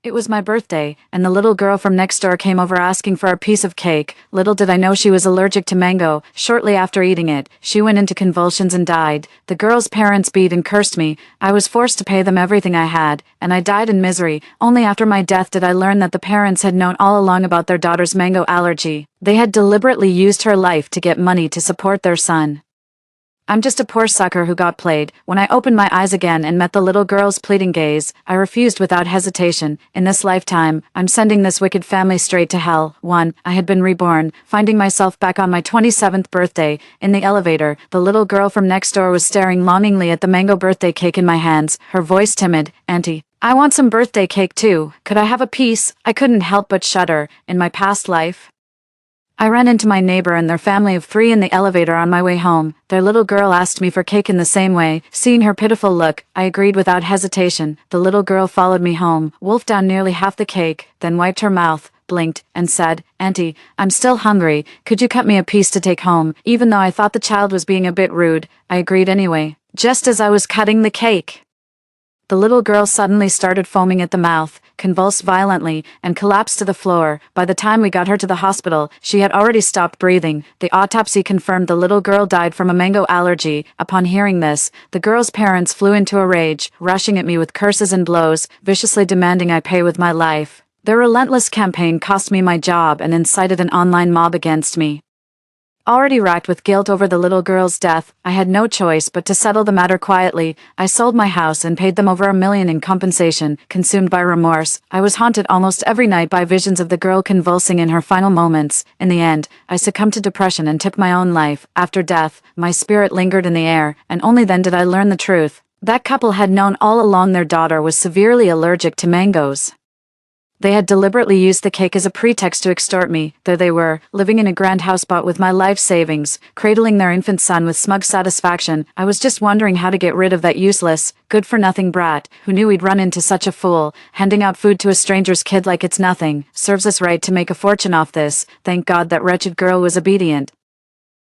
It was my birthday, and the little girl from next door came over asking for a piece of cake. Little did I know she was allergic to mango. Shortly after eating it, she went into convulsions and died. The girl's parents beat and cursed me. I was forced to pay them everything I had, and I died in misery. Only after my death did I learn that the parents had known all along about their daughter's mango allergy. They had deliberately used her life to get money to support their son. I'm just a poor sucker who got played. When I opened my eyes again and met the little girl's pleading gaze, I refused without hesitation. In this lifetime, I'm sending this wicked family straight to hell. 1. I had been reborn, finding myself back on my 27th birthday. In the elevator, the little girl from next door was staring longingly at the mango birthday cake in my hands, her voice timid. "Auntie, I want some birthday cake too. Could I have a piece?" I couldn't help but shudder. In my past life, I ran into my neighbor and their family of 3 in the elevator on my way home. Their little girl asked me for cake in the same way. Seeing her pitiful look, I agreed without hesitation. The little girl followed me home, wolfed down nearly half the cake, then wiped her mouth, blinked, and said, "Auntie, I'm still hungry. Could you cut me a piece to take home?" Even though I thought the child was being a bit rude, I agreed anyway. Just as I was cutting the cake, the little girl suddenly started foaming at the mouth, convulsed violently, and collapsed to the floor. By the time we got her to the hospital, she had already stopped breathing. The autopsy confirmed the little girl died from a mango allergy. Upon hearing this, the girl's parents flew into a rage, rushing at me with curses and blows, viciously demanding I pay with my life. Their relentless campaign cost me my job and incited an online mob against me. Already racked with guilt over the little girl's death, I had no choice but to settle the matter quietly. I sold my house and paid them over $1 million in compensation. Consumed by remorse, I was haunted almost every night by visions of the girl convulsing in her final moments. In the end, I succumbed to depression and took my own life. After death, my spirit lingered in the air, and only then did I learn the truth. That couple had known all along their daughter was severely allergic to mangoes. They had deliberately used the cake as a pretext to extort me. There they were, living in a grand house bought with my life savings, cradling their infant son with smug satisfaction. I was just wondering how to get rid of that useless, good-for-nothing brat, who knew we'd run into such a fool, handing out food to a stranger's kid like it's nothing. Serves us right to make a fortune off this. Thank God that wretched girl was obedient.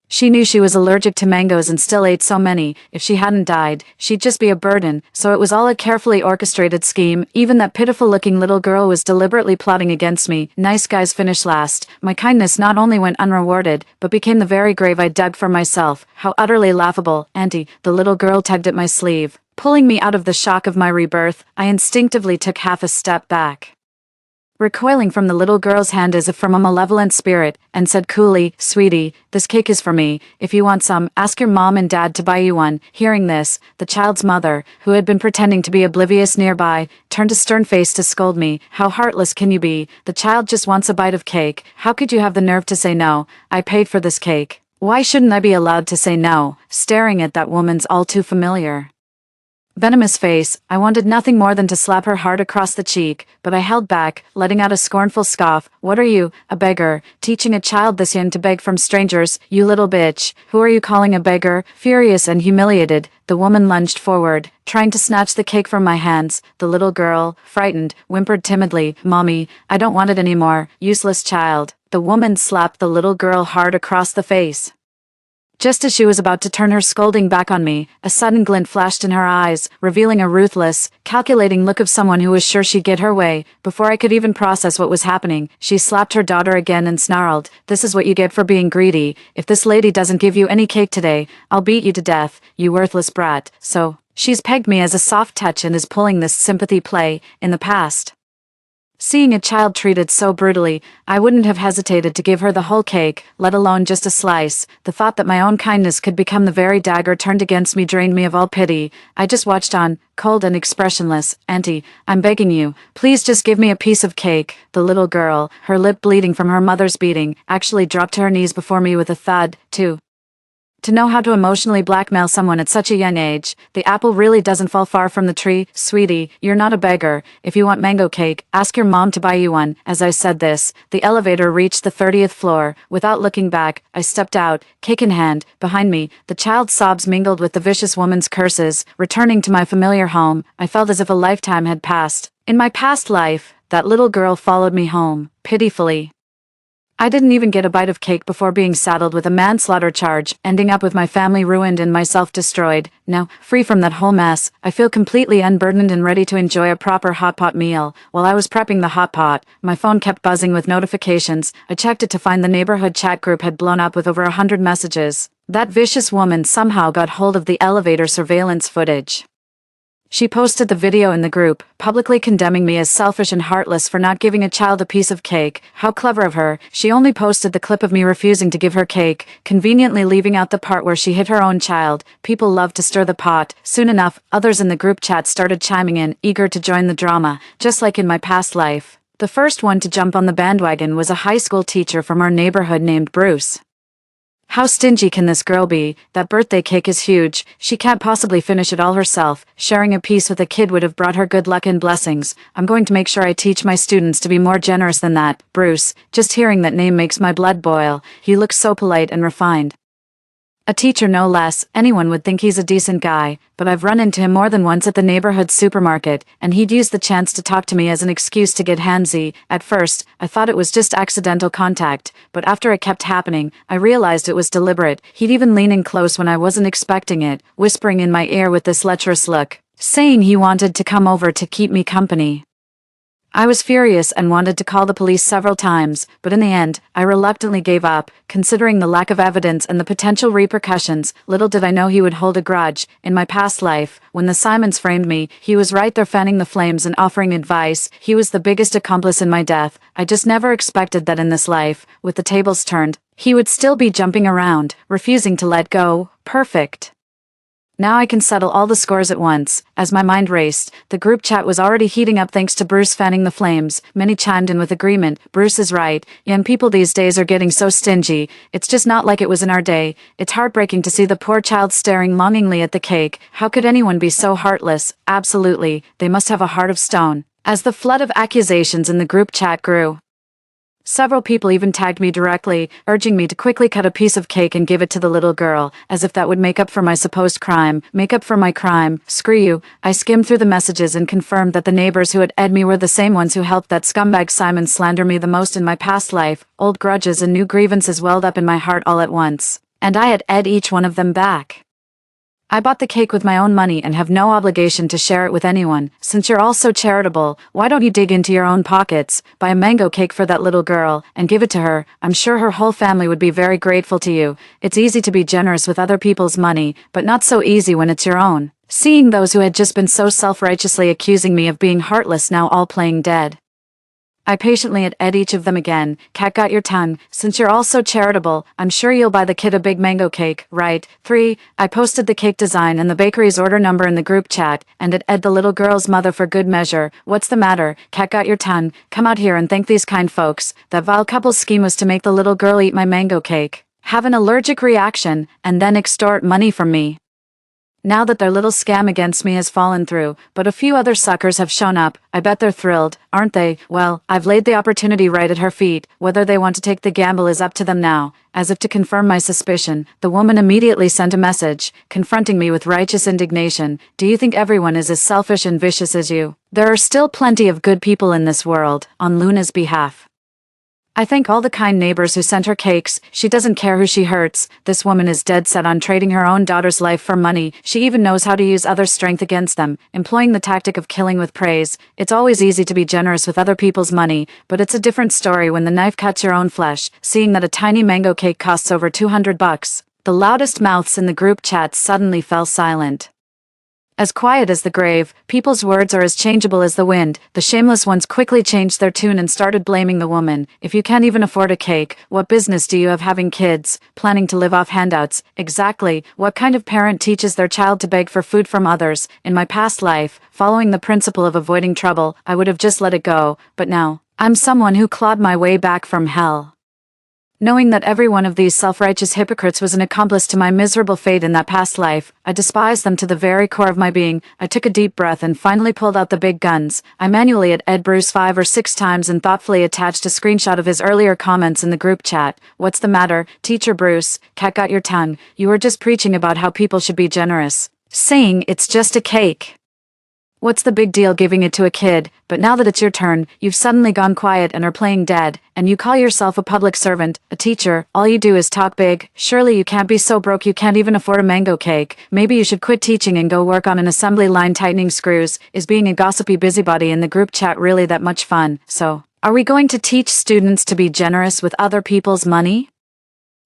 She knew she was allergic to mangoes and still ate so many. If she hadn't died, she'd just be a burden. So it was all a carefully orchestrated scheme. Even that pitiful-looking little girl was deliberately plotting against me. Nice guys finish last. My kindness not only went unrewarded, but became the very grave I dug for myself. How utterly laughable. "Auntie," the little girl tugged at my sleeve, pulling me out of the shock of my rebirth. I instinctively took half a step back, recoiling from the little girl's hand as if from a malevolent spirit, and said coolly, "Sweetie, this cake is for me. If you want some, ask your mom and dad to buy you one." Hearing this, the child's mother, who had been pretending to be oblivious nearby, turned a stern face to scold me. "How heartless can you be? The child just wants a bite of cake. How could you have the nerve to say no? I paid for this cake. Why shouldn't I be allowed to say no?" Staring at that woman's all too familiar, venomous face, I wanted nothing more than to slap her hard across the cheek, but I held back, letting out a scornful scoff. "What are you, a beggar, teaching a child this young to beg from strangers? You little bitch, who are you calling a beggar?" Furious and humiliated, the woman lunged forward, trying to snatch the cake from my hands. The little girl, frightened, whimpered timidly, "Mommy, I don't want it anymore, useless child." The woman slapped the little girl hard across the face. Just as she was about to turn her scolding back on me, a sudden glint flashed in her eyes, revealing a ruthless, calculating look of someone who was sure she'd get her way. Before I could even process what was happening, she slapped her daughter again and snarled, "This is what you get for being greedy. If this lady doesn't give you any cake today, I'll beat you to death, you worthless brat." So, she's pegged me as a soft touch and is pulling this sympathy play. In the past, seeing a child treated so brutally, I wouldn't have hesitated to give her the whole cake, let alone just a slice. The thought that my own kindness could become the very dagger turned against me drained me of all pity. I just watched on, cold and expressionless. "Auntie, I'm begging you, please just give me a piece of cake." The little girl, her lip bleeding from her mother's beating, actually dropped to her knees before me with a thud, too. To know how to emotionally blackmail someone at such a young age, the apple really doesn't fall far from the tree. "Sweetie, you're not a beggar. If you want mango cake, ask your mom to buy you one." As I said this, the elevator reached the 30th floor. Without looking back, I stepped out, cake in hand. Behind me, the child's sobs mingled with the vicious woman's curses. Returning to my familiar home, I felt as if a lifetime had passed. In my past life, that little girl followed me home, pitifully. I didn't even get a bite of cake before being saddled with a manslaughter charge, ending up with my family ruined and myself destroyed. Now, free from that whole mess, I feel completely unburdened and ready to enjoy a proper hot pot meal. While I was prepping the hot pot, my phone kept buzzing with notifications. I checked it to find the neighborhood chat group had blown up with over 100 messages. That vicious woman somehow got hold of the elevator surveillance footage. She posted the video in the group, publicly condemning me as selfish and heartless for not giving a child a piece of cake. How clever of her. She only posted the clip of me refusing to give her cake, conveniently leaving out the part where she hit her own child. People love to stir the pot. Soon enough, others in the group chat started chiming in, eager to join the drama, just like in my past life. The first one to jump on the bandwagon was a high school teacher from our neighborhood named Bruce. How stingy can this girl be? That birthday cake is huge. She can't possibly finish it all herself. Sharing a piece with a kid would have brought her good luck and blessings. I'm going to make sure I teach my students to be more generous than that. Bruce. Just hearing that name makes my blood boil. He looks so polite and refined. A teacher no less. Anyone would think he's a decent guy, but I've run into him more than once at the neighborhood supermarket, and he'd use the chance to talk to me as an excuse to get handsy. At first, I thought it was just accidental contact, but after it kept happening, I realized it was deliberate. He'd even lean in close when I wasn't expecting it, whispering in my ear with this lecherous look, saying he wanted to come over to keep me company. I was furious and wanted to call the police several times, but in the end, I reluctantly gave up, considering the lack of evidence and the potential repercussions. Little did I know he would hold a grudge. In my past life, when the Simons framed me, he was right there fanning the flames and offering advice. He was the biggest accomplice in my death. I just never expected that in this life, with the tables turned, he would still be jumping around, refusing to let go. Perfect. Now I can settle all the scores at once. As my mind raced, the group chat was already heating up thanks to Bruce fanning the flames. Many chimed in with agreement. Bruce is right. Young people these days are getting so stingy. It's just not like it was in our day. It's heartbreaking to see the poor child staring longingly at the cake. How could anyone be so heartless? Absolutely. They must have a heart of stone. As the flood of accusations in the group chat grew, several people even tagged me directly, urging me to quickly cut a piece of cake and give it to the little girl, as if that would make up for my supposed crime. Make up for my crime? Screw you. I skimmed through the messages and confirmed that the neighbors who had ed me were the same ones who helped that scumbag Simon slander me the most in my past life. Old grudges and new grievances welled up in my heart all at once, and I had ed each one of them back. I bought the cake with my own money and have no obligation to share it with anyone. Since you're all so charitable, why don't you dig into your own pockets, buy a mango cake for that little girl, and give it to her? I'm sure her whole family would be very grateful to you. It's easy to be generous with other people's money, but not so easy when it's your own. Seeing those who had just been so self-righteously accusing me of being heartless now all playing dead, I patiently ed each of them again. Cat got your tongue. Since you're all so charitable, I'm sure you'll buy the kid a big mango cake, right? 3. I posted the cake design and the bakery's order number in the group chat, and it ed the little girl's mother for good measure. What's the matter? Cat got your tongue. Come out here and thank these kind folks. That vile couple's scheme was to make the little girl eat my mango cake, have an allergic reaction, and then extort money from me. Now that their little scam against me has fallen through, but a few other suckers have shown up. I bet they're thrilled, aren't they? Well, I've laid the opportunity right at her feet. Whether they want to take the gamble is up to them now. As if to confirm my suspicion, the woman immediately sent a message, confronting me with righteous indignation. Do you think everyone is as selfish and vicious as you? There are still plenty of good people in this world. On Luna's behalf, I thank all the kind neighbors who sent her cakes. She doesn't care who she hurts. This woman is dead set on trading her own daughter's life for money. She even knows how to use others' strength against them, employing the tactic of killing with praise. It's always easy to be generous with other people's money, but it's a different story when the knife cuts your own flesh. Seeing that a tiny mango cake costs over $200, the loudest mouths in the group chat suddenly fell silent. As quiet as the grave, people's words are as changeable as the wind. The shameless ones quickly changed their tune and started blaming the woman. If you can't even afford a cake, what business do you have having kids, planning to live off handouts? Exactly. What kind of parent teaches their child to beg for food from others? In my past life, following the principle of avoiding trouble, I would have just let it go, but now, I'm someone who clawed my way back from hell. Knowing that every one of these self-righteous hypocrites was an accomplice to my miserable fate in that past life, I despised them to the very core of my being. I took a deep breath and finally pulled out the big guns. I manually ed Bruce 5 or 6 times and thoughtfully attached a screenshot of his earlier comments in the group chat. What's the matter, Teacher Bruce? Cat got your tongue. You were just preaching about how people should be generous, saying it's just a cake. What's the big deal giving it to a kid? But now that it's your turn, you've suddenly gone quiet and are playing dead, and you call yourself a public servant, a teacher, all you do is talk big. Surely you can't be so broke you can't even afford a mango cake. Maybe you should quit teaching and go work on an assembly line tightening screws. Is being a gossipy busybody in the group chat really that much fun? So, are we going to teach students to be generous with other people's money?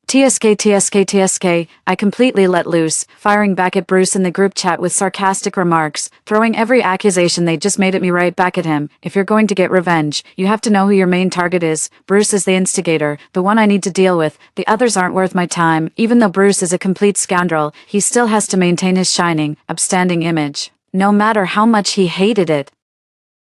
TSK, I completely let loose, firing back at Bruce in the group chat with sarcastic remarks, throwing every accusation they just made at me right back at him. If you're going to get revenge, you have to know who your main target is. Bruce is the instigator, the one I need to deal with. The others aren't worth my time. Even though Bruce is a complete scoundrel, he still has to maintain his shining, upstanding image. No matter how much he hated it.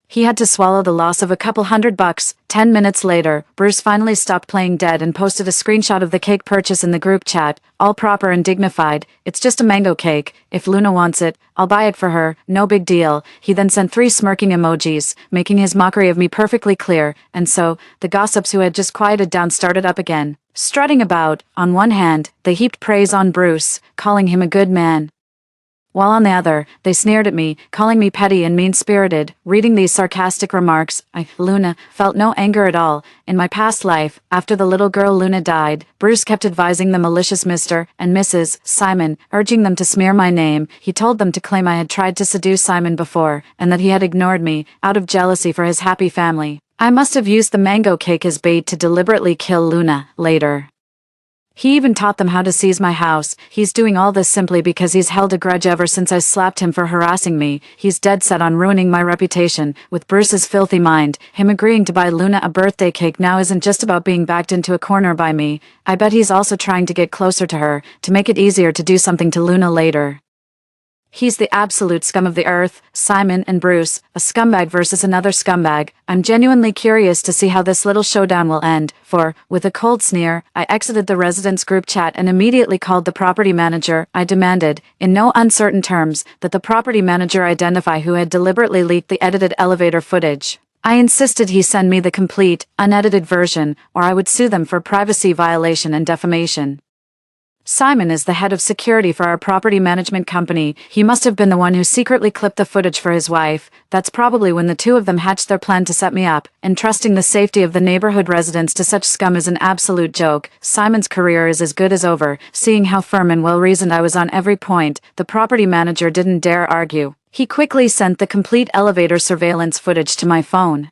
He had to swallow the loss of a couple $100. 10 minutes later, Bruce finally stopped playing dead and posted a screenshot of the cake purchase in the group chat, all proper and dignified. It's just a mango cake. If Luna wants it, I'll buy it for her, no big deal. He then sent 3 smirking emojis, making his mockery of me perfectly clear, and so, the gossips who had just quieted down started up again. Strutting about, on one hand, they heaped praise on Bruce, calling him a good man. While on the other, they sneered at me, calling me petty and mean-spirited. Reading these sarcastic remarks, Luna, felt no anger at all. In my past life, after the little girl Luna died, Bruce kept advising the malicious Mr. and Mrs. Simon, urging them to smear my name. He told them to claim I had tried to seduce Simon before, and that he had ignored me, out of jealousy for his happy family. I must have used the mango cake as bait to deliberately kill Luna, later. He even taught them how to seize my house. He's doing all this simply because he's held a grudge ever since I slapped him for harassing me. He's dead set on ruining my reputation, with Bruce's filthy mind. Him agreeing to buy Luna a birthday cake now isn't just about being backed into a corner by me. I bet he's also trying to get closer to her, to make it easier to do something to Luna later. He's the absolute scum of the earth, Simon and Bruce, a scumbag versus another scumbag. I'm genuinely curious to see how this little showdown will end, for, with a cold sneer, I exited the residents' group chat and immediately called the property manager. I demanded, in no uncertain terms, that the property manager identify who had deliberately leaked the edited elevator footage. I insisted he send me the complete, unedited version, or I would sue them for privacy violation and defamation. Simon is the head of security for our property management company. He must have been the one who secretly clipped the footage for his wife. That's probably when the two of them hatched their plan to set me up. Entrusting the safety of the neighborhood residents to such scum is an absolute joke. Simon's career is as good as over. Seeing how firm and well-reasoned I was on every point, the property manager didn't dare argue. He quickly sent the complete elevator surveillance footage to my phone.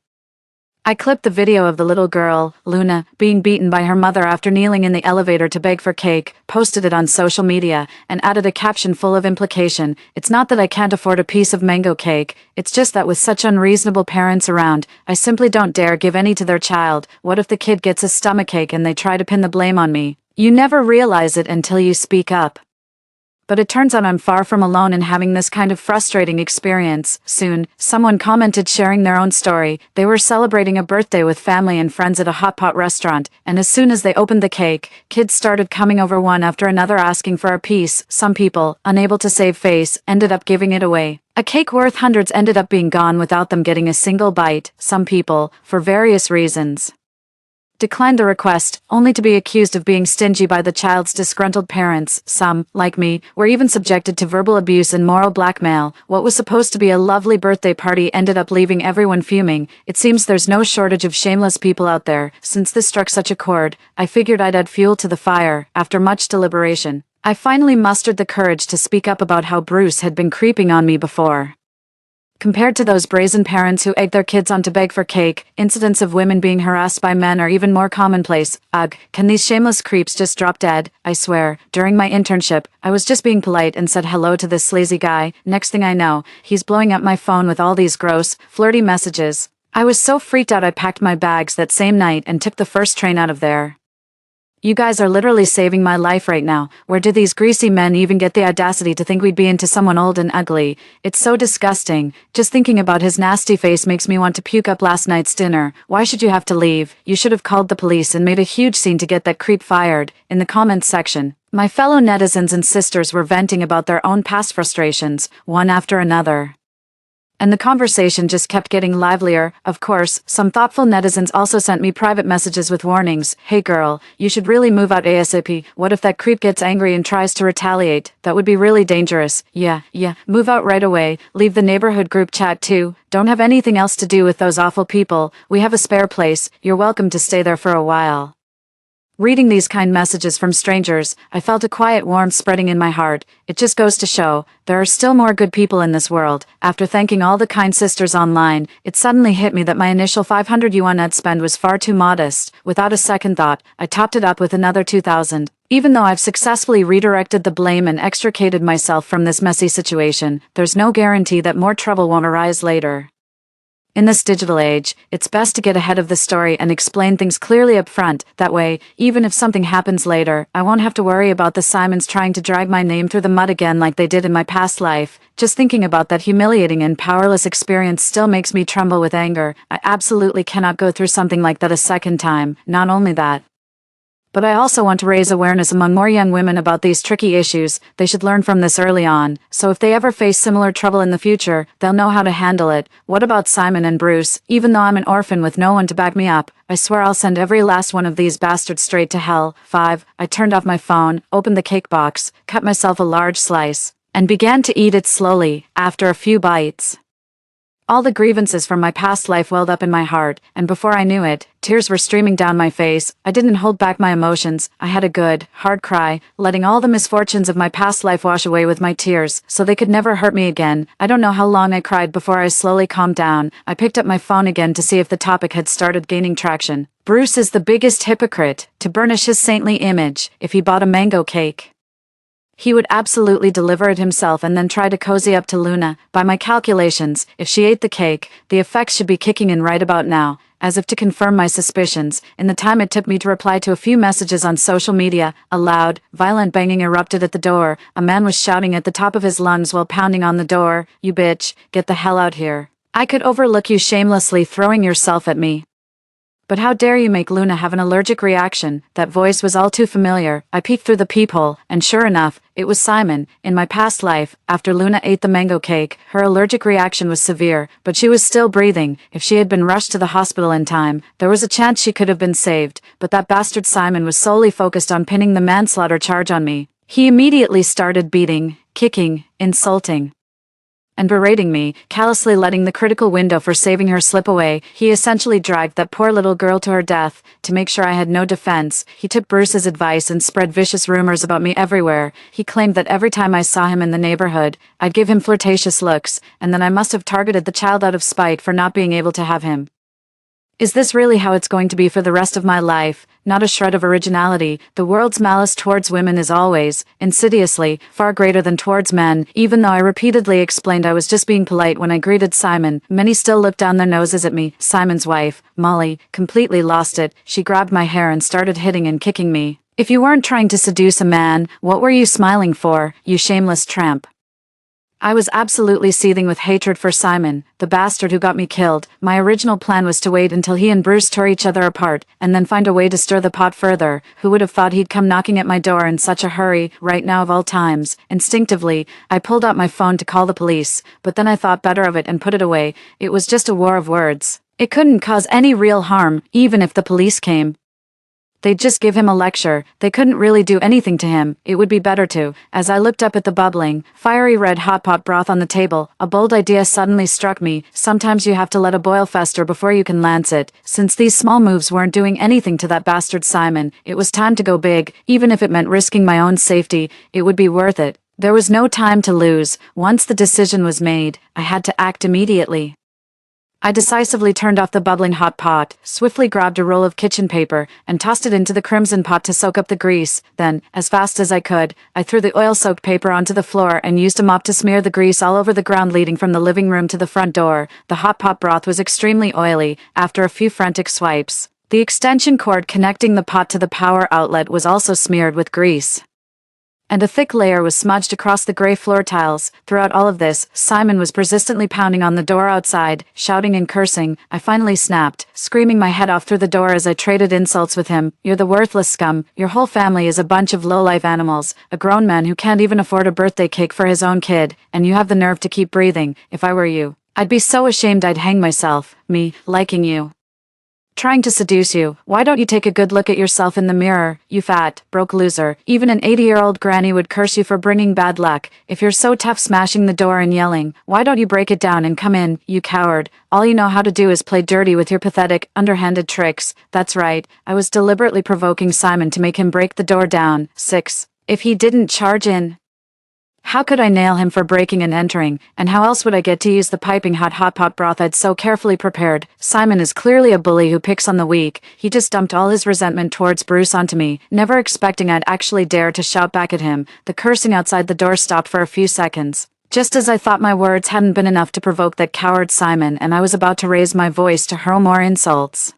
I clipped the video of the little girl, Luna, being beaten by her mother after kneeling in the elevator to beg for cake, posted it on social media, and added a caption full of implication. It's not that I can't afford a piece of mango cake, it's just that with such unreasonable parents around, I simply don't dare give any to their child. What if the kid gets a stomachache and they try to pin the blame on me? You never realize it until you speak up. But it turns out I'm far from alone in having this kind of frustrating experience. Soon, someone commented sharing their own story. They were celebrating a birthday with family and friends at a hot pot restaurant, and as soon as they opened the cake, kids started coming over one after another asking for a piece. Some people, unable to save face, ended up giving it away. A cake worth hundreds ended up being gone without them getting a single bite. Some people, for various reasons, declined the request, only to be accused of being stingy by the child's disgruntled parents. Some, like me, were even subjected to verbal abuse and moral blackmail. What was supposed to be a lovely birthday party ended up leaving everyone fuming. It seems there's no shortage of shameless people out there. Since this struck such a chord, I figured I'd add fuel to the fire. After much deliberation, I finally mustered the courage to speak up about how Bruce had been creeping on me before. Compared to those brazen parents who egg their kids on to beg for cake, incidents of women being harassed by men are even more commonplace. Ugh, can these shameless creeps just drop dead? I swear, during my internship, I was just being polite and said hello to this sleazy guy. Next thing I know, he's blowing up my phone with all these gross, flirty messages. I was so freaked out I packed my bags that same night and took the first train out of there. You guys are literally saving my life right now. Where do these greasy men even get the audacity to think we'd be into someone old and ugly? It's so disgusting. Just thinking about his nasty face makes me want to puke up last night's dinner. Why should you have to leave? You should have called the police and made a huge scene to get that creep fired. In the comments section, my fellow netizens and sisters were venting about their own past frustrations, one after another. And the conversation just kept getting livelier. Of course, some thoughtful netizens also sent me private messages with warnings. Hey girl, you should really move out ASAP. What if that creep gets angry and tries to retaliate? That would be really dangerous. Yeah, move out right away. Leave the neighborhood group chat too. Don't have anything else to do with those awful people. We have a spare place. You're welcome to stay there for a while. Reading these kind messages from strangers, I felt a quiet warmth spreading in my heart. It just goes to show, there are still more good people in this world. After thanking all the kind sisters online, it suddenly hit me that my initial 500 yuan ad spend was far too modest. Without a second thought, I topped it up with another 2,000. Even though I've successfully redirected the blame and extricated myself from this messy situation, there's no guarantee that more trouble won't arise later. In this digital age, it's best to get ahead of the story and explain things clearly up front. That way, even if something happens later, I won't have to worry about the Simons trying to drag my name through the mud again like they did in my past life. Just thinking about that humiliating and powerless experience still makes me tremble with anger. I absolutely cannot go through something like that a second time. Not only that, but I also want to raise awareness among more young women about these tricky issues. They should learn from this early on, so if they ever face similar trouble in the future, they'll know how to handle it. What about Simon and Bruce? Even though I'm an orphan with no one to back me up, I swear I'll send every last one of these bastards straight to hell. 5. I turned off my phone, opened the cake box, cut myself a large slice, and began to eat it slowly. After a few bites, all the grievances from my past life welled up in my heart, and before I knew it, tears were streaming down my face. I didn't hold back my emotions. I had a good, hard cry, letting all the misfortunes of my past life wash away with my tears, so they could never hurt me again. I don't know how long I cried before I slowly calmed down. I picked up my phone again to see if the topic had started gaining traction. Bruce is the biggest hypocrite, to burnish his saintly image, if he bought a mango cake, he would absolutely deliver it himself and then try to cozy up to Luna. By my calculations, if she ate the cake, the effects should be kicking in right about now. As if to confirm my suspicions, in the time it took me to reply to a few messages on social media, a loud, violent banging erupted at the door. A man was shouting at the top of his lungs while pounding on the door. You bitch, get the hell out here. I could overlook you shamelessly throwing yourself at me, but how dare you make Luna have an allergic reaction? That voice was all too familiar. I peeked through the peephole, and sure enough, it was Simon. In my past life, after Luna ate the mango cake, her allergic reaction was severe, but she was still breathing. If she had been rushed to the hospital in time, there was a chance she could have been saved, but that bastard Simon was solely focused on pinning the manslaughter charge on me. He immediately started beating, kicking, insulting, and berating me, callously letting the critical window for saving her slip away. He essentially dragged that poor little girl to her death. To make sure I had no defense, he took Bruce's advice and spread vicious rumors about me everywhere. He claimed that every time I saw him in the neighborhood, I'd give him flirtatious looks, and then I must have targeted the child out of spite for not being able to have him. Is this really how it's going to be for the rest of my life? Not a shred of originality. The world's malice towards women is always, insidiously, far greater than towards men. Even though I repeatedly explained I was just being polite when I greeted Simon, many still looked down their noses at me. Simon's wife, Molly, completely lost it. She grabbed my hair and started hitting and kicking me. If you weren't trying to seduce a man, what were you smiling for, you shameless tramp? I was absolutely seething with hatred for Simon, the bastard who got me killed. My original plan was to wait until he and Bruce tore each other apart, and then find a way to stir the pot further. Who would have thought he'd come knocking at my door in such a hurry, right now of all times? Instinctively, I pulled out my phone to call the police, but then I thought better of it and put it away. It was just a war of words. It couldn't cause any real harm, even if the police came. They'd just give him a lecture. They couldn't really do anything to him. It would be better to. As I looked up at the bubbling, fiery red hot pot broth on the table, a bold idea suddenly struck me. Sometimes you have to let a boil fester before you can lance it. Since these small moves weren't doing anything to that bastard Simon, it was time to go big. Even if it meant risking my own safety, it would be worth it. There was no time to lose. Once the decision was made, I had to act immediately. I decisively turned off the bubbling hot pot, swiftly grabbed a roll of kitchen paper, and tossed it into the crimson pot to soak up the grease. Then, as fast as I could, I threw the oil-soaked paper onto the floor and used a mop to smear the grease all over the ground leading from the living room to the front door. The hot pot broth was extremely oily. After a few frantic swipes, the extension cord connecting the pot to the power outlet was also smeared with grease, and a thick layer was smudged across the gray floor tiles. Throughout all of this, Simon was persistently pounding on the door outside, shouting and cursing. I finally snapped, screaming my head off through the door as I traded insults with him. You're the worthless scum. Your whole family is a bunch of low-life animals, a grown man who can't even afford a birthday cake for his own kid, and you have the nerve to keep breathing. If I were you, I'd be so ashamed I'd hang myself, me, liking you. Trying to seduce you. Why don't you take a good look at yourself in the mirror, you fat, broke loser. Even an 80-year-old granny would curse you for bringing bad luck. If you're so tough smashing the door and yelling, why don't you break it down and come in, you coward? All you know how to do is play dirty with your pathetic, underhanded tricks. That's right, I was deliberately provoking Simon to make him break the door down. 6. If he didn't charge in, how could I nail him for breaking and entering, and how else would I get to use the piping hot pot broth I'd so carefully prepared? Simon is clearly a bully who picks on the weak. He just dumped all his resentment towards Bruce onto me, never expecting I'd actually dare to shout back at him. The cursing outside the door stopped for a few seconds. Just as I thought my words hadn't been enough to provoke that coward Simon, and I was about to raise my voice to hurl more insults,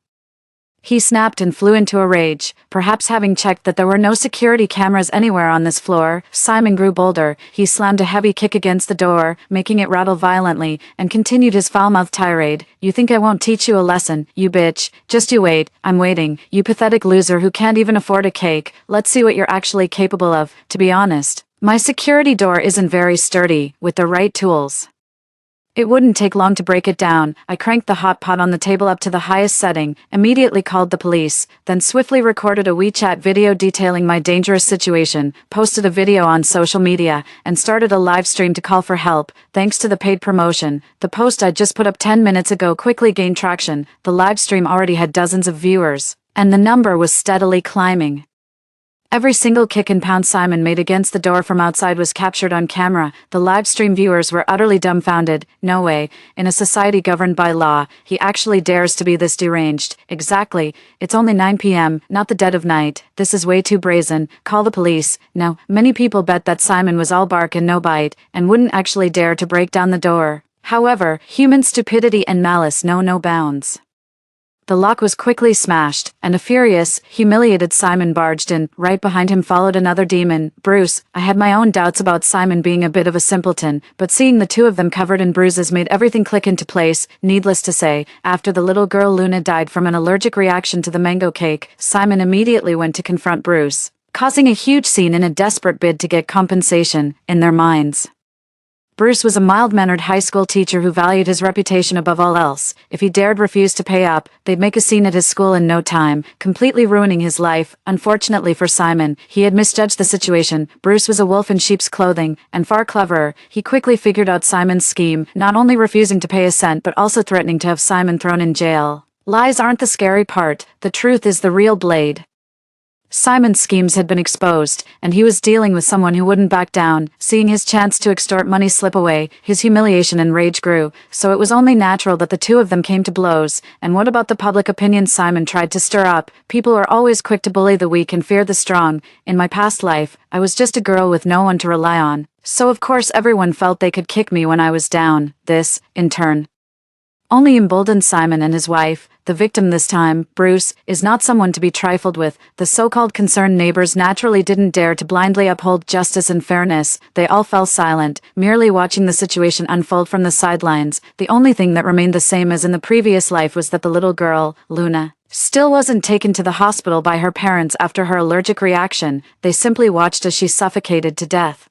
he snapped and flew into a rage. Perhaps having checked that there were no security cameras anywhere on this floor, Simon grew bolder. He slammed a heavy kick against the door, making it rattle violently, and continued his foul-mouthed tirade. You think I won't teach you a lesson, you bitch? Just you wait. I'm waiting. You pathetic loser who can't even afford a cake. Let's see what you're actually capable of. To be honest, my security door isn't very sturdy. With the right tools, it wouldn't take long to break it down. I cranked the hot pot on the table up to the highest setting, immediately called the police, then swiftly recorded a WeChat video detailing my dangerous situation, posted a video on social media, and started a live stream to call for help. Thanks to the paid promotion, the post I just put up 10 minutes ago quickly gained traction. The live stream already had dozens of viewers, and the number was steadily climbing. Every single kick and pound Simon made against the door from outside was captured on camera. The live stream viewers were utterly dumbfounded. No way. In a society governed by law, he actually dares to be this deranged. Exactly. It's only 9 p.m., not the dead of night. This is way too brazen. Call the police. No, many people bet that Simon was all bark and no bite, and wouldn't actually dare to break down the door. However, human stupidity and malice know no bounds. The lock was quickly smashed, and a furious, humiliated Simon barged in. Right behind him followed another demon, Bruce. I had my own doubts about Simon being a bit of a simpleton, but seeing the two of them covered in bruises made everything click into place. Needless to say, after the little girl Luna died from an allergic reaction to the mango cake, Simon immediately went to confront Bruce, causing a huge scene in a desperate bid to get compensation, in their minds. Bruce was a mild-mannered high school teacher who valued his reputation above all else. If he dared refuse to pay up, they'd make a scene at his school in no time, completely ruining his life. Unfortunately for Simon, he had misjudged the situation. Bruce was a wolf in sheep's clothing, and far cleverer. He quickly figured out Simon's scheme, not only refusing to pay a cent but also threatening to have Simon thrown in jail. Lies aren't the scary part, the truth is the real blade. Simon's schemes had been exposed, and he was dealing with someone who wouldn't back down. Seeing his chance to extort money slip away, his humiliation and rage grew, so it was only natural that the two of them came to blows. And what about the public opinion Simon tried to stir up? People are always quick to bully the weak and fear the strong. In my past life, I was just a girl with no one to rely on, so of course everyone felt they could kick me when I was down. This, in turn, only emboldened Simon and his wife. The victim this time, Bruce, is not someone to be trifled with. The so-called concerned neighbors naturally didn't dare to blindly uphold justice and fairness. They all fell silent, merely watching the situation unfold from the sidelines. The only thing that remained the same as in the previous life was that the little girl, Luna, still wasn't taken to the hospital by her parents after her allergic reaction. They simply watched as she suffocated to death.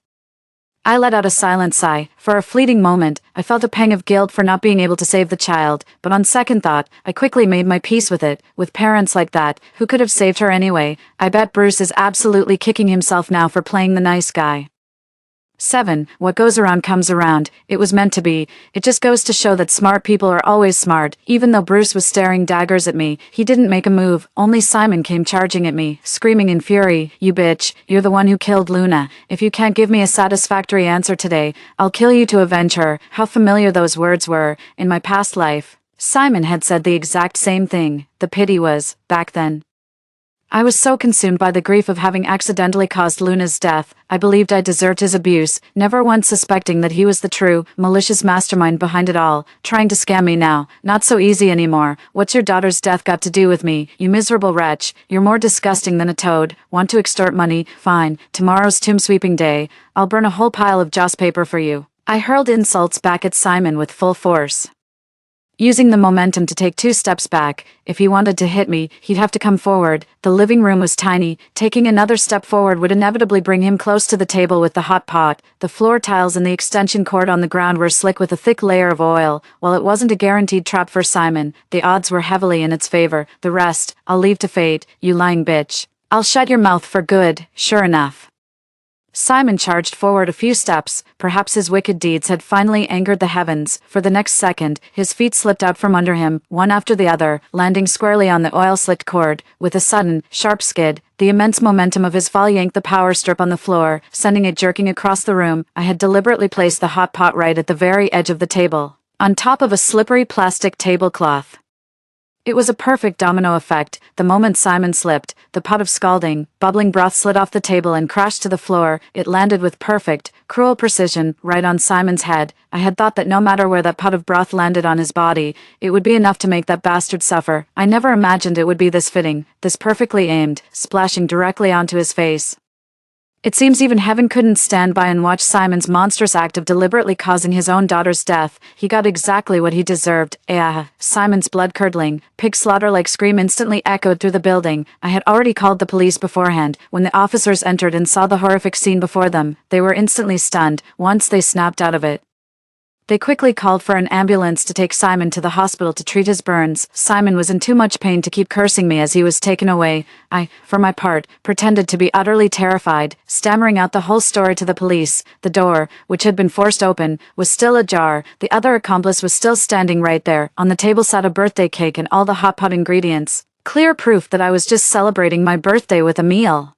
I let out a silent sigh. For a fleeting moment, I felt a pang of guilt for not being able to save the child, but on second thought, I quickly made my peace with it. With parents like that, who could have saved her anyway? I bet Bruce is absolutely kicking himself now for playing the nice guy. 7. What goes around comes around. It was meant to be. It just goes to show that smart people are always smart. Even though Bruce was staring daggers at me, he didn't make a move. Only Simon came charging at me, screaming in fury, "You bitch, you're the one who killed Luna. If you can't give me a satisfactory answer today, I'll kill you to avenge her." How familiar those words were. In my past life, Simon had said the exact same thing. The pity was, back then, I was so consumed by the grief of having accidentally caused Luna's death, I believed I deserved his abuse, never once suspecting that he was the true, malicious mastermind behind it all, trying to scam me now. Not so easy anymore. What's your daughter's death got to do with me, you miserable wretch? You're more disgusting than a toad. Want to extort money? Fine. Tomorrow's tomb sweeping day. I'll burn a whole pile of joss paper for you. I hurled insults back at Simon with full force. using the momentum to take 2 steps back. If he wanted to hit me, he'd have to come forward. The living room was tiny. Taking another step forward would inevitably bring him close to the table with the hot pot. The floor tiles and the extension cord on the ground were slick with a thick layer of oil. While it wasn't a guaranteed trap for Simon, the odds were heavily in its favor. The rest, I'll leave to fate, you lying bitch. I'll shut your mouth for good. Sure enough, Simon charged forward a few steps. Perhaps his wicked deeds had finally angered the heavens. For the next second, his feet slipped out from under him, one after the other, landing squarely on the oil-slicked cord. With a sudden, sharp skid, the immense momentum of his fall yanked the power strip on the floor, sending it jerking across the room. I had deliberately placed the hot pot right at the very edge of the table, on top of a slippery plastic tablecloth. It was a perfect domino effect. The moment Simon slipped, the pot of scalding, bubbling broth slid off the table and crashed to the floor. It landed with perfect, cruel precision, right on Simon's head. I had thought that no matter where that pot of broth landed on his body, it would be enough to make that bastard suffer. I never imagined it would be this fitting, this perfectly aimed, splashing directly onto his face. It seems even heaven couldn't stand by and watch Simon's monstrous act of deliberately causing his own daughter's death. He got exactly what he deserved. Simon's blood-curdling, pig slaughter-like scream instantly echoed through the building. I had already called the police beforehand. When the officers entered and saw the horrific scene before them, they were instantly stunned. Once they snapped out of it, they quickly called for an ambulance to take Simon to the hospital to treat his burns. Simon was in too much pain to keep cursing me as he was taken away. I, for my part, pretended to be utterly terrified, stammering out the whole story to the police. The door, which had been forced open, was still ajar. The other accomplice was still standing right there. On the table sat a birthday cake and all the hot pot ingredients. Clear proof that I was just celebrating my birthday with a meal.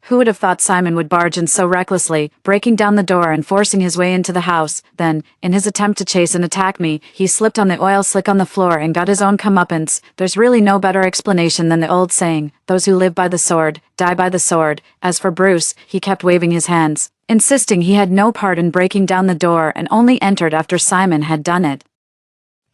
Who would have thought Simon would barge in so recklessly, breaking down the door and forcing his way into the house? Then, in his attempt to chase and attack me, he slipped on the oil slick on the floor and got his own comeuppance. There's really no better explanation than the old saying, those who live by the sword, die by the sword. As for Bruce, he kept waving his hands, insisting he had no part in breaking down the door and only entered after Simon had done it.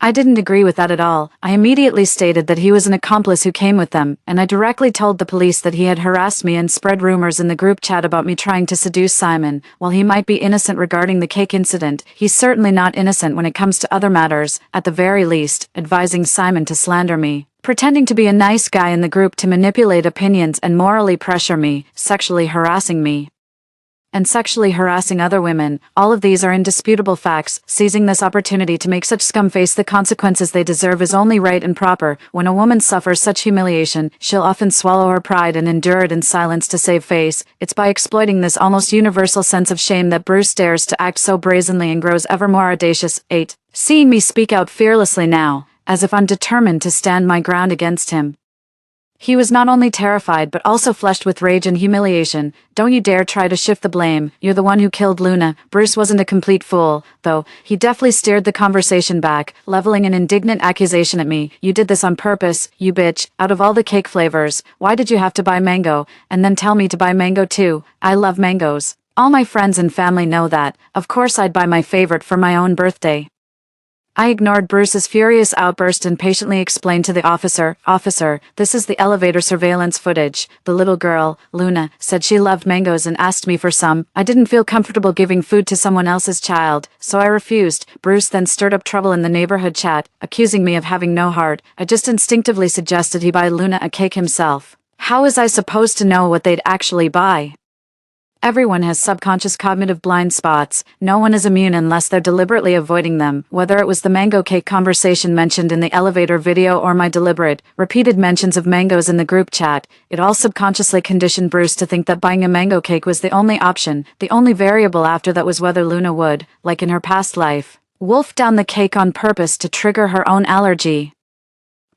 I didn't agree with that at all. I immediately stated that he was an accomplice who came with them, and I directly told the police that he had harassed me and spread rumors in the group chat about me trying to seduce Simon. While he might be innocent regarding the cake incident, he's certainly not innocent when it comes to other matters, at the very least, advising Simon to slander me, pretending to be a nice guy in the group to manipulate opinions and morally pressure me, sexually harassing me, and sexually harassing other women. All of these are indisputable facts. Seizing this opportunity to make such scum face the consequences they deserve is only right and proper. When a woman suffers such humiliation, she'll often swallow her pride and endure it in silence to save face. It's by exploiting this almost universal sense of shame that Bruce dares to act so brazenly and grows ever more audacious. 8. Seeing me speak out fearlessly now, as if I'm determined to stand my ground against him. He was not only terrified but also flushed with rage and humiliation. Don't you dare try to shift the blame. You're the one who killed Luna. Bruce wasn't a complete fool, though. He deftly steered the conversation back, leveling an indignant accusation at me. You did this on purpose, you bitch. Out of all the cake flavors, why did you have to buy mango, and then tell me to buy mango too? I love mangoes. All my friends and family know that. Of course I'd buy my favorite for my own birthday. I ignored Bruce's furious outburst and patiently explained to the officer, Officer, this is the elevator surveillance footage. The little girl, Luna, said she loved mangoes and asked me for some. I didn't feel comfortable giving food to someone else's child, so I refused. Bruce then stirred up trouble in the neighborhood chat, accusing me of having no heart. I just instinctively suggested he buy Luna a cake himself. How was I supposed to know what they'd actually buy? Everyone has subconscious cognitive blind spots. No one is immune unless they're deliberately avoiding them. Whether it was the mango cake conversation mentioned in the elevator video or my deliberate, repeated mentions of mangoes in the group chat, it all subconsciously conditioned Bruce to think that buying a mango cake was the only option. The only variable after that was whether Luna would, like in her past life, wolf down the cake on purpose to trigger her own allergy.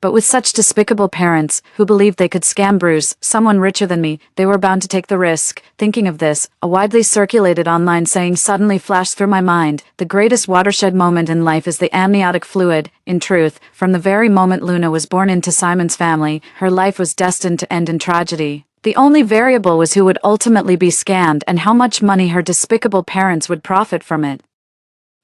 But with such despicable parents, who believed they could scam Bruce, someone richer than me, they were bound to take the risk. Thinking of this, a widely circulated online saying suddenly flashed through my mind. The greatest watershed moment in life is the amniotic fluid. In truth, from the very moment Luna was born into Simon's family, her life was destined to end in tragedy. The only variable was who would ultimately be scammed and how much money her despicable parents would profit from it.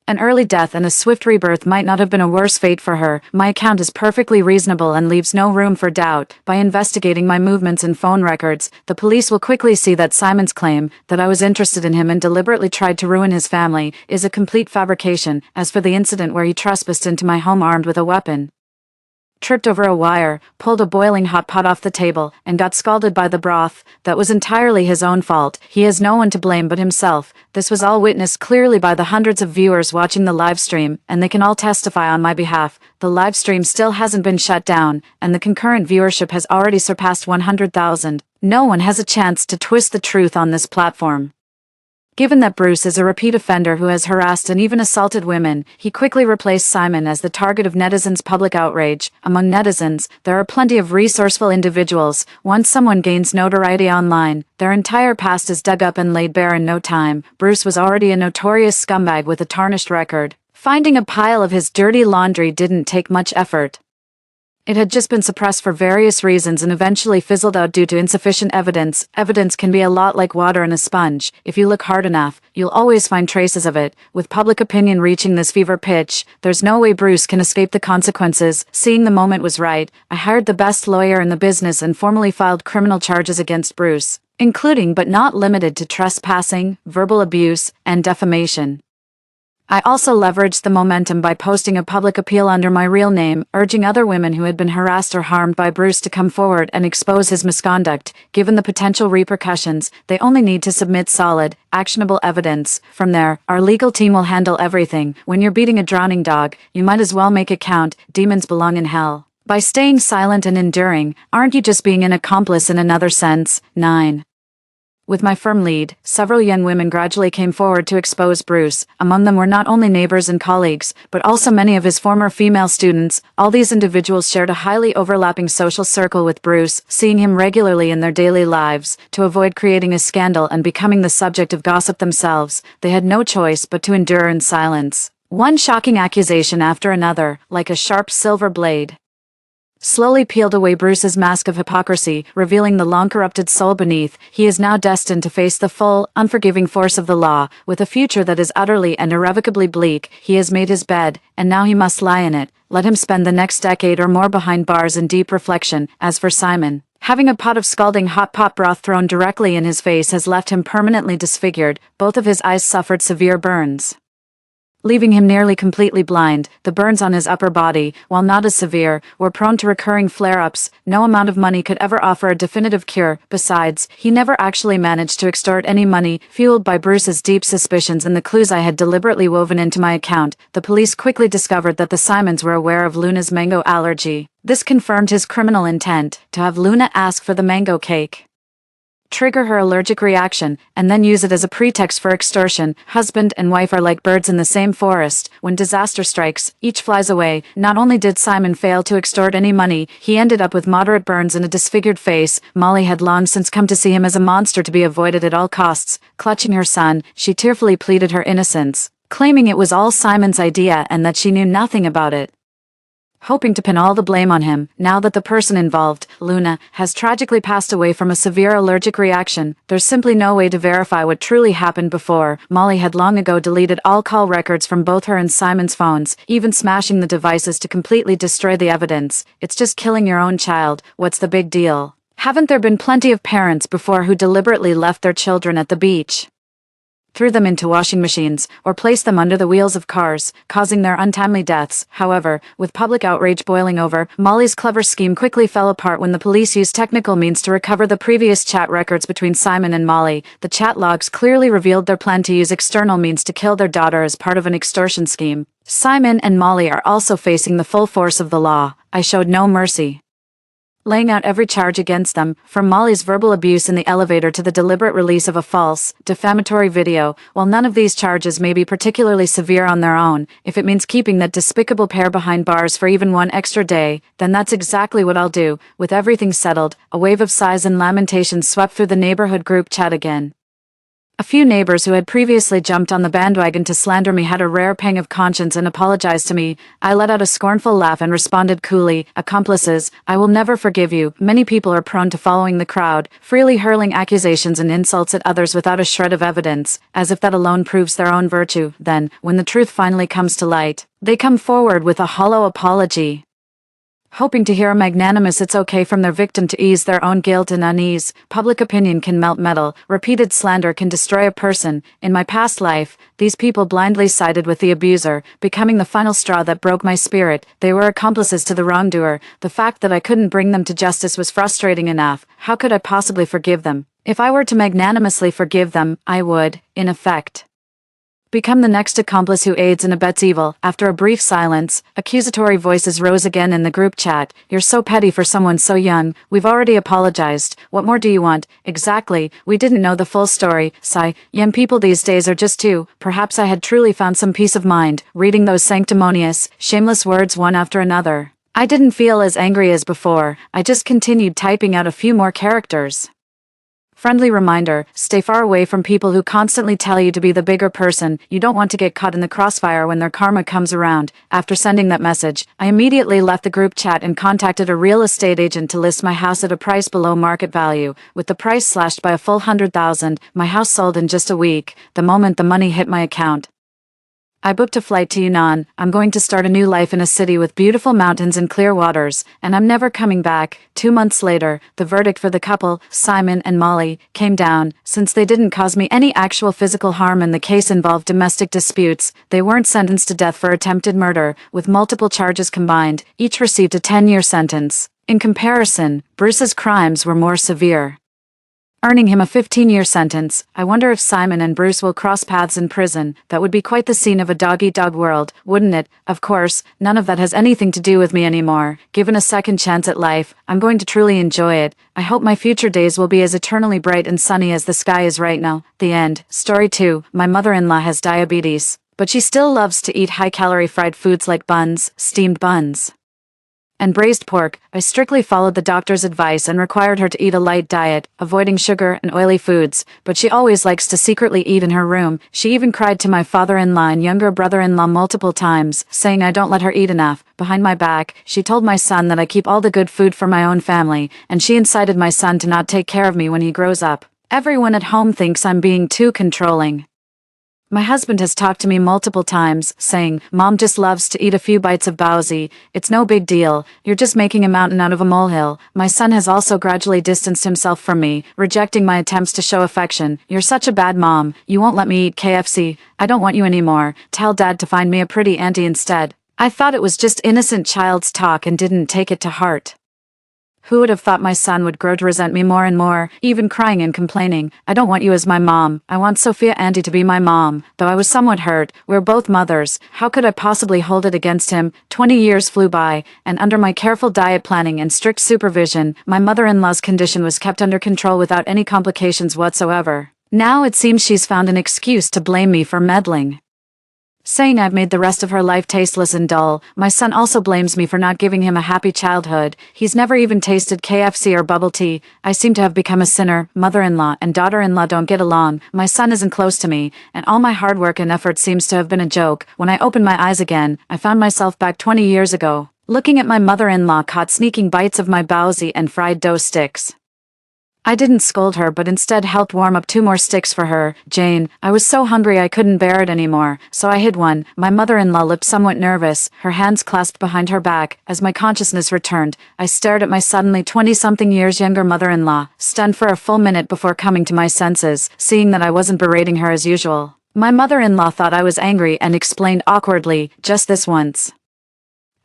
An early death and a swift rebirth might not have been a worse fate for her. My account is perfectly reasonable and leaves no room for doubt. By investigating my movements and phone records, the police will quickly see that Simon's claim that I was interested in him and deliberately tried to ruin his family is a complete fabrication. As for the incident where he trespassed into my home armed with a weapon, tripped over a wire, pulled a boiling hot pot off the table, and got scalded by the broth, that was entirely his own fault. He has no one to blame but himself. This was all witnessed clearly by the hundreds of viewers watching the live stream, and they can all testify on my behalf. The live stream still hasn't been shut down, and the concurrent viewership has already surpassed 100,000. No one has a chance to twist the truth on this platform. Given that Bruce is a repeat offender who has harassed and even assaulted women, he quickly replaced Simon as the target of netizens' public outrage. Among netizens, there are plenty of resourceful individuals. Once someone gains notoriety online, their entire past is dug up and laid bare in no time. Bruce was already a notorious scumbag with a tarnished record. Finding a pile of his dirty laundry didn't take much effort. It had just been suppressed for various reasons and eventually fizzled out due to insufficient evidence. Evidence can be a lot like water in a sponge. If you look hard enough, you'll always find traces of it. With public opinion reaching this fever pitch, there's no way Bruce can escape the consequences. Seeing the moment was right, I hired the best lawyer in the business and formally filed criminal charges against Bruce, including but not limited to trespassing, verbal abuse, and defamation. I also leveraged the momentum by posting a public appeal under my real name, urging other women who had been harassed or harmed by Bruce to come forward and expose his misconduct. Given the potential repercussions, they only need to submit solid, actionable evidence. From there, our legal team will handle everything. When you're beating a drowning dog, you might as well make it count. Demons belong in hell. By staying silent and enduring, aren't you just being an accomplice in another sense? 9. With my firm lead, several young women gradually came forward to expose Bruce. Among them were not only neighbors and colleagues, but also many of his former female students. All these individuals shared a highly overlapping social circle with Bruce, seeing him regularly in their daily lives. To avoid creating a scandal and becoming the subject of gossip themselves, they had no choice but to endure in silence. One shocking accusation after another, like a sharp silver blade, slowly peeled away Bruce's mask of hypocrisy, revealing the long-corrupted soul beneath. He is now destined to face the full, unforgiving force of the law, with a future that is utterly and irrevocably bleak. He has made his bed, and now he must lie in it. Let him spend the next decade or more behind bars in deep reflection. As for Simon, having a pot of scalding hot pot broth thrown directly in his face has left him permanently disfigured. Both of his eyes suffered severe burns, leaving him nearly completely blind. The burns on his upper body, while not as severe, were prone to recurring flare-ups. No amount of money could ever offer a definitive cure. Besides, he never actually managed to extort any money. Fueled by Bruce's deep suspicions and the clues I had deliberately woven into my account, the police quickly discovered that the Simons were aware of Luna's mango allergy. This confirmed his criminal intent to have Luna ask for the mango cake, trigger her allergic reaction, and then use it as a pretext for extortion. Husband and wife are like birds in the same forest. When disaster strikes, each flies away. Not only did Simon fail to extort any money, he ended up with moderate burns and a disfigured face. Molly had long since come to see him as a monster to be avoided at all costs. Clutching her son, she tearfully pleaded her innocence, claiming it was all Simon's idea and that she knew nothing about it, hoping to pin all the blame on him. Now that the person involved, Luna, has tragically passed away from a severe allergic reaction, there's simply no way to verify what truly happened before. Molly had long ago deleted all call records from both her and Simon's phones, even smashing the devices to completely destroy the evidence. It's just killing your own child. What's the big deal? Haven't there been plenty of parents before who deliberately left their children at the beach, threw them into washing machines, or placed them under the wheels of cars, causing their untimely deaths? However, with public outrage boiling over, Molly's clever scheme quickly fell apart when the police used technical means to recover the previous chat records between Simon and Molly. The chat logs clearly revealed their plan to use external means to kill their daughter as part of an extortion scheme. Simon and Molly are also facing the full force of the law. I showed no mercy, laying out every charge against them, from Molly's verbal abuse in the elevator to the deliberate release of a false, defamatory video. While none of these charges may be particularly severe on their own, if it means keeping that despicable pair behind bars for even one extra day, then that's exactly what I'll do. With everything settled, a wave of sighs and lamentations swept through the neighborhood group chat again. A few neighbors who had previously jumped on the bandwagon to slander me had a rare pang of conscience and apologized to me. I let out a scornful laugh and responded coolly, "Accomplices, I will never forgive you." Many people are prone to following the crowd, freely hurling accusations and insults at others without a shred of evidence, as if that alone proves their own virtue. Then, when the truth finally comes to light, they come forward with a hollow apology, hoping to hear a magnanimous "it's okay" from their victim to ease their own guilt and unease. Public opinion can melt metal. Repeated slander can destroy a person. In my past life, these people blindly sided with the abuser, becoming the final straw that broke my spirit. They were accomplices to the wrongdoer. The fact that I couldn't bring them to justice was frustrating enough. How could I possibly forgive them? If I were to magnanimously forgive them, I would, in effect, become the next accomplice who aids and abets evil. After a brief silence, accusatory voices rose again in the group chat. "You're so petty for someone so young. We've already apologized. What more do you want?" "Exactly. We didn't know the full story." Sigh. "Young people these days are just too." Perhaps I had truly found some peace of mind, reading those sanctimonious, shameless words one after another. I didn't feel as angry as before. I just continued typing out a few more characters. Friendly reminder, stay far away from people who constantly tell you to be the bigger person. You don't want to get caught in the crossfire when their karma comes around. After sending that message, I immediately left the group chat and contacted a real estate agent to list my house at a price below market value. With the price slashed by a full 100,000, my house sold in just a week, the moment the money hit my account. I booked a flight to Yunnan. I'm going to start a new life in a city with beautiful mountains and clear waters, and I'm never coming back. 2 months later, the verdict for the couple, Simon and Molly, came down. Since they didn't cause me any actual physical harm and the case involved domestic disputes, they weren't sentenced to death for attempted murder, with multiple charges combined. Each received a 10-year sentence. In comparison, Bruce's crimes were more severe, earning him a 15-year sentence. I wonder if Simon and Bruce will cross paths in prison. That would be quite the scene of a dog-eat-dog world, wouldn't it? Of course, none of that has anything to do with me anymore. Given a second chance at life, I'm going to truly enjoy it. I hope my future days will be as eternally bright and sunny as the sky is right now. The end. Story 2. My mother-in-law has diabetes, but she still loves to eat high-calorie fried foods like buns, steamed buns, and braised pork. I strictly followed the doctor's advice and required her to eat a light diet, avoiding sugar and oily foods, but she always likes to secretly eat in her room. She even cried to my father-in-law and younger brother-in-law multiple times, saying I don't let her eat enough. Behind my back, she told my son that I keep all the good food for my own family, and she incited my son to not take care of me when he grows up. Everyone at home thinks I'm being too controlling. My husband has talked to me multiple times, saying, "Mom just loves to eat a few bites of baozi. It's no big deal. You're just making a mountain out of a molehill." My son has also gradually distanced himself from me, rejecting my attempts to show affection. "You're such a bad mom. You won't let me eat KFC. I don't want you anymore. Tell Dad to find me a pretty auntie instead." I thought it was just innocent child's talk and didn't take it to heart. Who would have thought my son would grow to resent me more and more, even crying and complaining, "I don't want you as my mom. I want Sophia Auntie to be my mom." Though I was somewhat hurt, we're both mothers. How could I possibly hold it against him? 20 years flew by, and under my careful diet planning and strict supervision, my mother-in-law's condition was kept under control without any complications whatsoever. Now it seems she's found an excuse to blame me for meddling, saying I've made the rest of her life tasteless and dull. My son also blames me for not giving him a happy childhood. He's never even tasted KFC or bubble tea. I seem to have become a sinner. Mother-in-law and daughter-in-law don't get along. My son isn't close to me, and all my hard work and effort seems to have been a joke. When I opened my eyes again, I found myself back 20 years ago, looking at my mother-in-law caught sneaking bites of my baozi and fried dough sticks. I didn't scold her but instead helped warm up 2 more sticks for her, Jane. I was so hungry I couldn't bear it anymore, so I hid one. My mother-in-law looked somewhat nervous, her hands clasped behind her back. As my consciousness returned, I stared at my suddenly 20-something years younger mother-in-law, stunned for a full minute before coming to my senses, seeing that I wasn't berating her as usual. My mother-in-law thought I was angry and explained awkwardly, "Just this once.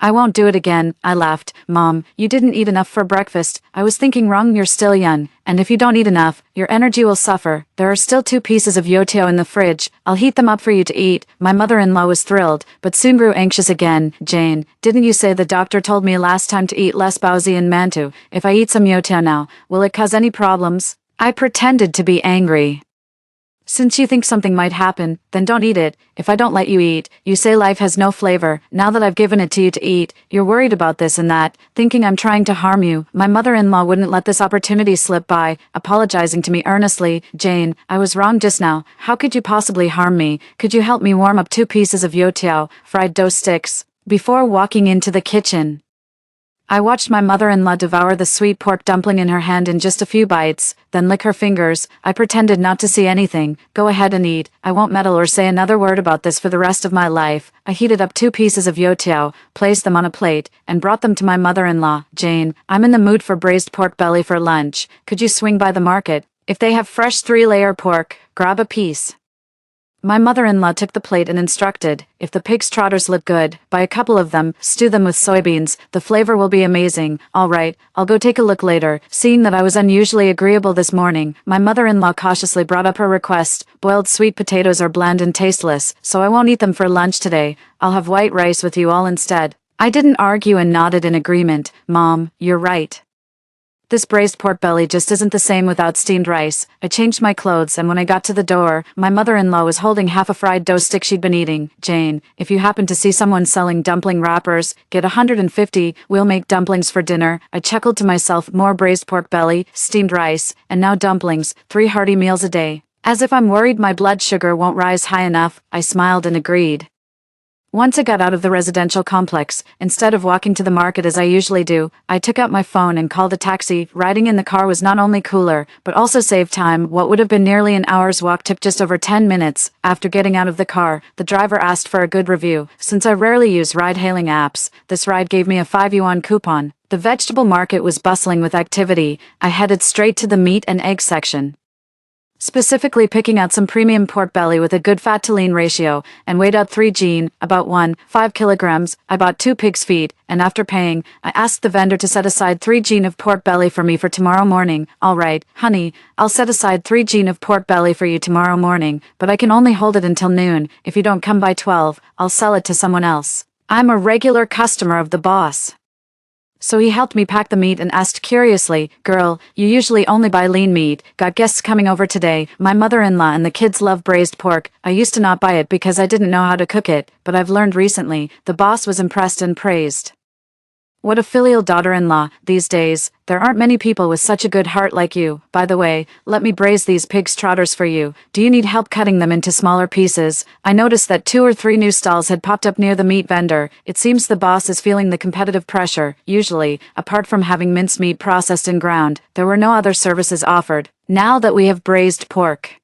I won't do it again." I laughed. "Mom, you didn't eat enough for breakfast. I was thinking wrong. You're still young, and if you don't eat enough, your energy will suffer. There are still 2 pieces of youtiao in the fridge. I'll heat them up for you to eat." My mother-in-law was thrilled, but soon grew anxious again. "Jane, didn't you say the doctor told me last time to eat less baozi and mantou? If I eat some youtiao now, will it cause any problems?" I pretended to be angry. Since you think something might happen, then don't eat it. If I don't let you eat, you say life has no flavor. Now that I've given it to you to eat, you're worried about this and that, thinking I'm trying to harm you. My mother-in-law wouldn't let this opportunity slip by, apologizing to me earnestly. Jane, I was wrong just now. How could you possibly harm me? Could you help me warm up 2 pieces of youtiao, fried dough sticks, before walking into the kitchen? I watched my mother-in-law devour the sweet pork dumpling in her hand in just a few bites, then lick her fingers. I pretended not to see anything. Go ahead and eat. I won't meddle or say another word about this for the rest of my life. I heated up 2 pieces of youtiao, placed them on a plate, and brought them to my mother-in-law. Jane, I'm in the mood for braised pork belly for lunch. Could you swing by the market? If they have fresh 3-layer pork, grab a piece. My mother-in-law took the plate and instructed, if the pig's trotters look good, buy a couple of them, stew them with soybeans, the flavor will be amazing. All right, I'll go take a look later. Seeing that I was unusually agreeable this morning, my mother-in-law cautiously brought up her request. Boiled sweet potatoes are bland and tasteless, so I won't eat them for lunch today. I'll have white rice with you all instead. I didn't argue and nodded in agreement. Mom, you're right. This braised pork belly just isn't the same without steamed rice. I changed my clothes, and when I got to the door, my mother-in-law was holding half a fried dough stick she'd been eating. Jane, if you happen to see someone selling dumpling wrappers, get 150, we'll make dumplings for dinner. I chuckled to myself, more braised pork belly, steamed rice, and now dumplings, 3 hearty meals a day. As if I'm worried my blood sugar won't rise high enough, I smiled and agreed. Once I got out of the residential complex, instead of walking to the market as I usually do, I took out my phone and called a taxi. Riding in the car was not only cooler, but also saved time. What would have been nearly an hour's walk took just over 10 minutes. After getting out of the car, the driver asked for a good review. Since I rarely use ride-hailing apps, this ride gave me a 5 yuan coupon. The vegetable market was bustling with activity. I headed straight to the meat and egg section, specifically picking out some premium pork belly with a good fat to lean ratio, and weighed out 3 Gene, about 1.5 kilograms. I bought 2 pig's feet, and after paying, I asked the vendor to set aside 3 Gene of pork belly for me for tomorrow morning. All right, honey, I'll set aside 3 Gene of pork belly for you tomorrow morning, but I can only hold it until noon. If you don't come by 12, I'll sell it to someone else. I'm a regular customer of the boss. So he helped me pack the meat and asked curiously, girl, you usually only buy lean meat. Got guests coming over today. My mother-in-law and the kids love braised pork. I used to not buy it because I didn't know how to cook it, but I've learned recently. The boss was impressed and praised. What a filial daughter-in-law. These days, there aren't many people with such a good heart like you. By the way, let me braise these pig's trotters for you. Do you need help cutting them into smaller pieces? I noticed that 2 or 3 new stalls had popped up near the meat vendor. It seems the boss is feeling the competitive pressure. Usually, apart from having minced meat processed and ground, there were no other services offered. Now that we have braised pork,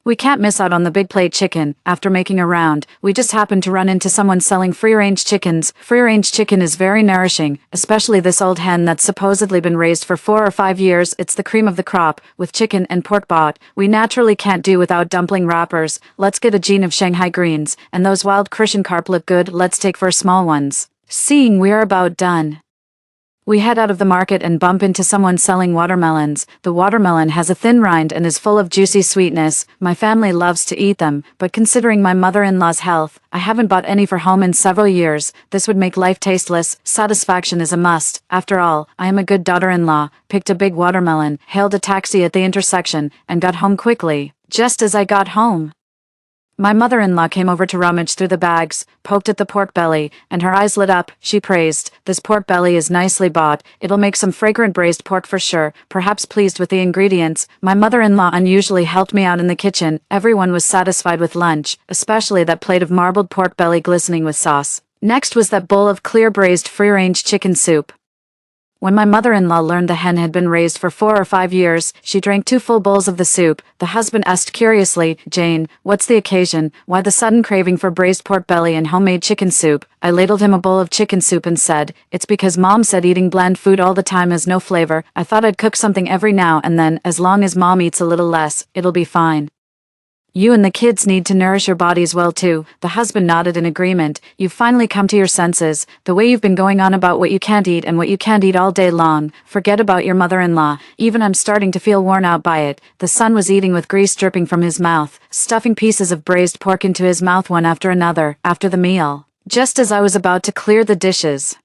we can't miss out on the big plate chicken. After making a round, we just happened to run into someone selling free-range chickens. Free-range chicken is very nourishing, especially this old hen that's supposedly been raised for 4 or 5 years. It's the cream of the crop. With chicken and pork bought, we naturally can't do without dumpling wrappers. Let's get a Gene of Shanghai greens, and those wild Crucian carp look good. Let's take 4 small ones. Seeing we're about done, we head out of the market and bump into someone selling watermelons. The watermelon has a thin rind and is full of juicy sweetness. My family loves to eat them, but considering my mother-in-law's health, I haven't bought any for home in several years. This would make life tasteless. Satisfaction is a must. After all, I am a good daughter-in-law. Picked a big watermelon, hailed a taxi at the intersection, and got home quickly. Just as I got home, my mother-in-law came over to rummage through the bags, poked at the pork belly, and her eyes lit up. She praised, "This pork belly is nicely bought. It'll make some fragrant braised pork for sure." Perhaps pleased with the ingredients, my mother-in-law unusually helped me out in the kitchen. Everyone was satisfied with lunch, especially that plate of marbled pork belly glistening with sauce. Next was that bowl of clear braised free-range chicken soup. When my mother-in-law learned the hen had been raised for 4 or 5 years, she drank 2 full bowls of the soup. The husband asked curiously, "Jane, what's the occasion? Why the sudden craving for braised pork belly and homemade chicken soup?" I ladled him a bowl of chicken soup and said, "It's because Mom said eating bland food all the time has no flavor. I thought I'd cook something every now and then. As long as Mom eats a little less, it'll be fine. You and the kids need to nourish your bodies well too." The husband nodded in agreement. "You've finally come to your senses. The way you've been going on about what you can't eat and what you can't eat all day long. Forget about your mother-in-law. Even I'm starting to feel worn out by it." The son was eating with grease dripping from his mouth, stuffing pieces of braised pork into his mouth one after another. After the meal, just as I was about to clear the dishes,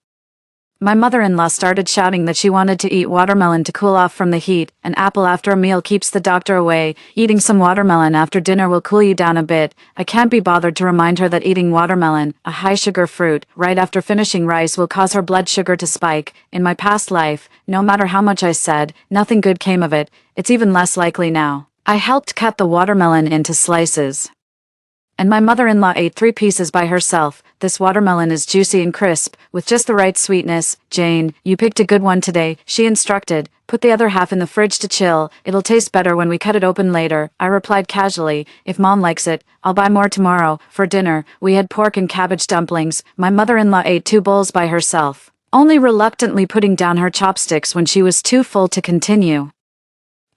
My mother-in-law started shouting that she wanted to eat watermelon to cool off from the heat. An apple after a meal keeps the doctor away. Eating some watermelon after dinner will cool you down a bit. I can't be bothered to remind her that eating watermelon, a high-sugar fruit, right after finishing rice will cause her blood sugar to spike. In my past life, no matter how much I said, nothing good came of it. It's even less likely now. I helped cut the watermelon into slices, and my mother-in-law ate 3 pieces by herself. This watermelon is juicy and crisp, with just the right sweetness. Jane, you picked a good one today, she instructed. Put the other half in the fridge to chill. It'll taste better when we cut it open later, I replied casually. If Mom likes it, I'll buy more tomorrow. For dinner, we had pork and cabbage dumplings. My mother-in-law ate 2 bowls by herself, only reluctantly putting down her chopsticks when she was too full to continue.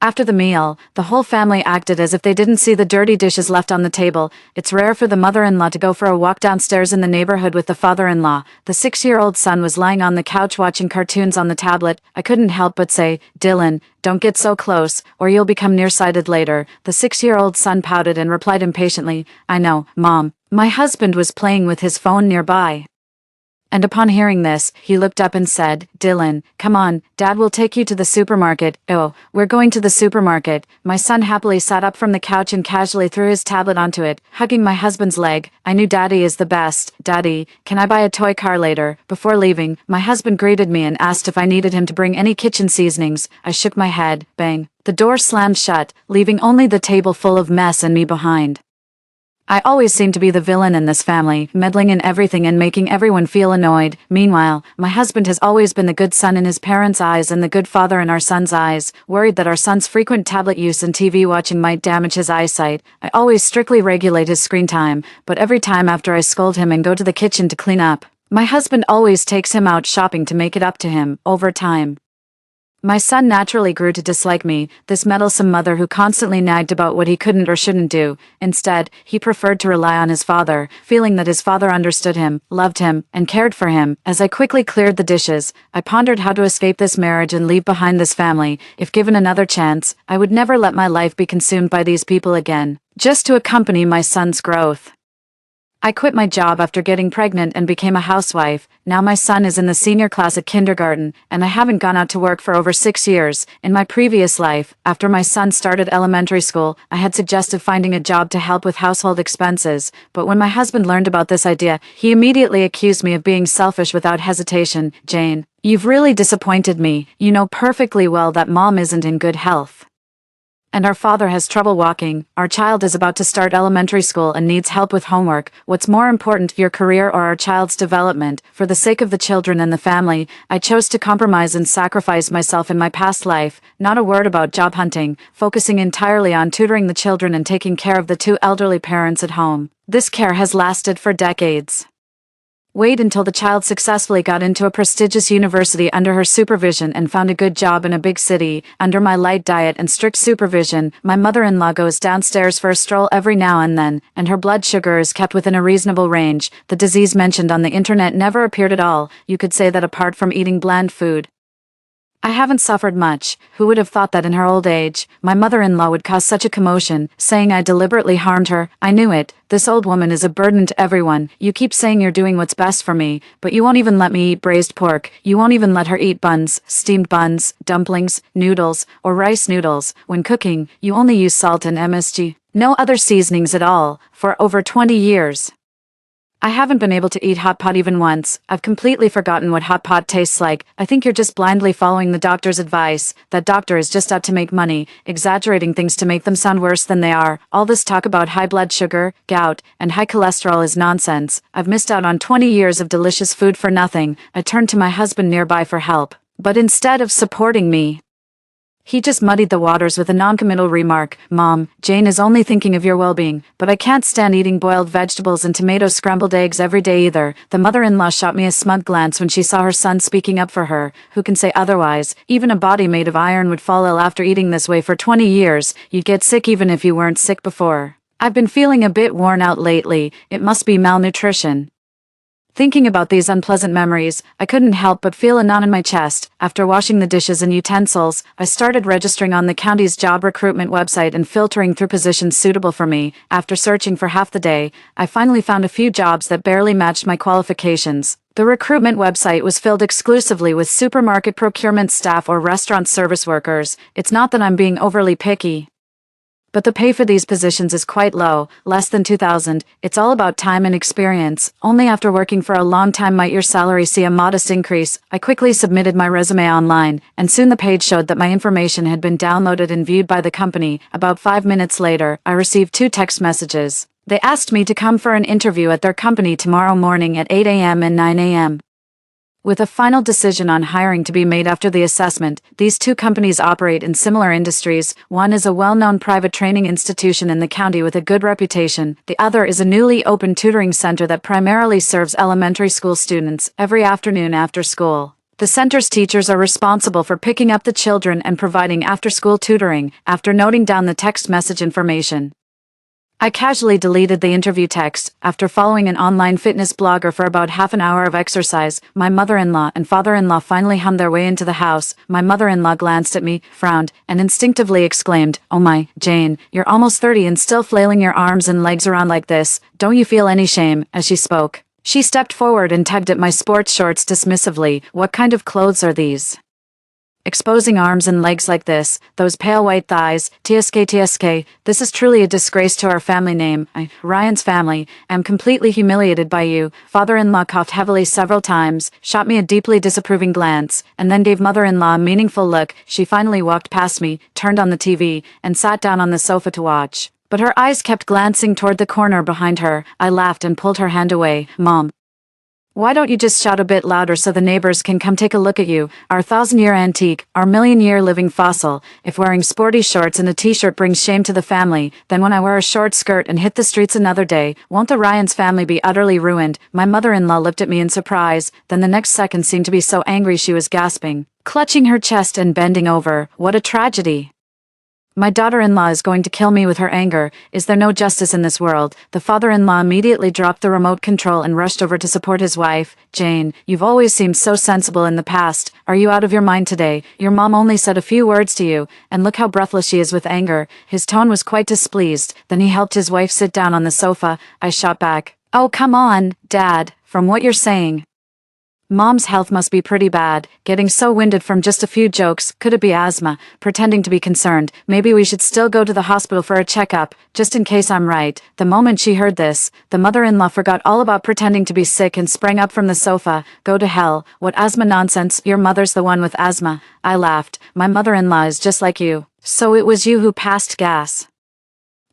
After the meal, the whole family acted as if they didn't see the dirty dishes left on the table. It's rare for the mother-in-law to go for a walk downstairs in the neighborhood with the father-in-law. The 6-year-old son was lying on the couch watching cartoons on the tablet. I couldn't help but say, "Dylan, don't get so close, or you'll become nearsighted later." The 6-year-old son pouted and replied impatiently, "I know, Mom." My husband was playing with his phone nearby, and upon hearing this, he looked up and said, "Dylan, come on, Dad will take you to the supermarket." "Oh, we're going to the supermarket." My son happily sat up from the couch and casually threw his tablet onto it, hugging my husband's leg. I knew Daddy is the best. "Daddy, can I buy a toy car later?" Before leaving, my husband greeted me and asked if I needed him to bring any kitchen seasonings. I shook my head. Bang. The door slammed shut, leaving only the table full of mess and me behind. I always seem to be the villain in this family, meddling in everything and making everyone feel annoyed. Meanwhile, my husband has always been the good son in his parents' eyes and the good father in our son's eyes. Worried that our son's frequent tablet use and TV watching might damage his eyesight, I always strictly regulate his screen time, but every time after I scold him and go to the kitchen to clean up, my husband always takes him out shopping to make it up to him. Over time, my son naturally grew to dislike me, this meddlesome mother who constantly nagged about what he couldn't or shouldn't do. Instead, he preferred to rely on his father, feeling that his father understood him, loved him, and cared for him. As I quickly cleared the dishes, I pondered how to escape this marriage and leave behind this family. If given another chance, I would never let my life be consumed by these people again, just to accompany my son's growth. I quit my job after getting pregnant and became a housewife. Now my son is in the senior class at kindergarten, and I haven't gone out to work for over 6 years. In my previous life, after my son started elementary school, I had suggested finding a job to help with household expenses, but when my husband learned about this idea, he immediately accused me of being selfish without hesitation. "Jane, you've really disappointed me. You know perfectly well that Mom isn't in good health, and our father has trouble walking. Our child is about to start elementary school and needs help with homework. What's more important, your career or our child's development? For the sake of the children and the family, I chose to compromise and sacrifice myself in my past life. Not a word about job hunting, focusing entirely on tutoring the children and taking care of the 2 elderly parents at home. This care has lasted for decades. Wait until the child successfully got into a prestigious university under her supervision and found a good job in a big city. Under my light diet and strict supervision, my mother-in-law goes downstairs for a stroll every now and then, and her blood sugar is kept within a reasonable range. The disease mentioned on the internet never appeared at all. You could say that apart from eating bland food, I haven't suffered much. Who would have thought that in her old age, my mother-in-law would cause such a commotion, saying I deliberately harmed her? I knew it. This old woman is a burden to everyone. You keep saying you're doing what's best for me, but you won't even let me eat braised pork. You won't even let her eat buns, steamed buns, dumplings, noodles, or rice noodles. When cooking, you only use salt and MSG. No other seasonings at all, for over 20 years. I haven't been able to eat hot pot even once. I've completely forgotten what hot pot tastes like. I think you're just blindly following the doctor's advice. That doctor is just out to make money, exaggerating things to make them sound worse than they are. All this talk about high blood sugar, gout, and high cholesterol is nonsense. I've missed out on 20 years of delicious food for nothing. I turned to my husband nearby for help, but instead of supporting me, he just muddied the waters with a non-committal remark. "Mom, Jane is only thinking of your well-being, but I can't stand eating boiled vegetables and tomato scrambled eggs every day either." The mother-in-law shot me a smug glance when she saw her son speaking up for her. Who can say otherwise? Even a body made of iron would fall ill after eating this way for 20 years. You'd get sick even if you weren't sick before. I've been feeling a bit worn out lately. It must be malnutrition. Thinking about these unpleasant memories, I couldn't help but feel a knot in my chest. After washing the dishes and utensils, I started registering on the county's job recruitment website and filtering through positions suitable for me. After searching for half the day, I finally found a few jobs that barely matched my qualifications. The recruitment website was filled exclusively with supermarket procurement staff or restaurant service workers. It's not that I'm being overly picky, but the pay for these positions is quite low, less than $2,000. It's all about time and experience. Only after working for a long time might your salary see a modest increase. I quickly submitted my resume online, and soon the page showed that my information had been downloaded and viewed by the company. About 5 minutes later, I received 2 text messages. They asked me to come for an interview at their company tomorrow morning at 8 a.m. and 9 a.m. With a final decision on hiring to be made after the assessment, these 2 companies operate in similar industries. One is a well-known private training institution in the county with a good reputation. The other is a newly opened tutoring center that primarily serves elementary school students every afternoon after school. The center's teachers are responsible for picking up the children and providing after-school tutoring. After noting down the text message information, I casually deleted the interview text. After following an online fitness blogger for about half an hour of exercise, my mother-in-law and father-in-law finally hummed their way into the house. My mother-in-law glanced at me, frowned, and instinctively exclaimed, "Oh my, Jane, you're almost 30 and still flailing your arms and legs around like this. Don't you feel any shame?" As she spoke, she stepped forward and tugged at my sports shorts dismissively. "What kind of clothes are these? Exposing arms and legs like this, those pale white thighs, TSK. This is truly a disgrace to our family name. Ryan's family, am completely humiliated by you." Father-in-law coughed heavily several times, shot me a deeply disapproving glance, and then gave mother-in-law a meaningful look. She finally walked past me, turned on the TV, and sat down on the sofa to watch. But her eyes kept glancing toward the corner behind her. I laughed and pulled her hand away. "Mom, why don't you just shout a bit louder so the neighbors can come take a look at you? Our 1,000-year antique, our million-year living fossil. If wearing sporty shorts and a t-shirt brings shame to the family, then when I wear a short skirt and hit the streets another day, won't the Ryans family be utterly ruined?" My mother-in-law looked at me in surprise, then the next second seemed to be so angry she was gasping, clutching her chest and bending over. "What a tragedy. My daughter-in-law is going to kill me with her anger. Is there no justice in this world?" The father-in-law immediately dropped the remote control and rushed over to support his wife. "Jane, you've always seemed so sensible in the past. Are you out of your mind today? Your mom only said a few words to you, and look how breathless she is with anger." His tone was quite displeased. Then he helped his wife sit down on the sofa. I shot back, "Oh, come on, Dad. From what you're saying, Mom's health must be pretty bad, getting so winded from just a few jokes. Could it be asthma?" Pretending to be concerned, "Maybe we should still go to the hospital for a checkup, just in case I'm right." The moment she heard this, the mother-in-law forgot all about pretending to be sick and sprang up from the sofa. "Go to hell. What asthma nonsense? Your mother's the one with asthma." I laughed. "My mother-in-law is just like you. So it was you who passed gas.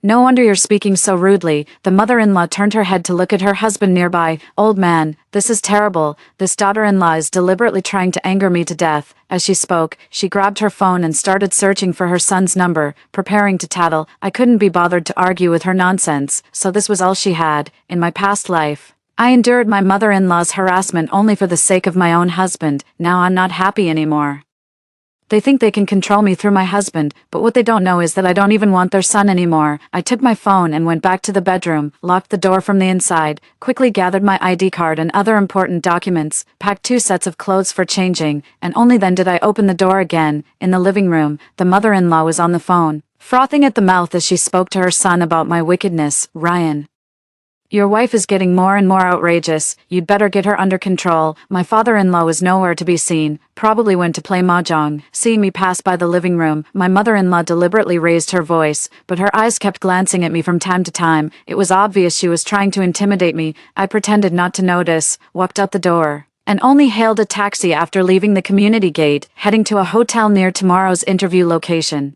No wonder you're speaking so rudely." The mother-in-law turned her head to look at her husband nearby. "Old man, this is terrible. This daughter-in-law is deliberately trying to anger me to death." As she spoke, she grabbed her phone and started searching for her son's number, preparing to tattle. I couldn't be bothered to argue with her nonsense, so this was all she had. In my past life, I endured my mother-in-law's harassment only for the sake of my own husband. Now I'm not happy anymore. They think they can control me through my husband, but what they don't know is that I don't even want their son anymore. I took my phone and went back to the bedroom, locked the door from the inside, quickly gathered my ID card and other important documents, packed 2 sets of clothes for changing, and only then did I open the door again. In the living room, the mother-in-law was on the phone, frothing at the mouth as she spoke to her son about my wickedness. "Ryan, your wife is getting more and more outrageous. You'd better get her under control." My father-in-law was nowhere to be seen, probably went to play mahjong. Seeing me pass by the living room, my mother-in-law deliberately raised her voice, but her eyes kept glancing at me from time to time. It was obvious she was trying to intimidate me. I pretended not to notice, walked out the door, and only hailed a taxi after leaving the community gate, heading to a hotel near tomorrow's interview location.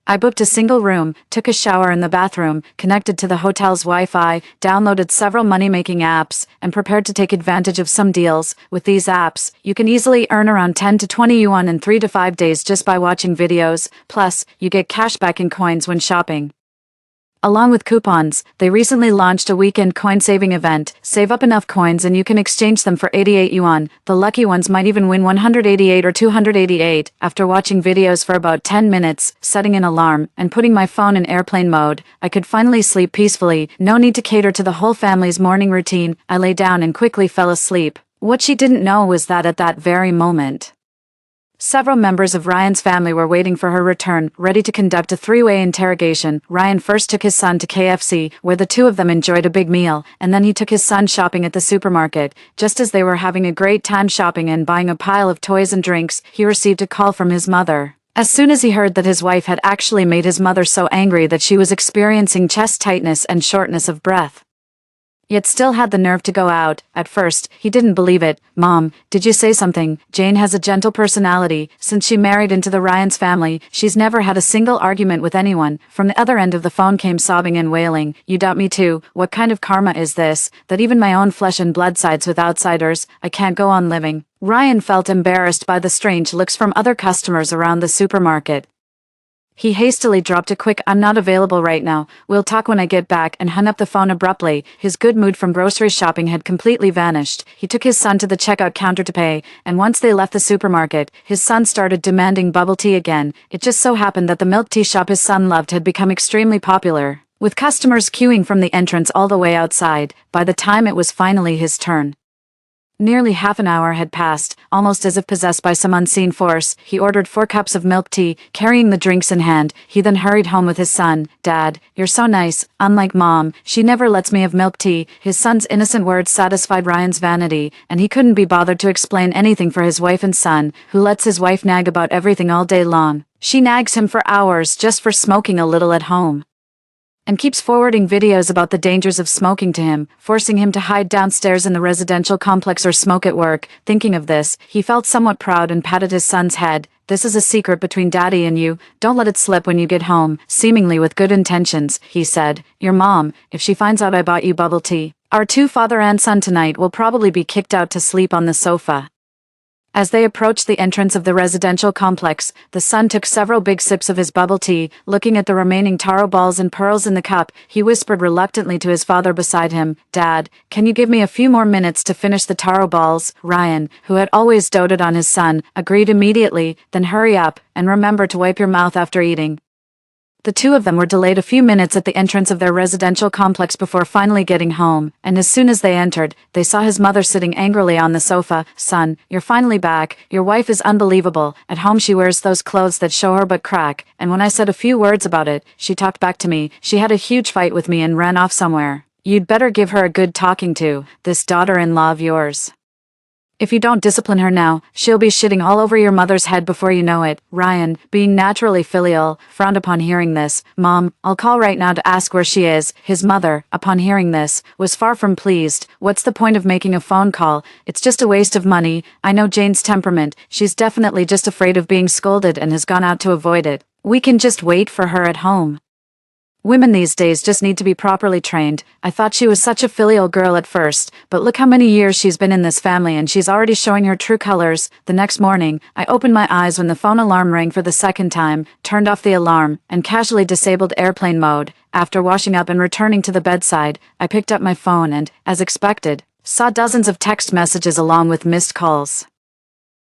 I booked a single room, took a shower in the bathroom, connected to the hotel's Wi-Fi, downloaded several money-making apps, and prepared to take advantage of some deals. With these apps, you can easily earn around 10 to 20 yuan in 3 to 5 days just by watching videos, plus, you get cashback in coins when shopping. Along with coupons, they recently launched a weekend coin-saving event. Save up enough coins and you can exchange them for 88 yuan. The lucky ones might even win 188 or 288. After watching videos for about 10 minutes, setting an alarm, and putting my phone in airplane mode, I could finally sleep peacefully. No need to cater to the whole family's morning routine. I lay down and quickly fell asleep. What she didn't know was that at that very moment, several members of Ryan's family were waiting for her return, ready to conduct a three-way interrogation. Ryan first took his son to KFC, where the two of them enjoyed a big meal, and then he took his son shopping at the supermarket. Just as they were having a great time shopping and buying a pile of toys and drinks, he received a call from his mother. As soon as he heard that his wife had actually made his mother so angry that she was experiencing chest tightness and shortness of breath, yet still had the nerve to go out. At first, he didn't believe it. "Mom, did you say something?" Jane has a gentle personality. Since she married into the Ryan's family, she's never had a single argument with anyone. From the other end of the phone came sobbing and wailing. "You doubt me too? What kind of karma is this? That even my own flesh and blood sides with outsiders? I can't go on living." Ryan felt embarrassed by the strange looks from other customers around the supermarket. He hastily dropped a quick "I'm not available right now, we'll talk when I get back," and hung up the phone abruptly. His good mood from grocery shopping had completely vanished. He took his son to the checkout counter to pay, and once they left the supermarket, his son started demanding bubble tea again. It just so happened that the milk tea shop his son loved had become extremely popular, with customers queuing from the entrance all the way outside. By the time it was finally his turn, nearly half an hour had passed. Almost as if possessed by some unseen force, he ordered 4 cups of milk tea, carrying the drinks in hand. He then hurried home with his son. "Dad, you're so nice. Unlike Mom, she never lets me have milk tea." His son's innocent words satisfied Ryan's vanity, and he couldn't be bothered to explain anything for his wife and son, who lets his wife nag about everything all day long. She nags him for hours just for smoking a little at home, and keeps forwarding videos about the dangers of smoking to him, forcing him to hide downstairs in the residential complex or smoke at work. Thinking of this, he felt somewhat proud and patted his son's head. "This is a secret between Daddy and you. Don't let it slip when you get home." Seemingly with good intentions, he said, "Your mom, if she finds out I bought you bubble tea, our two father and son tonight will probably be kicked out to sleep on the sofa." As they approached the entrance of the residential complex, the son took several big sips of his bubble tea. Looking at the remaining taro balls and pearls in the cup, he whispered reluctantly to his father beside him, "Dad, can you give me a few more minutes to finish the taro balls?" Ryan, who had always doted on his son, agreed immediately. "Then hurry up, and remember to wipe your mouth after eating." The two of them were delayed a few minutes at the entrance of their residential complex before finally getting home, and as soon as they entered, they saw his mother sitting angrily on the sofa. "Son, you're finally back. Your wife is unbelievable. At home she wears those clothes that show her butt crack, and when I said a few words about it, she talked back to me. She had a huge fight with me and ran off somewhere. You'd better give her a good talking to, this daughter-in-law of yours. If you don't discipline her now, she'll be shitting all over your mother's head before you know it." Ryan, being naturally filial, frowned upon hearing this. "Mom, I'll call right now to ask where she is." His mother, upon hearing this, was far from pleased. "What's the point of making a phone call? It's just a waste of money. I know Jane's temperament. She's definitely just afraid of being scolded and has gone out to avoid it. We can just wait for her at home. Women these days just need to be properly trained. I thought she was such a filial girl at first, but look how many years she's been in this family and she's already showing her true colors." The next morning, I opened my eyes when the phone alarm rang for the second time, turned off the alarm, and casually disabled airplane mode. After washing up and returning to the bedside, I picked up my phone and, as expected, saw dozens of text messages along with missed calls.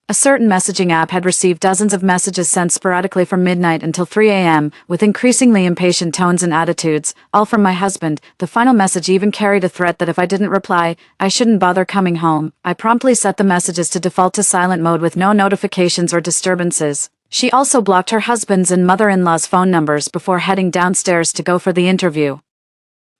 A certain messaging app had received dozens of messages sent sporadically from midnight until 3 a.m., with increasingly impatient tones and attitudes, all from my husband. The final message even carried a threat that if I didn't reply, I shouldn't bother coming home. I promptly set the messages to default to silent mode with no notifications or disturbances. She also blocked her husband's and mother-in-law's phone numbers before heading downstairs to go for the interview.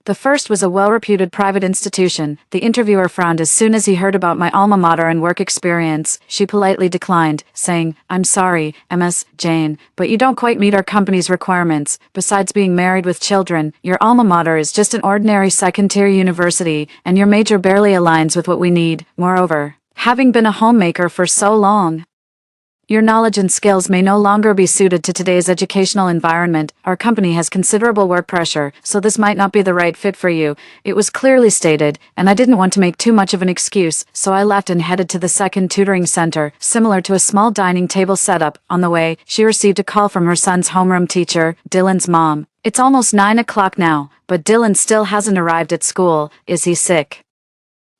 The first was a well-reputed private institution. The interviewer frowned as soon as he heard about my alma mater and work experience. She politely declined, saying, "I'm sorry, Ms. Jane, but you don't quite meet our company's requirements. Besides being married with children, your alma mater is just an ordinary second-tier university, and your major barely aligns with what we need. Moreover, having been a homemaker for so long, your knowledge and skills may no longer be suited to today's educational environment. Our company has considerable work pressure, so this might not be the right fit for you." It was clearly stated, and I didn't want to make too much of an excuse, so I left and headed to the second tutoring center, similar to a small dining table setup. On the way, she received a call from her son's homeroom teacher, Dylan's mom. It's almost 9 o'clock now, but Dylan still hasn't arrived at school. Is he sick?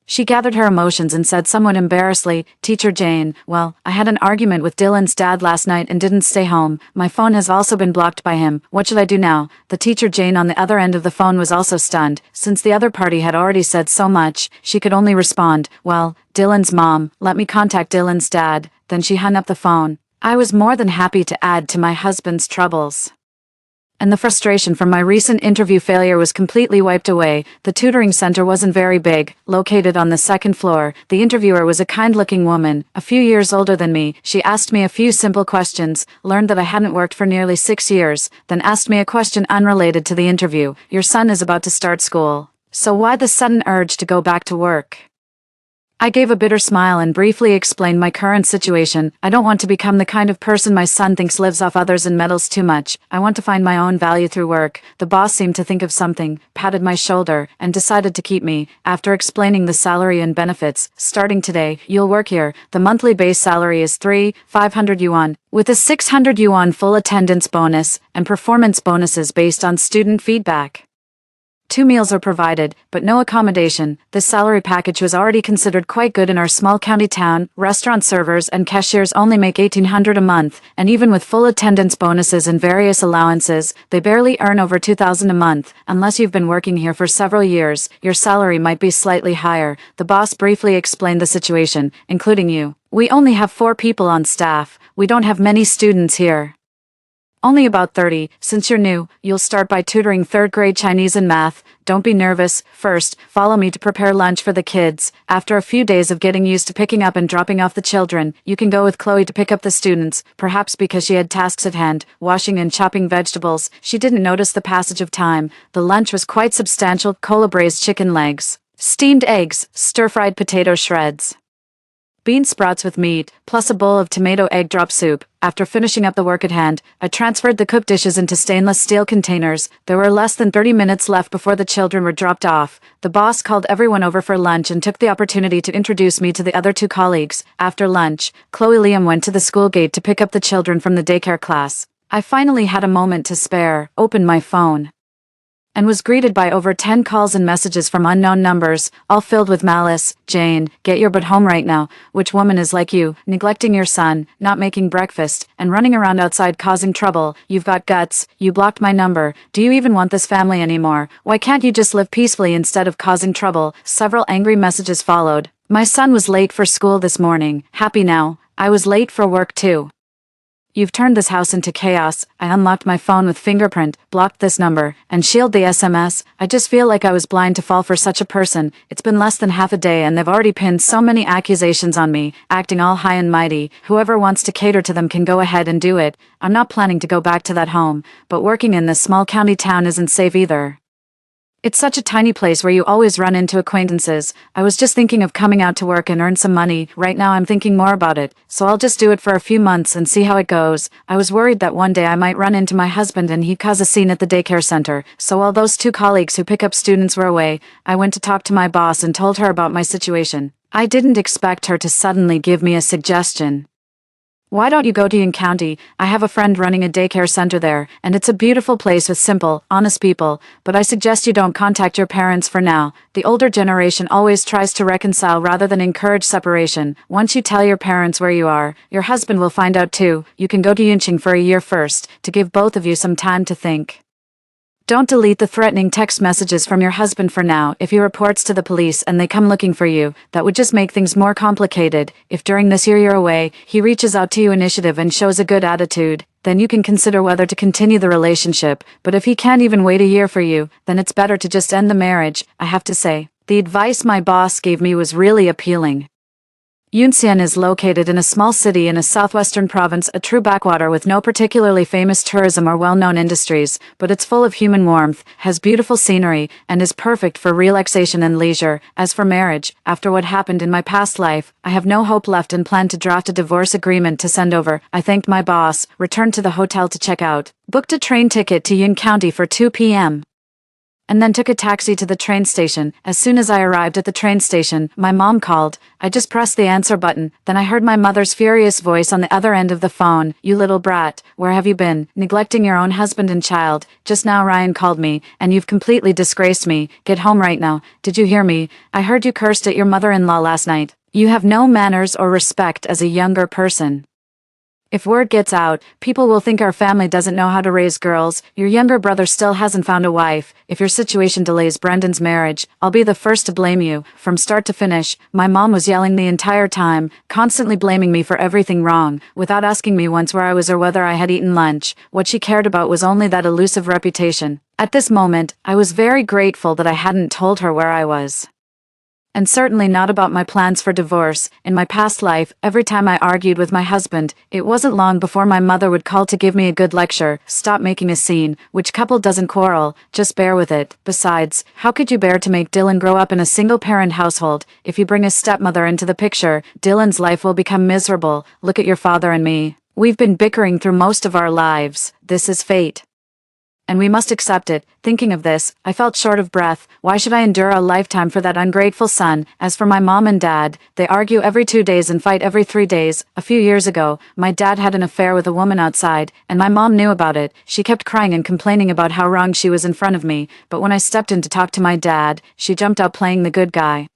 She gathered her emotions and said somewhat embarrassedly, Teacher Jane, well, I had an argument with Dylan's dad last night and didn't stay home. My phone has also been blocked by him. What should I do now? The Teacher Jane on the other end of the phone was also stunned. Since the other party had already said so much, she could only respond, well, Dylan's mom, let me contact Dylan's dad. Then she hung up the phone. I was more than happy to add to my husband's troubles. And the frustration from my recent interview failure was completely wiped away. The tutoring center wasn't very big, located on the second floor. The interviewer was a kind-looking woman, a few years older than me. She asked me a few simple questions, learned that I hadn't worked for nearly 6 years, then asked me a question unrelated to the interview. Your son is about to start school. So why the sudden urge to go back to work? I gave a bitter smile and briefly explained my current situation. I don't want to become the kind of person my son thinks lives off others and meddles too much. I want to find my own value through work. The boss seemed to think of something, patted my shoulder, and decided to keep me. After explaining the salary and benefits, starting today, you'll work here. The monthly base salary is 500 yuan, with a 600 yuan full attendance bonus, and performance bonuses based on student feedback. 2 meals are provided, but no accommodation. This salary package was already considered quite good in our small county town. Restaurant servers and cashiers only make 1,800 a month, and even with full attendance bonuses and various allowances, they barely earn over 2,000 a month. Unless you've been working here for several years, your salary might be slightly higher. The boss briefly explained the situation, including you. We only have 4 people on staff. We don't have many students here. Only about 30. Since you're new, you'll start by tutoring 3rd grade Chinese and math. Don't be nervous. First, follow me to prepare lunch for the kids. After a few days of getting used to picking up and dropping off the children, you can go with Chloe to pick up the students. Perhaps because she had tasks at hand, washing and chopping vegetables, she didn't notice the passage of time. The lunch was quite substantial: cola braised chicken legs, steamed eggs, stir-fried potato shreds, bean sprouts with meat, plus a bowl of tomato egg drop soup. After finishing up the work at hand, I transferred the cooked dishes into stainless steel containers. There were less than 30 minutes left before the children were dropped off. The boss called everyone over for lunch and took the opportunity to introduce me to the other 2 colleagues. After lunch, Chloe Liam went to the school gate to pick up the children from the daycare class. I finally had a moment to spare, opened my phone, and was greeted by over 10 calls and messages from unknown numbers, all filled with malice. Jane, get your butt home right now. Which woman is like you, neglecting your son, not making breakfast, and running around outside causing trouble? You've got guts. You blocked my number. Do you even want this family anymore? Why can't you just live peacefully instead of causing trouble? Several angry messages followed. My son was late for school this morning. Happy now. I was late for work too. You've turned this house into chaos. I unlocked my phone with fingerprint, blocked this number, and shielded the SMS. I just feel like I was blind to fall for such a person. It's been less than half a day and they've already pinned so many accusations on me, acting all high and mighty. Whoever wants to cater to them can go ahead and do it. I'm not planning to go back to that home, but working in this small county town isn't safe either. It's such a tiny place where you always run into acquaintances. I was just thinking of coming out to work and earn some money. Right now I'm thinking more about it, so I'll just do it for a few months and see how it goes. I was worried that one day I might run into my husband and he'd cause a scene at the daycare center. So while those 2 colleagues who pick up students were away, I went to talk to my boss and told her about my situation. I didn't expect her to suddenly give me a suggestion. Why don't you go to Didnt County? I have a friend running a daycare center there, and it's a beautiful place with simple, honest people, but I suggest you don't contact your parents for now. The older generation always tries to reconcile rather than encourage separation. Once you tell your parents where you are, your husband will find out too. You can go to Yunqing for a year first, to give both of you some time to think. Don't delete the threatening text messages from your husband for now. If he reports to the police and they come looking for you, that would just make things more complicated. If during this year you're away, he reaches out to you initiative and shows a good attitude, then you can consider whether to continue the relationship. But if he can't even wait a year for you, then it's better to just end the marriage. I have to say, the advice my boss gave me was really appealing. Yunxian is located in a small city in a southwestern province, a true backwater with no particularly famous tourism or well-known industries, but it's full of human warmth, has beautiful scenery, and is perfect for relaxation and leisure. As for marriage, after what happened in my past life, I have no hope left and plan to draft a divorce agreement to send over. I thanked my boss, returned to the hotel to check out, booked a train ticket to Didnt County for 2 p.m. and then took a taxi to the train station. As soon as I arrived at the train station, my mom called. I just pressed the answer button, then I heard my mother's furious voice on the other end of the phone. "You little brat, where have you been? Neglecting your own husband and child. Just now Ryan called me, and you've completely disgraced me. Get home right now. Did you hear me? I heard you cursed at your mother-in-law last night. You have no manners or respect as a younger person. If word gets out, people will think our family doesn't know how to raise girls. Your younger brother still hasn't found a wife. If your situation delays Brendan's marriage, I'll be the first to blame you." From start to finish, my mom was yelling the entire time, constantly blaming me for everything wrong, without asking me once where I was or whether I had eaten lunch. What she cared about was only that elusive reputation. At this moment, I was very grateful that I hadn't told her where I was. And certainly not about my plans for divorce. In my past life, every time I argued with my husband, it wasn't long before my mother would call to give me a good lecture. "Stop making a scene. Which couple doesn't quarrel? Just bear with it. Besides, how could you bear to make Dylan grow up in a single-parent household? If you bring a stepmother into the picture, Dylan's life will become miserable. Look at your father and me. We've been bickering through most of our lives. This is fate, and we must accept it." Thinking of this, I felt short of breath. Why should I endure a lifetime for that ungrateful son? As for my mom and dad, they argue every 2 days and fight every 3 days. A few years ago, my dad had an affair with a woman outside, and my mom knew about it. She kept crying and complaining about how wrong she was in front of me, but when I stepped in to talk to my dad, she jumped out playing the good guy,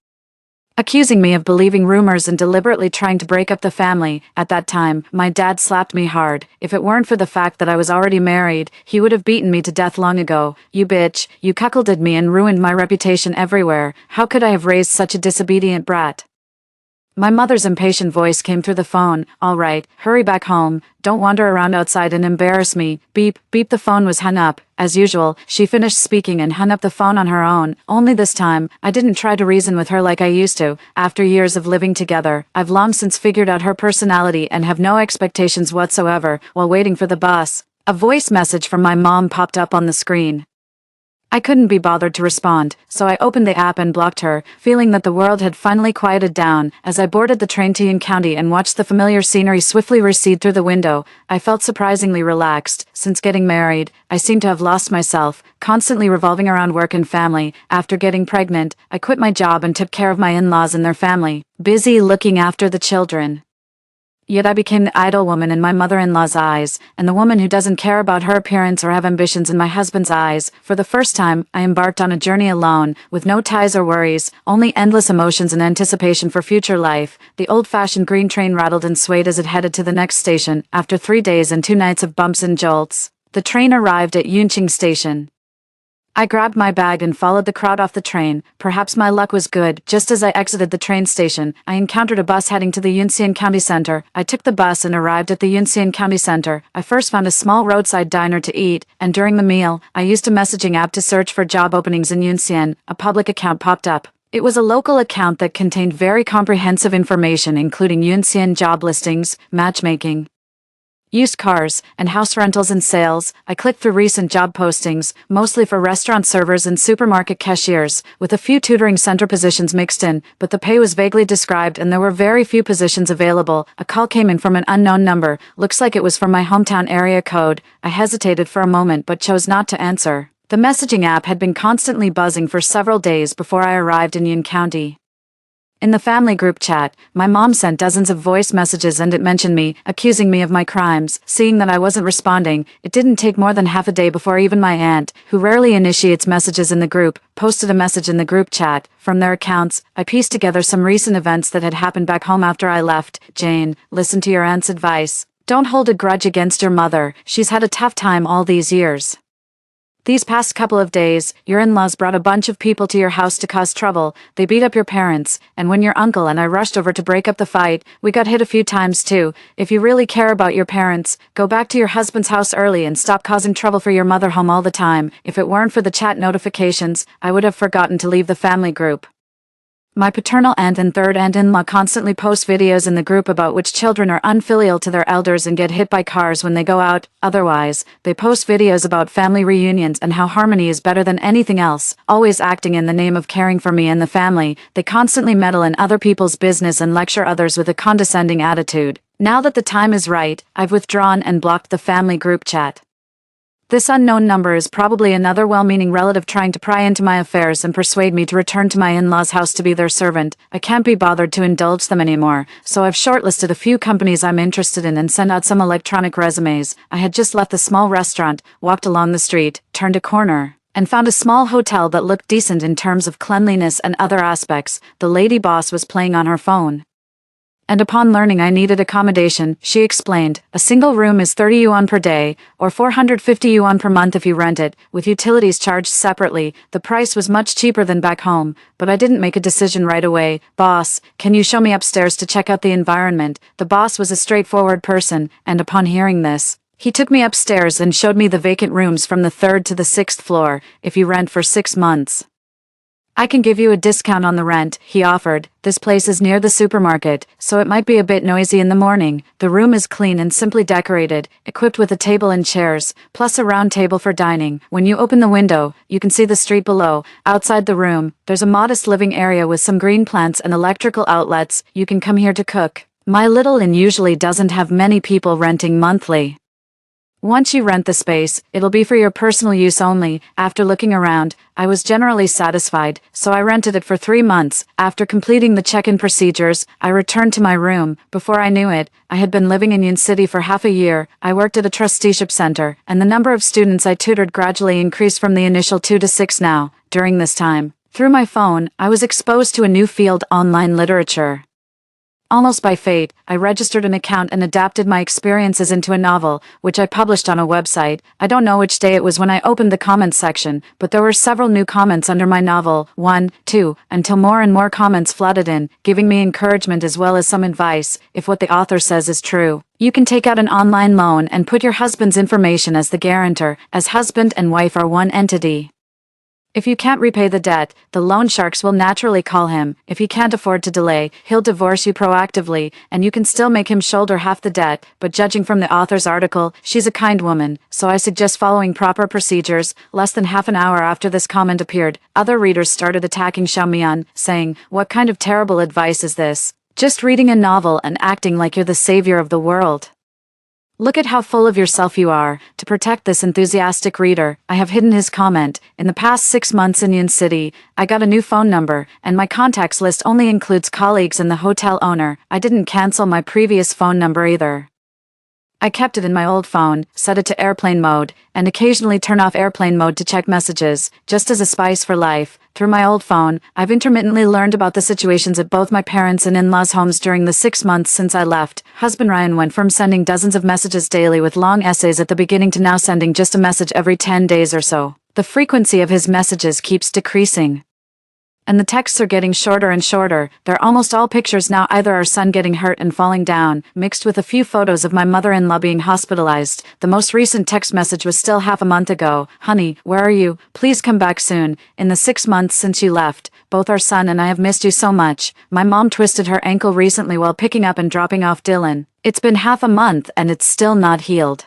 accusing me of believing rumors and deliberately trying to break up the family. At that time, my dad slapped me hard. If it weren't for the fact that I was already married, he would have beaten me to death long ago. "You bitch, you cuckolded me and ruined my reputation everywhere. How could I have raised such a disobedient brat?" My mother's impatient voice came through the phone. "All right, hurry back home. Don't wander around outside and embarrass me." Beep, beep. The phone was hung up. As usual, she finished speaking and hung up the phone on her own. Only this time, I didn't try to reason with her like I used to. After years of living together, I've long since figured out her personality and have no expectations whatsoever. While waiting for the bus, a voice message from my mom popped up on the screen. I couldn't be bothered to respond, so I opened the app and blocked her, feeling that the world had finally quieted down. As I boarded the train to Yonge County and watched the familiar scenery swiftly recede through the window, I felt surprisingly relaxed. Since getting married, I seemed to have lost myself, constantly revolving around work and family. After getting pregnant, I quit my job and took care of my in-laws and their family, busy looking after the children. Yet I became the idle woman in my mother-in-law's eyes, and the woman who doesn't care about her appearance or have ambitions in my husband's eyes. For the first time, I embarked on a journey alone, with no ties or worries, only endless emotions and anticipation for future life. The old-fashioned green train rattled and swayed as it headed to the next station. After 3 days and 2 nights of bumps and jolts, the train arrived at Yunqing Station. I grabbed my bag and followed the crowd off the train. Perhaps my luck was good. Just as I exited the train station, I encountered a bus heading to the Yunxian County Center. I took the bus and arrived at the Yunxian County Center. I first found a small roadside diner to eat, and during the meal, I used a messaging app to search for job openings in Yunxian. A public account popped up. It was a local account that contained very comprehensive information, including Yunxian job listings, matchmaking, used cars, and house rentals and sales. I clicked through recent job postings, mostly for restaurant servers and supermarket cashiers, with a few tutoring center positions mixed in, but the pay was vaguely described and there were very few positions available. A call came in from an unknown number. Looks like it was from my hometown area code. I hesitated for a moment but chose not to answer. The messaging app had been constantly buzzing for several days before I arrived in Yonge County. In the family group chat, my mom sent dozens of voice messages and it mentioned me, accusing me of my crimes. Seeing that I wasn't responding, it didn't take more than half a day before even my aunt, who rarely initiates messages in the group, posted a message in the group chat. From their accounts, I pieced together some recent events that had happened back home after I left. "Jane, listen to your aunt's advice. Don't hold a grudge against your mother. She's had a tough time all these years. These past couple of days, your in-laws brought a bunch of people to your house to cause trouble. They beat up your parents, and when your uncle and I rushed over to break up the fight, we got hit a few times too. If you really care about your parents, go back to your husband's house early and stop causing trouble for your mother home all the time. If it weren't for the chat notifications, I would have forgotten to leave the family group." My paternal aunt and third aunt-in-law constantly post videos in the group about which children are unfilial to their elders and get hit by cars when they go out. Otherwise, they post videos about family reunions and how harmony is better than anything else, always acting in the name of caring for me and the family. They constantly meddle in other people's business and lecture others with a condescending attitude. Now that the time is right, I've withdrawn and blocked the family group chat. This unknown number is probably another well-meaning relative trying to pry into my affairs and persuade me to return to my in-laws' house to be their servant. I can't be bothered to indulge them anymore, so I've shortlisted a few companies I'm interested in and sent out some electronic resumes. I had just left the small restaurant, walked along the street, turned a corner, and found a small hotel that looked decent in terms of cleanliness and other aspects. The lady boss was playing on her phone. And upon learning I needed accommodation, she explained, a single room is 30 yuan per day, or 450 yuan per month if you rent it, with utilities charged separately. The price was much cheaper than back home, but I didn't make a decision right away. Boss, can you show me upstairs to check out the environment? The boss was a straightforward person, and upon hearing this, he took me upstairs and showed me the vacant rooms from the 3rd to the 6th floor, if you rent for 6 months. I can give you a discount on the rent, he offered. This place is near the supermarket, so it might be a bit noisy in the morning. The room is clean and simply decorated, equipped with a table and chairs, plus a round table for dining. When you open the window, you can see the street below. Outside the room, there's a modest living area with some green plants and electrical outlets. You can come here to cook. My little inn usually doesn't have many people renting monthly. Once you rent the space, it'll be for your personal use only. After looking around, I was generally satisfied, so I rented it for 3 months. After completing the check-in procedures, I returned to my room. Before I knew it, I had been living in Yun City for half a year. I worked at a trusteeship center, and the number of students I tutored gradually increased from the initial 2 to 6 now. During this time, through my phone, I was exposed to a new field, online literature. Almost by fate, I registered an account and adapted my experiences into a novel, which I published on a website. I don't know which day it was when I opened the comments section, but there were several new comments under my novel, 1, 2, until more and more comments flooded in, giving me encouragement as well as some advice. If what the author says is true, you can take out an online loan and put your husband's information as the guarantor, as husband and wife are one entity. If you can't repay the debt, the loan sharks will naturally call him. If he can't afford to delay, he'll divorce you proactively, and you can still make him shoulder half the debt. But judging from the author's article, she's a kind woman, so I suggest following proper procedures. Less than half an hour after this comment appeared, other readers started attacking Xiaomian, saying, "What kind of terrible advice is this? Just reading a novel and acting like you're the savior of the world. Look at how full of yourself you are." To protect this enthusiastic reader, I have hidden his comment. In the past 6 months in Yun City, I got a new phone number, and my contacts list only includes colleagues and the hotel owner. I didn't cancel my previous phone number either. I kept it in my old phone, set it to airplane mode, and occasionally turn off airplane mode to check messages, just as a spice for life. Through my old phone, I've intermittently learned about the situations at both my parents' and in-laws' homes during the 6 months since I left. Husband Ryan went from sending dozens of messages daily with long essays at the beginning to now sending just a message every 10 days or so. The frequency of his messages keeps decreasing, and the texts are getting shorter and shorter. They're almost all pictures now, either our son getting hurt and falling down, mixed with a few photos of my mother-in-law being hospitalized. The most recent text message was still half a month ago. "Honey, where are you? Please come back soon. In the 6 months since you left, both our son and I have missed you so much. My mom twisted her ankle recently while picking up and dropping off Dylan. It's been half a month and it's still not healed.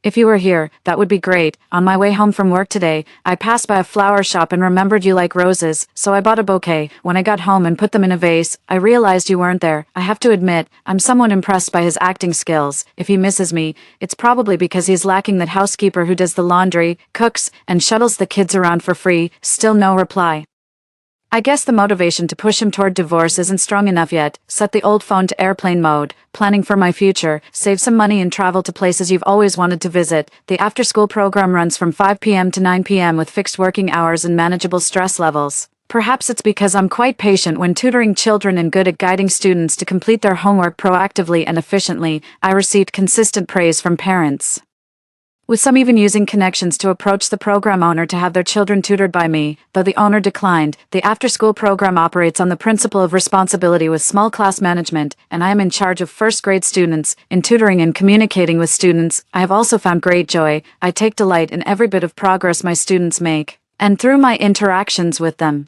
If you were here, that would be great. On my way home from work today, I passed by a flower shop and remembered you like roses, so I bought a bouquet. When I got home and put them in a vase, I realized you weren't there. I have to admit, I'm somewhat impressed by his acting skills. If he misses me, it's probably because he's lacking that housekeeper who does the laundry, cooks, and shuttles the kids around for free." Still no reply. I guess the motivation to push him toward divorce isn't strong enough yet. Set the old phone to airplane mode. Planning for my future. Save some money and travel to places you've always wanted to visit. The after-school program runs from 5 p.m. to 9 p.m. with fixed working hours and manageable stress levels. Perhaps it's because I'm quite patient when tutoring children and good at guiding students to complete their homework proactively and efficiently. I received consistent praise from parents, with some even using connections to approach the program owner to have their children tutored by me. Though the owner declined, the after-school program operates on the principle of responsibility with small class management, and I am in charge of first-grade students. In tutoring and communicating with students, I have also found great joy. I take delight in every bit of progress my students make, and through my interactions with them,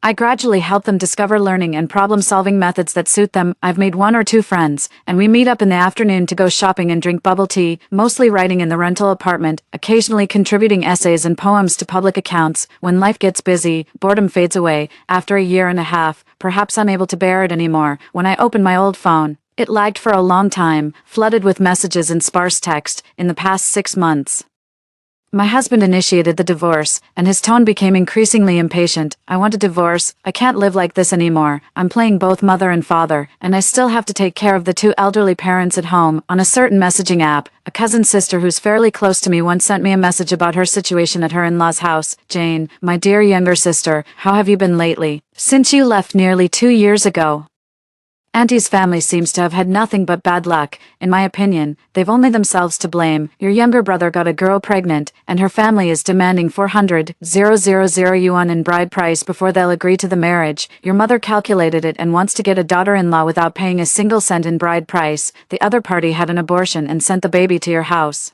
I gradually help them discover learning and problem-solving methods that suit them. I've made 1 or 2 friends, and we meet up in the afternoon to go shopping and drink bubble tea, mostly writing in the rental apartment, occasionally contributing essays and poems to public accounts. When life gets busy, boredom fades away. After a year and a half, perhaps I'm able to bear it anymore. When I open my old phone, it lagged for a long time, flooded with messages and sparse text. In the past 6 months, My husband initiated the divorce, and his tone became increasingly impatient. I want a divorce. I can't live like this anymore. I'm playing both mother and father, and I still have to take care of the two elderly parents at home. On a certain messaging app, a cousin sister who's fairly close to me once sent me a message about her situation at her in-laws' house. Jane, my dear younger sister, how have you been lately? Since you left nearly 2 years ago. Auntie's family seems to have had nothing but bad luck. In my opinion, they've only themselves to blame. Your younger brother got a girl pregnant, and her family is demanding 400,000 yuan in bride price before they'll agree to the marriage. Your mother calculated it and wants to get a daughter-in-law without paying a single cent in bride price. The other party had an abortion and sent the baby to your house.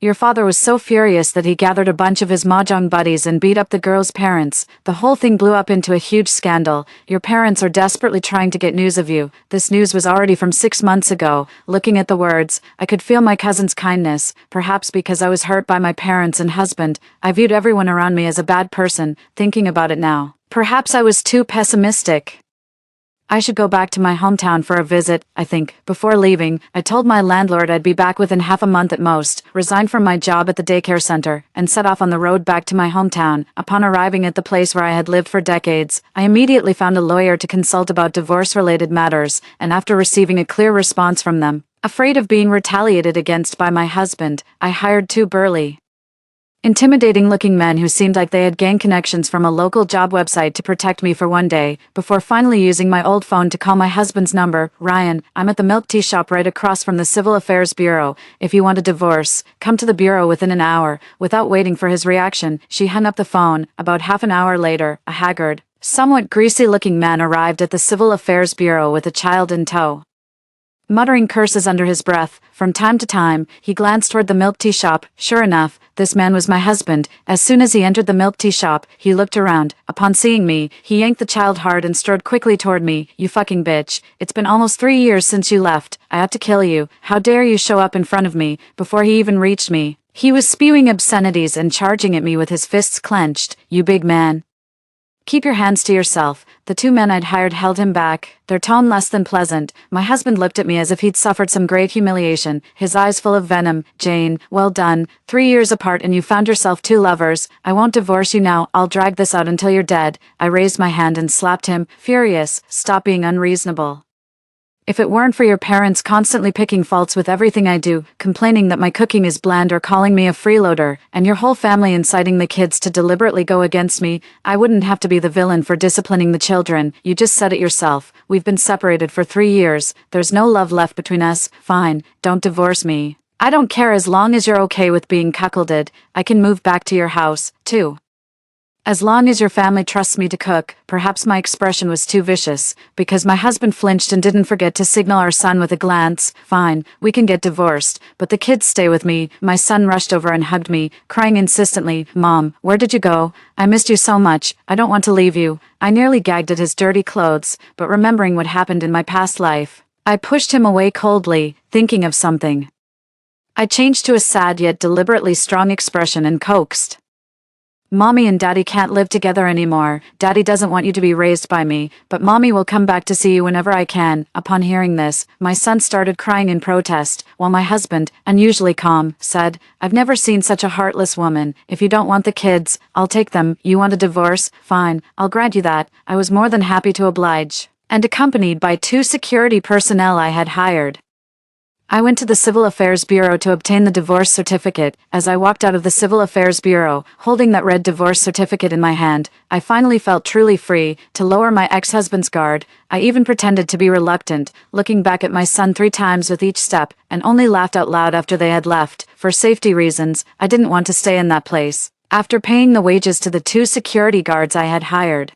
Your father was so furious that he gathered a bunch of his mahjong buddies and beat up the girl's parents. The whole thing blew up into a huge scandal. Your parents are desperately trying to get news of you. This news was already from 6 months ago. Looking at the words, I could feel my cousin's kindness. Perhaps because I was hurt by my parents and husband, I viewed everyone around me as a bad person. Thinking about it now, perhaps I was too pessimistic. I should go back to my hometown for a visit, I think. Before leaving, I told my landlord I'd be back within half a month at most, resigned from my job at the daycare center, and set off on the road back to my hometown. Upon arriving at the place where I had lived for decades, I immediately found a lawyer to consult about divorce-related matters, and after receiving a clear response from them, afraid of being retaliated against by my husband, I hired 2 burly, intimidating-looking men who seemed like they had gained connections from a local job website to protect me for one day, before finally using my old phone to call my husband's number. Ryan, I'm at the milk tea shop right across from the Civil Affairs Bureau. If you want a divorce, come to the bureau within an hour. Without waiting for his reaction, she hung up the phone. About half an hour later, a haggard, somewhat greasy-looking man arrived at the Civil Affairs Bureau with a child in tow. Muttering curses under his breath, from time to time, he glanced toward the milk tea shop. Sure enough, this man was my husband. As soon as he entered the milk tea shop, he looked around. Upon seeing me, he yanked the child hard and strode quickly toward me. You fucking bitch. It's been almost 3 years since you left. I ought to kill you. How dare you show up in front of me? Before he even reached me, he was spewing obscenities and charging at me with his fists clenched. You big man. Keep your hands to yourself. The 2 men I'd hired held him back, their tone less than pleasant. My husband looked at me as if he'd suffered some great humiliation, his eyes full of venom. Jane, well done. 3 years apart and you found yourself 2 lovers. I won't divorce you now. I'll drag this out until you're dead. I raised my hand and slapped him, furious. Stop being unreasonable. If it weren't for your parents constantly picking faults with everything I do, complaining that my cooking is bland or calling me a freeloader, and your whole family inciting the kids to deliberately go against me, I wouldn't have to be the villain for disciplining the children. You just said it yourself. We've been separated for 3 years. There's no love left between us. Fine, don't divorce me. I don't care as long as you're okay with being cuckolded. I can move back to your house, too. As long as your family trusts me to cook. Perhaps my expression was too vicious, because my husband flinched and didn't forget to signal our son with a glance. Fine, we can get divorced, but the kids stay with me. My son rushed over and hugged me, crying insistently, Mom, where did you go? I missed you so much. I don't want to leave you. I nearly gagged at his dirty clothes, but remembering what happened in my past life, I pushed him away coldly, thinking of something. I changed to a sad yet deliberately strong expression and coaxed. Mommy and Daddy can't live together anymore. Daddy doesn't want you to be raised by me, but Mommy will come back to see you whenever I can. Upon hearing this, my son started crying in protest, while my husband, unusually calm, said, I've never seen such a heartless woman. If you don't want the kids, I'll take them. You want a divorce? Fine, I'll grant you that. I was more than happy to oblige, and accompanied by 2 security personnel I had hired, I went to the Civil Affairs Bureau to obtain the divorce certificate. As I walked out of the Civil Affairs Bureau, holding that red divorce certificate in my hand, I finally felt truly free to lower my ex-husband's guard. I even pretended to be reluctant, looking back at my son 3 times with each step, and only laughed out loud after they had left. For safety reasons, I didn't want to stay in that place. After paying the wages to the 2 security guards I had hired,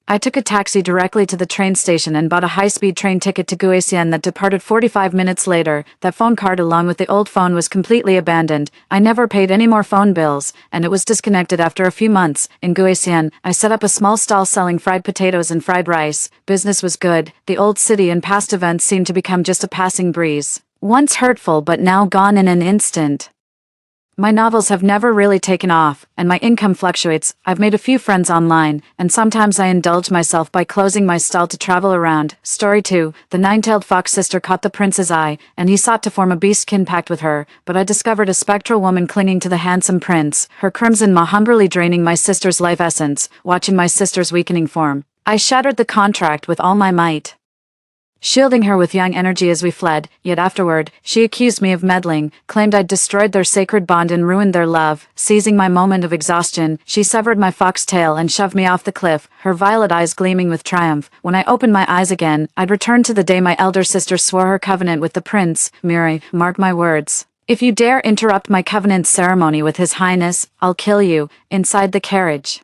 I took a taxi directly to the train station and bought a high-speed train ticket to Guisien that departed 45 minutes later. That phone card along with the old phone was completely abandoned. I never paid any more phone bills, and it was disconnected after a few months. In Guisien, I set up a small stall selling fried potatoes and fried rice. Business was good. The old city and past events seemed to become just a passing breeze, once hurtful but now gone in an instant. My novels have never really taken off, and my income fluctuates. I've made a few friends online, and sometimes I indulge myself by closing my stall to travel around. Story 2. The nine-tailed fox sister caught the prince's eye, and he sought to form a beastkin pact with her, but I discovered a spectral woman clinging to the handsome prince, her crimson maw hungrily draining my sister's life essence, watching my sister's weakening form. I shattered the contract with all my might, shielding her with young energy as we fled, yet afterward, she accused me of meddling, claimed I'd destroyed their sacred bond and ruined their love. Seizing my moment of exhaustion, she severed my fox tail and shoved me off the cliff, her violet eyes gleaming with triumph. When I opened my eyes again, I'd returned to the day my elder sister swore her covenant with the prince. Miri, mark my words. If you dare interrupt my covenant ceremony with his highness, I'll kill you, inside the carriage.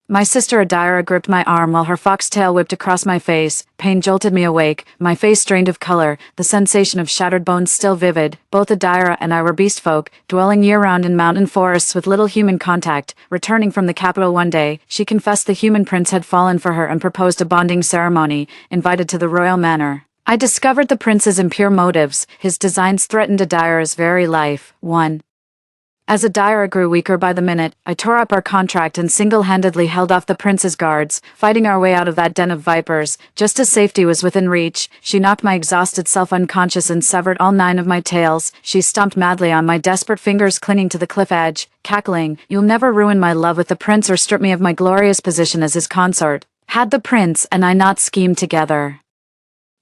My sister Adira gripped my arm while her foxtail whipped across my face. Pain jolted me awake, my face drained of color, the sensation of shattered bones still vivid. Both Adira and I were beast folk, dwelling year-round in mountain forests with little human contact. Returning from the capital one day, she confessed the human prince had fallen for her and proposed a bonding ceremony, invited to the royal manor. I discovered the prince's impure motives. His designs threatened Adira's very life. 1. As Adira grew weaker by the minute, I tore up our contract and single-handedly held off the prince's guards, fighting our way out of that den of vipers. Just as safety was within reach, she knocked my exhausted self unconscious and severed all 9 of my tails. She stomped madly on my desperate fingers clinging to the cliff edge, cackling, "You'll never ruin my love with the prince or strip me of my glorious position as his consort. Had the prince and I not schemed together?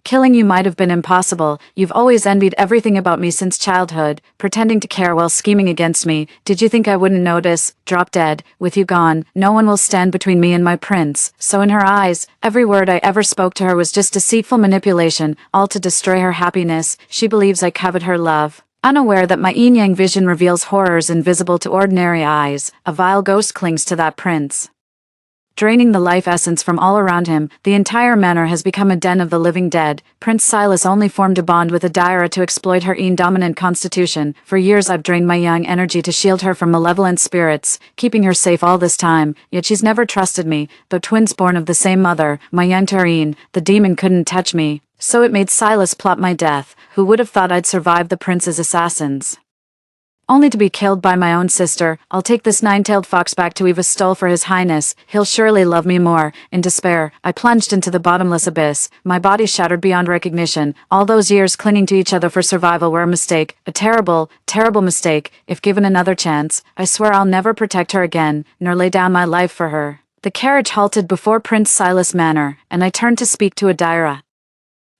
Killing you might have been impossible. You've always envied everything about me since childhood, pretending to care while scheming against me. Did you think I wouldn't notice? Drop dead. With you gone, no one will stand between me and my prince." So in her eyes, every word I ever spoke to her was just deceitful manipulation, all to destroy her happiness. She believes I covet her love, unaware that my yin-yang vision reveals horrors invisible to ordinary eyes. A vile ghost clings to that prince, draining the life essence from all around him. The entire manor has become a den of the living dead. Prince Silas only formed a bond with Adira to exploit her dominant constitution. For years I've drained my young energy to shield her from malevolent spirits, keeping her safe all this time, yet she's never trusted me. Though twins born of the same mother, my young Tareen, the demon couldn't touch me. So it made Silas plot my death. Who would have thought I'd survive the prince's assassins, only to be killed by my own sister. I'll take this 9-tailed fox back to Eva stole for his highness. He'll surely love me more. In despair, I plunged into the bottomless abyss, my body shattered beyond recognition. All those years clinging to each other for survival were a mistake, a terrible, terrible mistake. If given another chance, I swear I'll never protect her again, nor lay down my life for her. The carriage halted before Prince Silas Manor, and I turned to speak to Adira.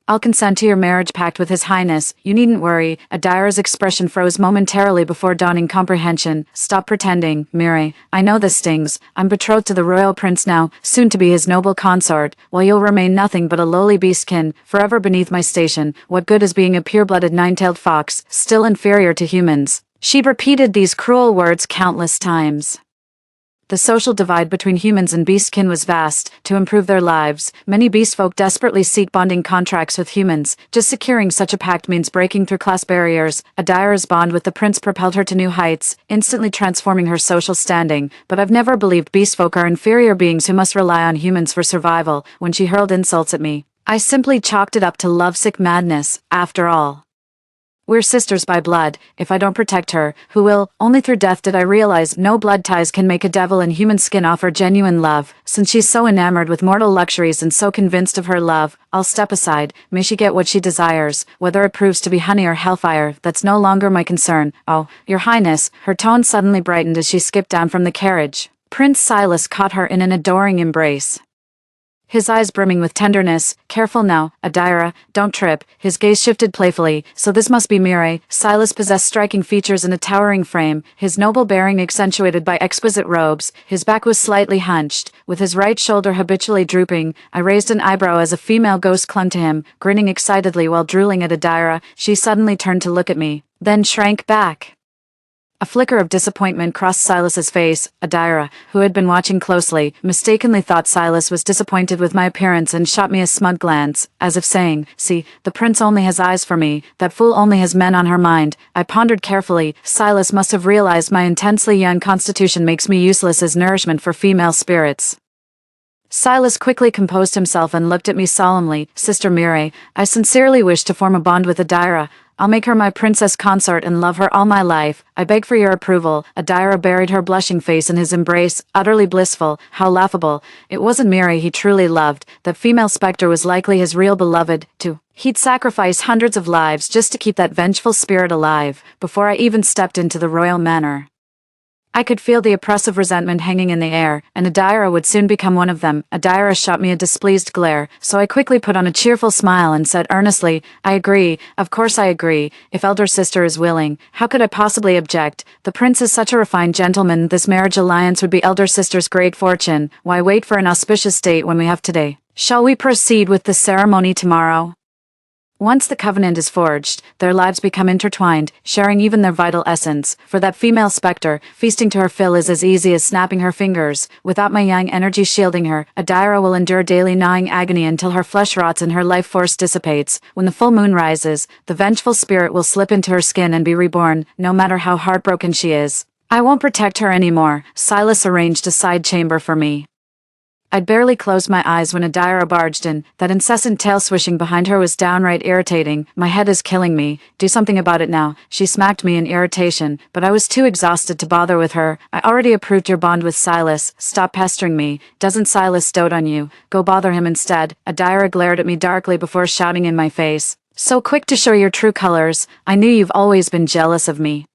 "I'll consent to your marriage pact with his highness. You needn't worry." Adira's expression froze momentarily before dawning comprehension. "Stop pretending, Miri. I know this stings. I'm betrothed to the royal prince now, soon to be his noble consort, while you'll remain nothing but a lowly beastkin, forever beneath my station. What good is being a pure-blooded 9-tailed fox, still inferior to humans?" She repeated these cruel words countless times. The social divide between humans and beastkin was vast. To improve their lives, many beastfolk desperately seek bonding contracts with humans. Just securing such a pact means breaking through class barriers. Adira's bond with the prince propelled her to new heights, instantly transforming her social standing. But I've never believed beastfolk are inferior beings who must rely on humans for survival. When she hurled insults at me, I simply chalked it up to lovesick madness. After all, we're sisters by blood. If I don't protect her, who will? Only through death did I realize no blood ties can make a devil in human skin offer genuine love. Since she's so enamored with mortal luxuries and so convinced of her love, I'll step aside. May she get what she desires. Whether it proves to be honey or hellfire, that's no longer my concern. Oh, your highness. Her tone suddenly brightened as she skipped down from the carriage. Prince Silas caught her in an adoring embrace, his eyes brimming with tenderness. "Careful now, Adira, don't trip." His gaze shifted playfully. So this must be Miri. Silas possessed striking features and a towering frame, his noble bearing accentuated by exquisite robes. His back was slightly hunched, with his right shoulder habitually drooping. I raised an eyebrow as a female ghost clung to him, grinning excitedly while drooling at Adira. She suddenly turned to look at me, then shrank back. A flicker of disappointment crossed Silas's face. Adira, who had been watching closely, mistakenly thought Silas was disappointed with my appearance and shot me a smug glance, as if saying, "See, the prince only has eyes for me, that fool only has men on her mind." I pondered carefully. Silas must have realized my intensely young constitution makes me useless as nourishment for female spirits. Silas quickly composed himself and looked at me solemnly. Sister Mire, I sincerely wish to form a bond with Adira. I'll make her my princess consort and love her all my life. I beg for your approval. Adira buried her blushing face in his embrace, utterly blissful. How laughable. It wasn't Mire he truly loved. That female spectre was likely his real beloved, too. He'd sacrifice hundreds of lives just to keep that vengeful spirit alive, before I even stepped into the royal manor. I could feel the oppressive resentment hanging in the air, and Adira would soon become one of them. Adira shot me a displeased glare, so I quickly put on a cheerful smile and said earnestly, I agree, of course I agree. If elder sister is willing, how could I possibly object? The prince is such a refined gentleman, this marriage alliance would be elder sister's great fortune. Why wait for an auspicious date when we have today? Shall we proceed with the ceremony tomorrow? Once the covenant is forged, their lives become intertwined, sharing even their vital essence. For that female spectre, feasting to her fill is as easy as snapping her fingers. Without my yang energy shielding her, Adira will endure daily gnawing agony until her flesh rots and her life force dissipates. When the full moon rises, the vengeful spirit will slip into her skin and be reborn, no matter how heartbroken she is. I won't protect her anymore. Silas arranged a side chamber for me. I'd barely closed my eyes when Adira barged in. That incessant tail swishing behind her was downright irritating. My head is killing me. Do something about it now. She smacked me in irritation, but I was too exhausted to bother with her. I already approved your bond with Silas. Stop pestering me. Doesn't Silas dote on you? Go bother him instead. Adira glared at me darkly before shouting in my face. So quick to show your true colors. I knew you've always been jealous of me.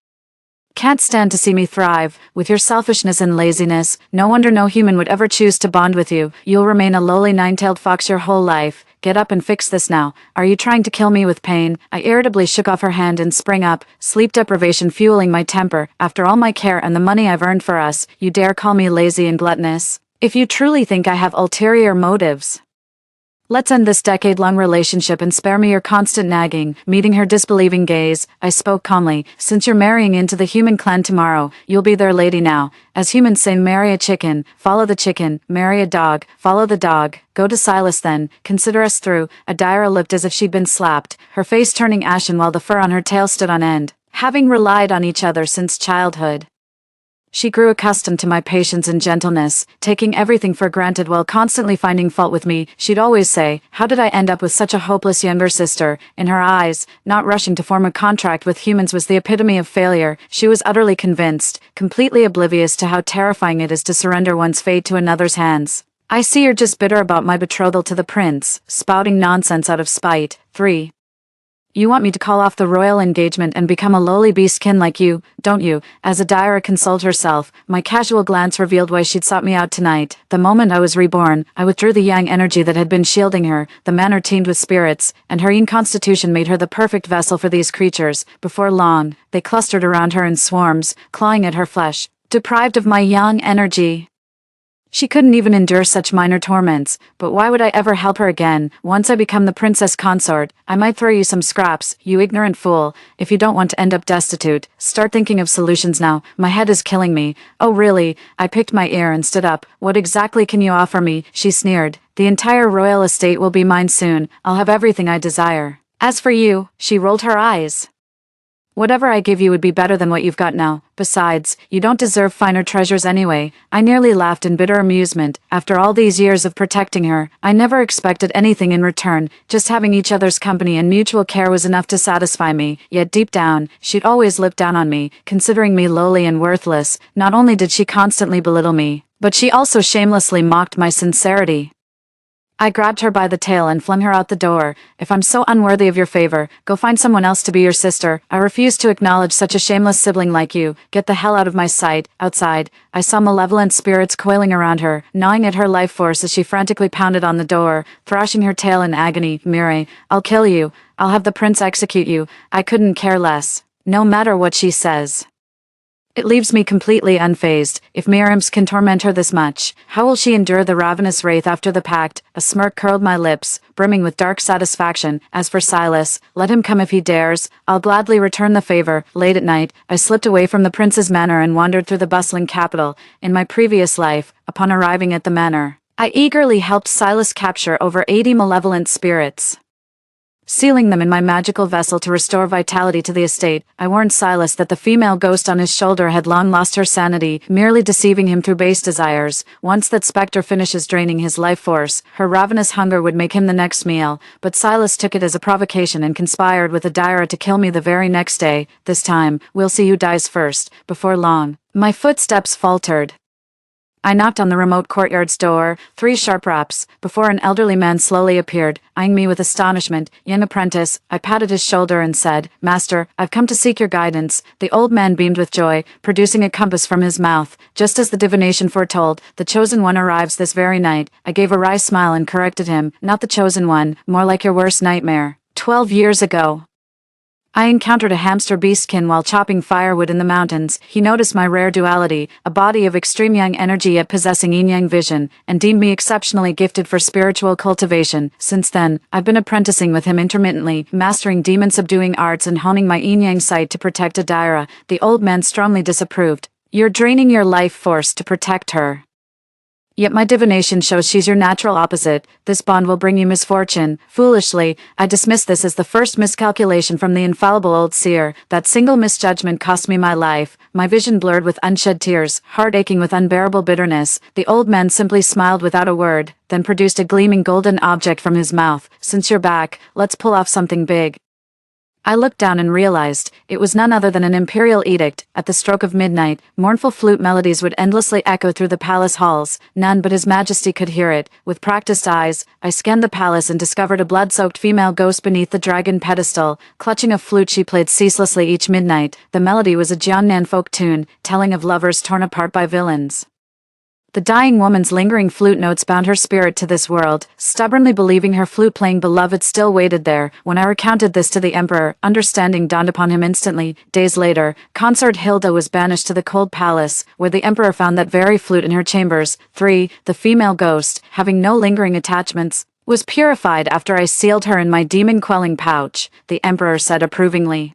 Can't stand to see me thrive. With your selfishness and laziness, no wonder no human would ever choose to bond with you. You'll remain a lowly nine-tailed fox your whole life. Get up and fix this now. Are you trying to kill me with pain? I irritably shook off her hand and sprang up, sleep deprivation fueling my temper. After all my care and the money I've earned for us, you dare call me lazy and gluttonous? If you truly think I have ulterior motives, let's end this decade-long relationship and spare me your constant nagging. Meeting her disbelieving gaze, I spoke calmly. Since you're marrying into the human clan tomorrow, you'll be their lady now. As humans say, marry a chicken, follow the chicken, marry a dog, follow the dog. Go to Silas then, consider us through. Adira looked as if she'd been slapped, her face turning ashen while the fur on her tail stood on end. Having relied on each other since childhood, she grew accustomed to my patience and gentleness, taking everything for granted while constantly finding fault with me. She'd always say, how did I end up with such a hopeless younger sister? In her eyes, not rushing to form a contract with humans was the epitome of failure. She was utterly convinced, completely oblivious to how terrifying it is to surrender one's fate to another's hands. I see you're just bitter about my betrothal to the prince, spouting nonsense out of spite. 3. You want me to call off the royal engagement and become a lowly beastkin like you, don't you? As Adira consoled herself, my casual glance revealed why she'd sought me out tonight. The moment I was reborn, I withdrew the yang energy that had been shielding her. The manor teemed with spirits, and her constitution made her the perfect vessel for these creatures. Before long, they clustered around her in swarms, clawing at her flesh. Deprived of my yang energy, she couldn't even endure such minor torments, but why would I ever help her again? Once I become the princess consort, I might throw you some scraps, you ignorant fool. If you don't want to end up destitute, start thinking of solutions now. My head is killing me. Oh really? I picked my ear and stood up. What exactly can you offer me? She sneered. The entire royal estate will be mine soon. I'll have everything I desire. As for you, she rolled her eyes. Whatever I give you would be better than what you've got now. Besides, you don't deserve finer treasures anyway. I nearly laughed in bitter amusement. After all these years of protecting her, I never expected anything in return. Just having each other's company and mutual care was enough to satisfy me. Yet deep down, she'd always looked down on me, considering me lowly and worthless. Not only did she constantly belittle me, but she also shamelessly mocked my sincerity. I grabbed her by the tail and flung her out the door. If I'm so unworthy of your favor, go find someone else to be your sister. I refuse to acknowledge such a shameless sibling like you. Get the hell out of my sight. Outside, I saw malevolent spirits coiling around her, gnawing at her life force as she frantically pounded on the door, thrashing her tail in agony. Mire, I'll kill you. I'll have the prince execute you. I couldn't care less. No matter what she says. It leaves me completely unfazed. If Miriam's can torment her this much, how will she endure the ravenous wraith after the pact? A smirk curled my lips, brimming with dark satisfaction. As for Silas, let him come if he dares. I'll gladly return the favor. Late at night, I slipped away from the prince's manor and wandered through the bustling capital. In my previous life, upon arriving at the manor, I eagerly helped Silas capture over 80 malevolent spirits. sealing them in my magical vessel to restore vitality to the estate. I warned Silas that the female ghost on his shoulder had long lost her sanity, merely deceiving him through base desires. Once that spectre finishes draining his life force, her ravenous hunger would make him the next meal, but Silas took it as a provocation and conspired with Adira to kill me the very next day. This time, we'll see who dies first. Before long, my footsteps faltered. I knocked on the remote courtyard's door, 3 sharp raps, before an elderly man slowly appeared, eyeing me with astonishment. Young apprentice, I patted his shoulder and said, "Master, I've come to seek your guidance." The old man beamed with joy, producing a compass from his mouth. Just as the divination foretold, the chosen one arrives this very night. I gave a wry smile and corrected him, "Not the chosen one, more like your worst nightmare." 12 years ago, I encountered a hamster beastkin while chopping firewood in the mountains. He noticed my rare duality, a body of extreme yang energy yet possessing yin-yang vision, and deemed me exceptionally gifted for spiritual cultivation. Since then, I've been apprenticing with him intermittently, mastering demon-subduing arts and honing my yin-yang sight to protect Adira. The old man strongly disapproved. "You're draining your life force to protect her. Yet my divination shows she's your natural opposite. This bond will bring you misfortune." Foolishly, I dismissed this as the first miscalculation from the infallible old seer. That single misjudgment cost me my life, my vision blurred with unshed tears, heart aching with unbearable bitterness. The old man simply smiled without a word, then produced a gleaming golden object from his mouth. "Since you're back, let's pull off something big." I looked down and realized it was none other than an imperial edict. At the stroke of midnight, mournful flute melodies would endlessly echo through the palace halls. None but His Majesty could hear it. With practiced eyes, I scanned the palace and discovered a blood-soaked female ghost beneath the dragon pedestal. Clutching a flute she played ceaselessly each midnight. The melody was a Jiangnan folk tune, telling of lovers torn apart by villains. The dying woman's lingering flute notes bound her spirit to this world, stubbornly believing her flute-playing beloved still waited there. When I recounted this to the emperor, understanding dawned upon him instantly. Days later, Consort Hilda was banished to the cold palace, where the emperor found that very flute in her chambers. 3. The female ghost, having no lingering attachments, was purified after I sealed her in my demon-quelling pouch, the emperor said approvingly.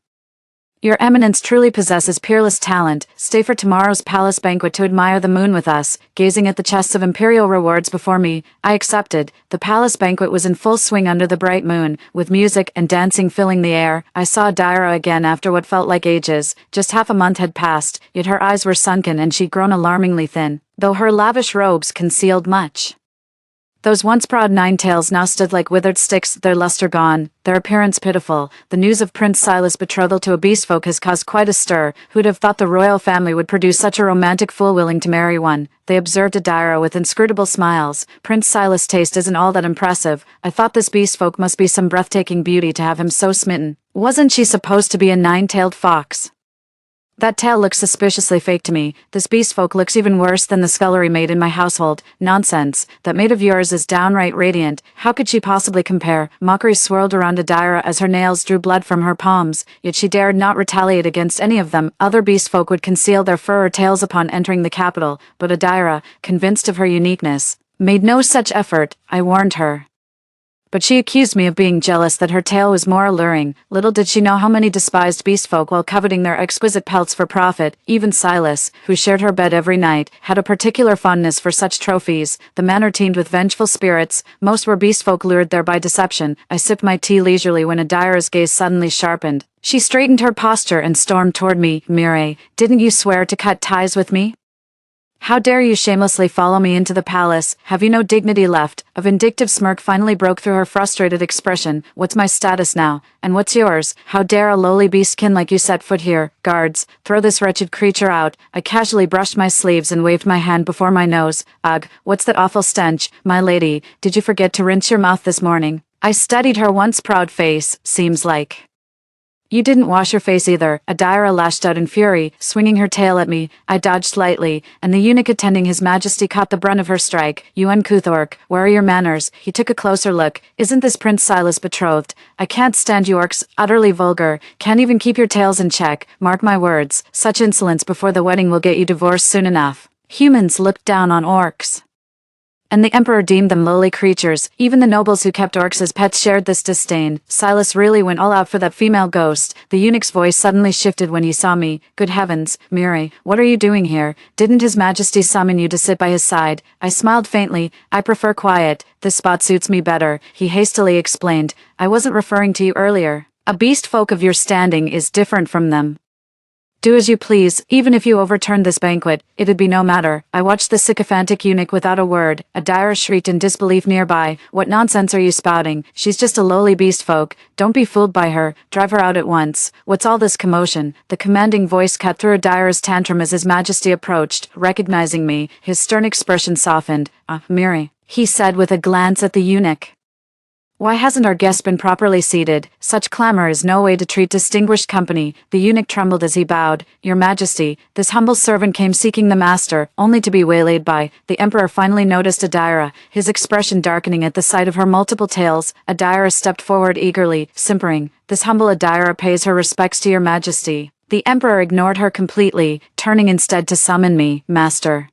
"Your Eminence truly possesses peerless talent. Stay for tomorrow's palace banquet to admire the moon with us." Gazing at the chests of imperial rewards before me, I accepted. The palace banquet was in full swing under the bright moon, with music and dancing filling the air. I saw Adira again after what felt like ages. Just half a month had passed, yet her eyes were sunken and she'd grown alarmingly thin, though her lavish robes concealed much. Those once proud nine-tails now stood like withered sticks, their luster gone, their appearance pitiful. The news of Prince Silas' betrothal to a beastfolk has caused quite a stir. Who'd have thought the royal family would produce such a romantic fool willing to marry one? They observed Adira with inscrutable smiles. "Prince Silas' taste isn't all that impressive. I thought this beastfolk must be some breathtaking beauty to have him so smitten. Wasn't she supposed to be a nine-tailed fox? That tail looks suspiciously fake to me. This beastfolk looks even worse than the scullery maid in my household." "Nonsense. That maid of yours is downright radiant. How could she possibly compare?" Mockery swirled around Adira as her nails drew blood from her palms, yet she dared not retaliate against any of them. Other beastfolk would conceal their fur or tails upon entering the capital, but Adira, convinced of her uniqueness, made no such effort. I warned her. But she accused me of being jealous that her tail was more alluring. Little did she know how many despised beastfolk, while coveting their exquisite pelts for profit. Even Silas, who shared her bed every night, had a particular fondness for such trophies. The manor teemed with vengeful spirits. Most were beastfolk lured there by deception. I sipped my tea leisurely when Adira's gaze suddenly sharpened. She straightened her posture and stormed toward me. "Mireille, didn't you swear to cut ties with me? How dare you shamelessly follow me into the palace? Have you no dignity left?" A vindictive smirk finally broke through her frustrated expression. "What's my status now? And what's yours? How dare a lowly beastkin like you set foot here? Guards, throw this wretched creature out." I casually brushed my sleeves and waved my hand before my nose. "Ugh, what's that awful stench? My lady, did you forget to rinse your mouth this morning?" I studied her once proud face. "Seems like you didn't wash your face either." Adira lashed out in fury, swinging her tail at me. I dodged slightly, and the eunuch attending His Majesty caught the brunt of her strike. "You uncouth orc, where are your manners?" He took a closer look. "Isn't this Prince Silas betrothed? I can't stand you orcs, utterly vulgar. Can't even keep your tails in check. Mark my words, such insolence before the wedding will get you divorced soon enough." Humans looked down on orcs. and the emperor deemed them lowly creatures. Even the nobles who kept orcs as pets shared this disdain. Silas really went all out for that female ghost. The eunuch's voice suddenly shifted when he saw me. Good heavens, Miri, what are you doing here? Didn't His Majesty summon you to sit by his side? I smiled faintly. I prefer quiet. This spot suits me better, he hastily explained. I wasn't referring to you earlier. A beast folk of your standing is different from them. Do as you please, even if you overturned this banquet, it'd be no matter. I watched the sycophantic eunuch without a word. Adira shrieked in disbelief nearby. What nonsense are you spouting? She's just a lowly beast folk. Don't be fooled by her. Drive her out at once. What's all this commotion? The commanding voice cut through Adira's tantrum as His Majesty approached. Recognizing me, his stern expression softened. Miri, he said with a glance at the eunuch. Why hasn't our guest been properly seated? Such clamor is no way to treat distinguished company. The eunuch trembled as he bowed. Your Majesty, this humble servant came seeking the master, only to be waylaid by. The emperor finally noticed Adira, his expression darkening at the sight of her multiple tails. Adira stepped forward eagerly, simpering. This humble Adira pays her respects to your Majesty. The emperor ignored her completely, turning instead to summon me, Master.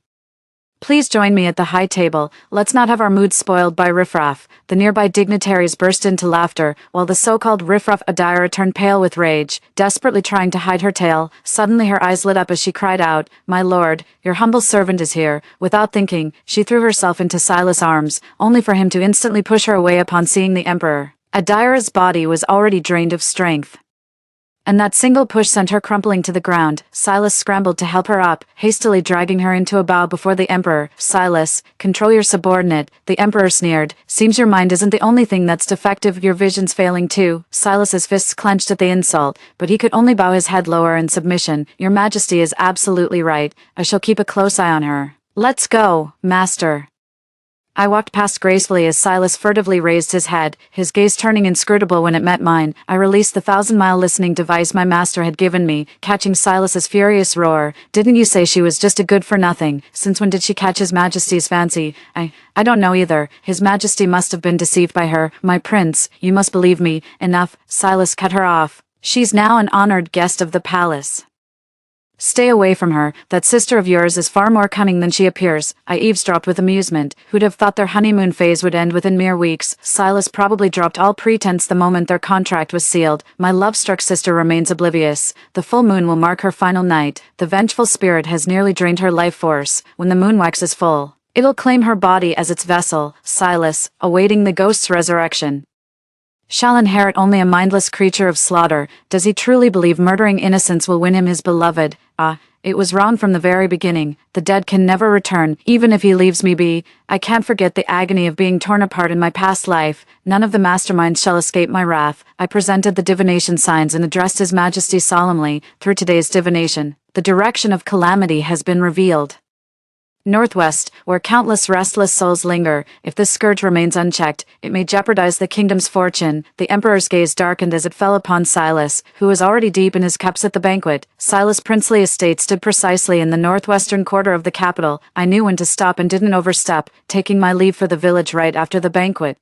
Please join me at the high table. Let's not have our mood spoiled by riffraff. The nearby dignitaries burst into laughter, while the so-called riffraff Adira turned pale with rage, desperately trying to hide her tail. Suddenly her eyes lit up as she cried out, My lord, your humble servant is here. Without thinking, she threw herself into Silas' arms, only for him to instantly push her away upon seeing the emperor. Adira's body was already drained of strength, and that single push sent her crumpling to the ground. Silas scrambled to help her up, hastily dragging her into a bow before the emperor. Silas, control your subordinate, the emperor sneered. Seems your mind isn't the only thing that's defective, your vision's failing too. Silas's fists clenched at the insult, but he could only bow his head lower in submission. Your Majesty is absolutely right. I shall keep a close eye on her. Let's go, Master. I walked past gracefully as Silas furtively raised his head, his gaze turning inscrutable when it met mine. I released the 1,000-mile listening device my master had given me, catching Silas's furious roar. Didn't you say she was just a good-for-nothing? Since when did she catch His Majesty's fancy? I don't know either. His Majesty must have been deceived by her. My prince, you must believe me. Enough. Silas cut her off. She's now an honored guest of the palace. Stay away from her. That sister of yours is far more cunning than she appears. I eavesdropped with amusement. Who'd have thought their honeymoon phase would end within mere weeks? Silas probably dropped all pretense the moment their contract was sealed. My love-struck sister remains oblivious. The full moon will mark her final night. The vengeful spirit has nearly drained her life force. When the moon waxes full, it'll claim her body as its vessel. Silas, awaiting the ghost's resurrection, shall inherit only a mindless creature of slaughter. Does he truly believe murdering innocents will win him his beloved? It was wrong from the very beginning. The dead can never return, even if he leaves me be. I can't forget the agony of being torn apart in my past life. None of the masterminds shall escape my wrath. I presented the divination signs and addressed His Majesty solemnly. Through today's divination, the direction of calamity has been revealed. Northwest, where countless restless souls linger. If this scourge remains unchecked, it may jeopardize the kingdom's fortune. The emperor's gaze darkened as it fell upon Silas, who was already deep in his cups at the banquet. Silas' princely estate stood precisely in the northwestern quarter of the capital. I knew when to stop and didn't overstep, taking my leave for the village right after the banquet.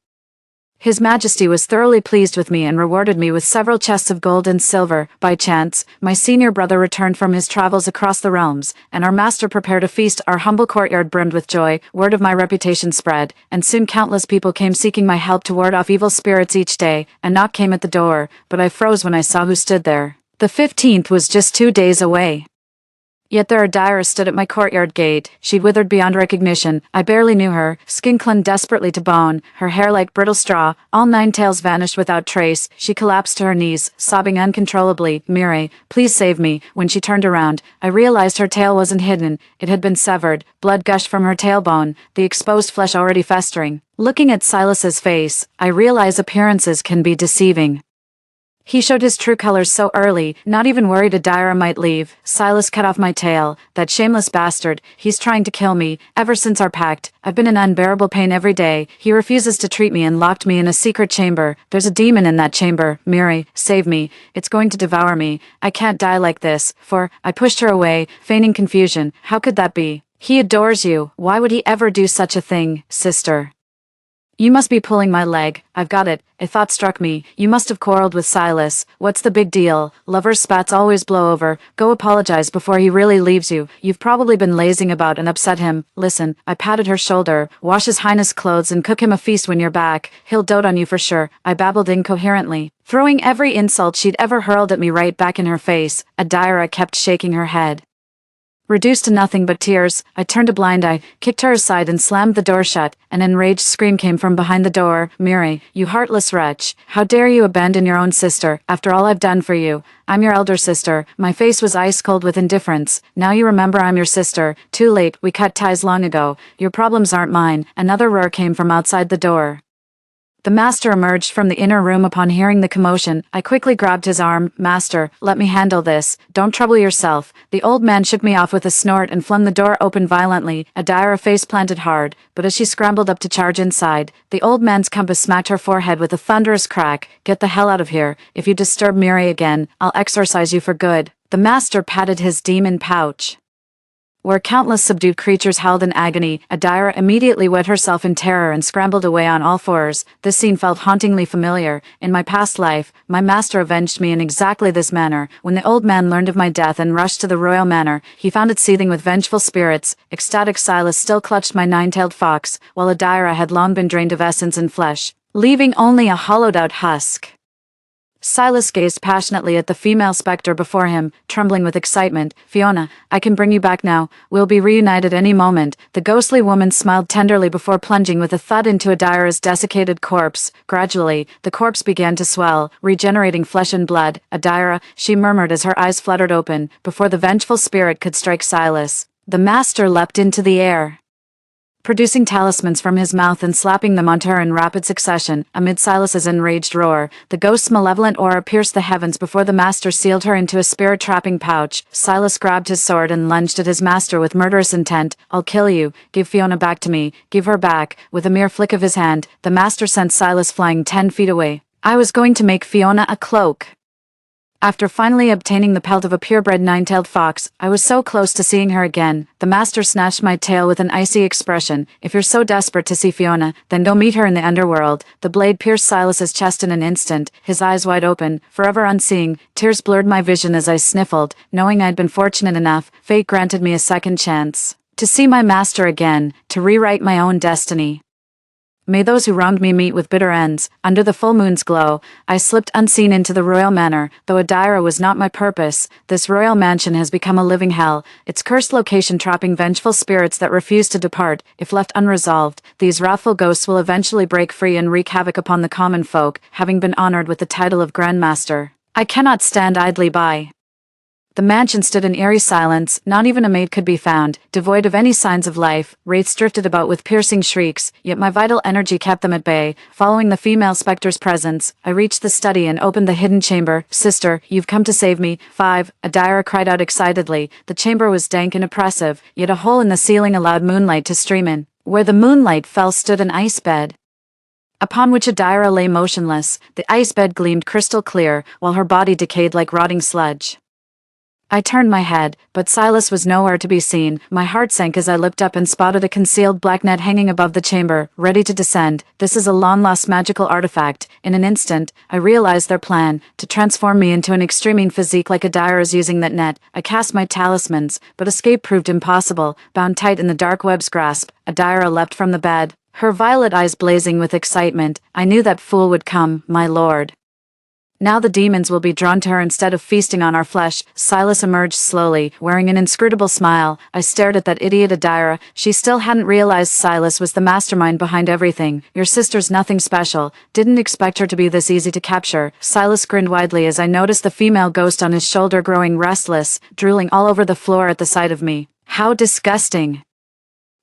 His Majesty was thoroughly pleased with me and rewarded me with several chests of gold and silver. By chance, my senior brother returned from his travels across the realms, and our master prepared a feast. Our humble courtyard brimmed with joy. Word of my reputation spread, and soon countless people came seeking my help to ward off evil spirits each day. A knock came at the door, but I froze when I saw who stood there. The 15th was just 2 days away. Yet there Adira stood at my courtyard gate. She'd withered beyond recognition. I barely knew her, skin clung desperately to bone, her hair like brittle straw. All 9 tails vanished without trace. She collapsed to her knees, sobbing uncontrollably. Miri, please save me. When she turned around, I realized her tail wasn't hidden. It had been severed. Blood gushed from her tailbone, the exposed flesh already festering. Looking at Silas's face, I realize appearances can be deceiving. He showed his true colors so early, not even worried Adira might leave. Silas cut off my tail. That shameless bastard, he's trying to kill me. Ever since our pact, I've been in unbearable pain every day. He refuses to treat me and locked me in a secret chamber. There's a demon in that chamber. Miri, save me. It's going to devour me. I can't die like this. I pushed her away, feigning confusion. How could that be? He adores you. Why would he ever do such a thing, sister? You must be pulling my leg. I've got it. A thought struck me. You must have quarreled with Silas. What's the big deal? Lovers' spats always blow over. Go apologize before he really leaves you. You've probably been lazing about and upset him. Listen, I patted her shoulder. Wash his highness clothes and cook him a feast when you're back. He'll dote on you for sure. I babbled incoherently, throwing every insult she'd ever hurled at me right back in her face. Adira kept shaking her head. Reduced to nothing but tears, I turned a blind eye, kicked her aside and slammed the door shut. An enraged scream came from behind the door. Miri, you heartless wretch. How dare you abandon your own sister, after all I've done for you? I'm your elder sister. My face was ice cold with indifference. Now you remember I'm your sister. Too late, we cut ties long ago. Your problems aren't mine. Another roar came from outside the door. The master emerged from the inner room upon hearing the commotion. I quickly grabbed his arm. Master, let me handle this. Don't trouble yourself. The old man shook me off with a snort and flung the door open violently. Adira face planted hard, but as she scrambled up to charge inside, the old man's compass smacked her forehead with a thunderous crack. Get the hell out of here. If you disturb Miri again, I'll exorcise you for good. The master patted his demon pouch, where countless subdued creatures howled in agony. Adira immediately wet herself in terror and scrambled away on all fours. This scene felt hauntingly familiar. In my past life, my master avenged me in exactly this manner. When the old man learned of my death and rushed to the royal manor, he found it seething with vengeful spirits. Ecstatic Silas still clutched my nine-tailed fox, while Adira had long been drained of essence and flesh, leaving only a hollowed-out husk. Silas gazed passionately at the female specter before him, trembling with excitement. Fiona, I can bring you back now. We'll be reunited any moment. The ghostly woman smiled tenderly before plunging with a thud into Adira's desiccated corpse. Gradually, the corpse began to swell, regenerating flesh and blood. Adira, she murmured as her eyes fluttered open, before the vengeful spirit could strike Silas. The master leapt into the air, producing talismans from his mouth and slapping them onto her in rapid succession. Amid Silas's enraged roar, the ghost's malevolent aura pierced the heavens before the master sealed her into a spirit-trapping pouch. Silas grabbed his sword and lunged at his master with murderous intent. I'll kill you. Give Fiona back to me. Give her back. With a mere flick of his hand, the master sent Silas flying 10 feet away. I was going to make Fiona a cloak. After finally obtaining the pelt of a purebred nine-tailed fox, I was so close to seeing her again. The master snatched my tail with an icy expression. If you're so desperate to see Fiona, then go meet her in the underworld. The blade pierced Silas's chest in an instant, his eyes wide open, forever unseeing. Tears blurred my vision as I sniffled. Knowing I'd been fortunate enough, fate granted me a second chance to see my master again, to rewrite my own destiny. May those who wronged me meet with bitter ends. Under the full moon's glow, I slipped unseen into the royal manor. Though Adira was not my purpose, this royal mansion has become a living hell, its cursed location trapping vengeful spirits that refuse to depart. If left unresolved, these wrathful ghosts will eventually break free and wreak havoc upon the common folk, having been honored with the title of Grand Master. I cannot stand idly by. The mansion stood in eerie silence. Not even a maid could be found, devoid of any signs of life. Wraiths drifted about with piercing shrieks, yet my vital energy kept them at bay. Following the female specter's presence, I reached the study and opened the hidden chamber. Sister, you've come to save me. 5. Adira cried out excitedly. The chamber was dank and oppressive, yet a hole in the ceiling allowed moonlight to stream in. Where the moonlight fell stood an ice bed, upon which Adira lay motionless. The ice bed gleamed crystal clear, while her body decayed like rotting sludge. I turned my head, but Silas was nowhere to be seen. My heart sank as I looked up and spotted a concealed black net hanging above the chamber, ready to descend. This is a long-lost magical artifact. In an instant, I realized their plan, to transform me into an extreme physique like Adira's using that net. I cast my talismans, but escape proved impossible. Bound tight in the dark web's grasp, Adira leapt from the bed, her violet eyes blazing with excitement. I knew that fool would come, my lord. Now the demons will be drawn to her instead of feasting on our flesh. Silas emerged slowly, wearing an inscrutable smile. I stared at that idiot Adira. She still hadn't realized Silas was the mastermind behind everything. Your sister's nothing special. Didn't expect her to be this easy to capture. Silas grinned widely as I noticed the female ghost on his shoulder growing restless, drooling all over the floor at the sight of me. How disgusting.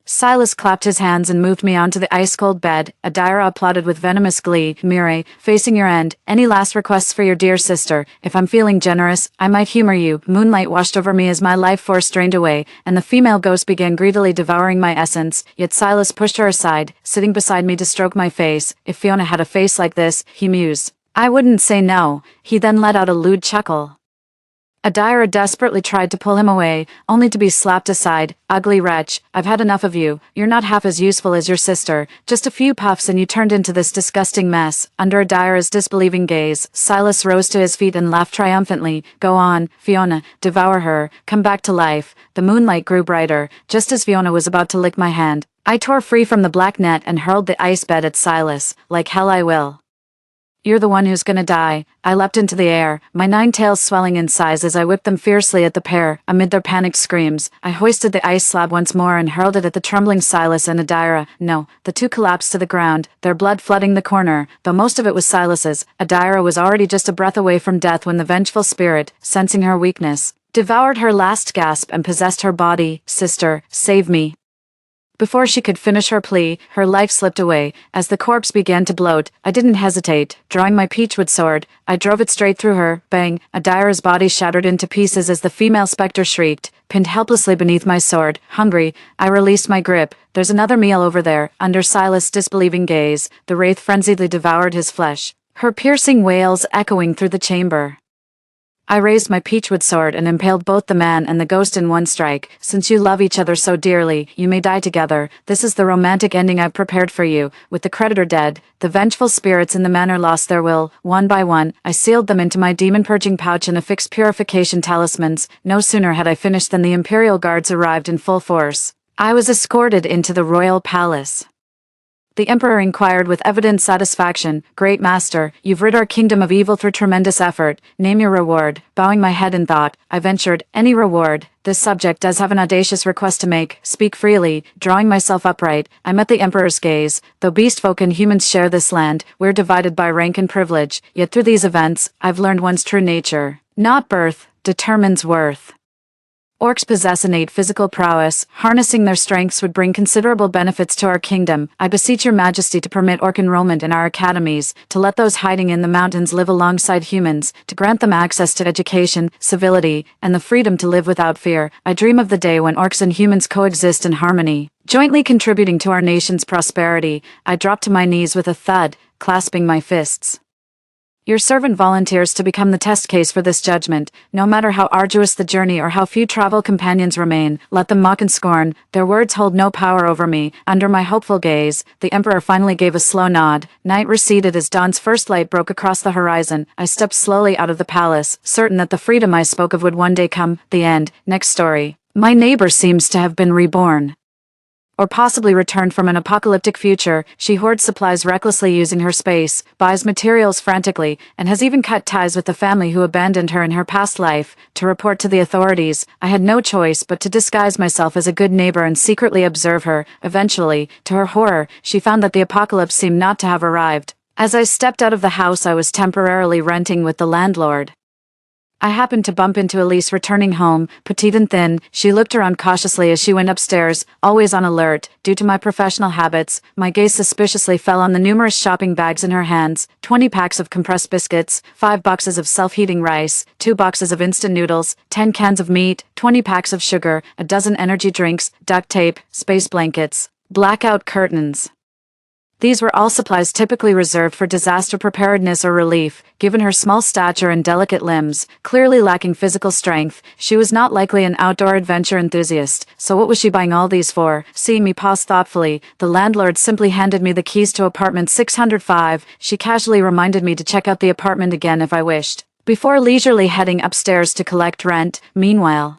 Silas clapped his hands and moved me onto the ice-cold bed. Adira applauded with venomous glee. Mire, facing your end, any last requests for your dear sister? If I'm feeling generous, I might humor you. Moonlight washed over me as my life force drained away, and the female ghost began greedily devouring my essence. Yet Silas pushed her aside, sitting beside me to stroke my face. If Fiona had a face like this, he mused, I wouldn't say no. He then let out a lewd chuckle. Adira desperately tried to pull him away, only to be slapped aside. Ugly wretch, I've had enough of you. You're not half as useful as your sister. Just a few puffs and you turned into this disgusting mess. Under Adira's disbelieving gaze, Silas rose to his feet and laughed triumphantly. Go on, Fiona, devour her, come back to life. The moonlight grew brighter. Just as Fiona was about to lick my hand, I tore free from the black net and hurled the ice bed at Silas. Like hell I will. You're the one who's gonna die. I leapt into the air, my 9 tails swelling in size as I whipped them fiercely at the pair. Amid their panicked screams, I hoisted the ice slab once more and hurled it at the trembling Silas and Adira. No, the two collapsed to the ground, their blood flooding the corner, though most of it was Silas's. Adira was already just a breath away from death when the vengeful spirit, sensing her weakness, devoured her last gasp and possessed her body. Sister, save me. Before she could finish her plea, her life slipped away. As the corpse began to bloat, I didn't hesitate. Drawing my peachwood sword, I drove it straight through her. Bang! Adira's body shattered into pieces as the female specter shrieked, pinned helplessly beneath my sword. Hungry, I released my grip. There's another meal over there. Under Silas' disbelieving gaze, the wraith frenziedly devoured his flesh, her piercing wails echoing through the chamber. I raised my peachwood sword and impaled both the man and the ghost in one strike. Since you love each other so dearly, you may die together. This is the romantic ending I've prepared for you. With the creditor dead, the vengeful spirits in the manor lost their will. One by one, I sealed them into my demon-purging pouch and affixed purification talismans. No sooner had I finished than the Imperial Guards arrived in full force. I was escorted into the royal palace. The Emperor inquired with evident satisfaction, Great Master, you've rid our kingdom of evil through tremendous effort. Name your reward. Bowing my head in thought, I ventured, any reward. This subject does have an audacious request to make. Speak freely. Drawing myself upright, I met the Emperor's gaze. Though beastfolk and humans share this land, we're divided by rank and privilege. Yet through these events, I've learned one's true nature. Not birth determines worth. Orcs possess innate physical prowess. Harnessing their strengths would bring considerable benefits to our kingdom. I beseech your majesty to permit orc enrollment in our academies, to let those hiding in the mountains live alongside humans, to grant them access to education, civility, and the freedom to live without fear. I dream of the day when orcs and humans coexist in harmony, jointly contributing to our nation's prosperity. I dropped to my knees with a thud, clasping my fists. Your servant volunteers to become the test case for this judgment. No matter how arduous the journey or how few travel companions remain, let them mock and scorn. Their words hold no power over me. Under my hopeful gaze, the Emperor finally gave a slow nod. Night receded as dawn's first light broke across the horizon. I stepped slowly out of the palace, certain that the freedom I spoke of would one day come. The end. Next story. My neighbor seems to have been reborn. Or possibly returned from an apocalyptic future. She hoards supplies recklessly using her space, buys materials frantically, and has even cut ties with the family who abandoned her in her past life. To report to the authorities, I had no choice but to disguise myself as a good neighbor and secretly observe her. Eventually, to her horror, she found that the apocalypse seemed not to have arrived. As I stepped out of the house I was temporarily renting with the landlord, I happened to bump into Elise returning home, petite and thin. She looked around cautiously as she went upstairs, always on alert. Due to my professional habits, my gaze suspiciously fell on the numerous shopping bags in her hands, 20 packs of compressed biscuits, 5 boxes of self-heating rice, 2 boxes of instant noodles, 10 cans of meat, 20 packs of sugar, a dozen energy drinks, duct tape, space blankets, blackout curtains. These were all supplies typically reserved for disaster preparedness or relief. Given her small stature and delicate limbs, clearly lacking physical strength, she was not likely an outdoor adventure enthusiast. So what was she buying all these for? Seeing me pause thoughtfully, the landlord simply handed me the keys to apartment 605. She casually reminded me to check out the apartment again if I wished, before leisurely heading upstairs to collect rent. Meanwhile,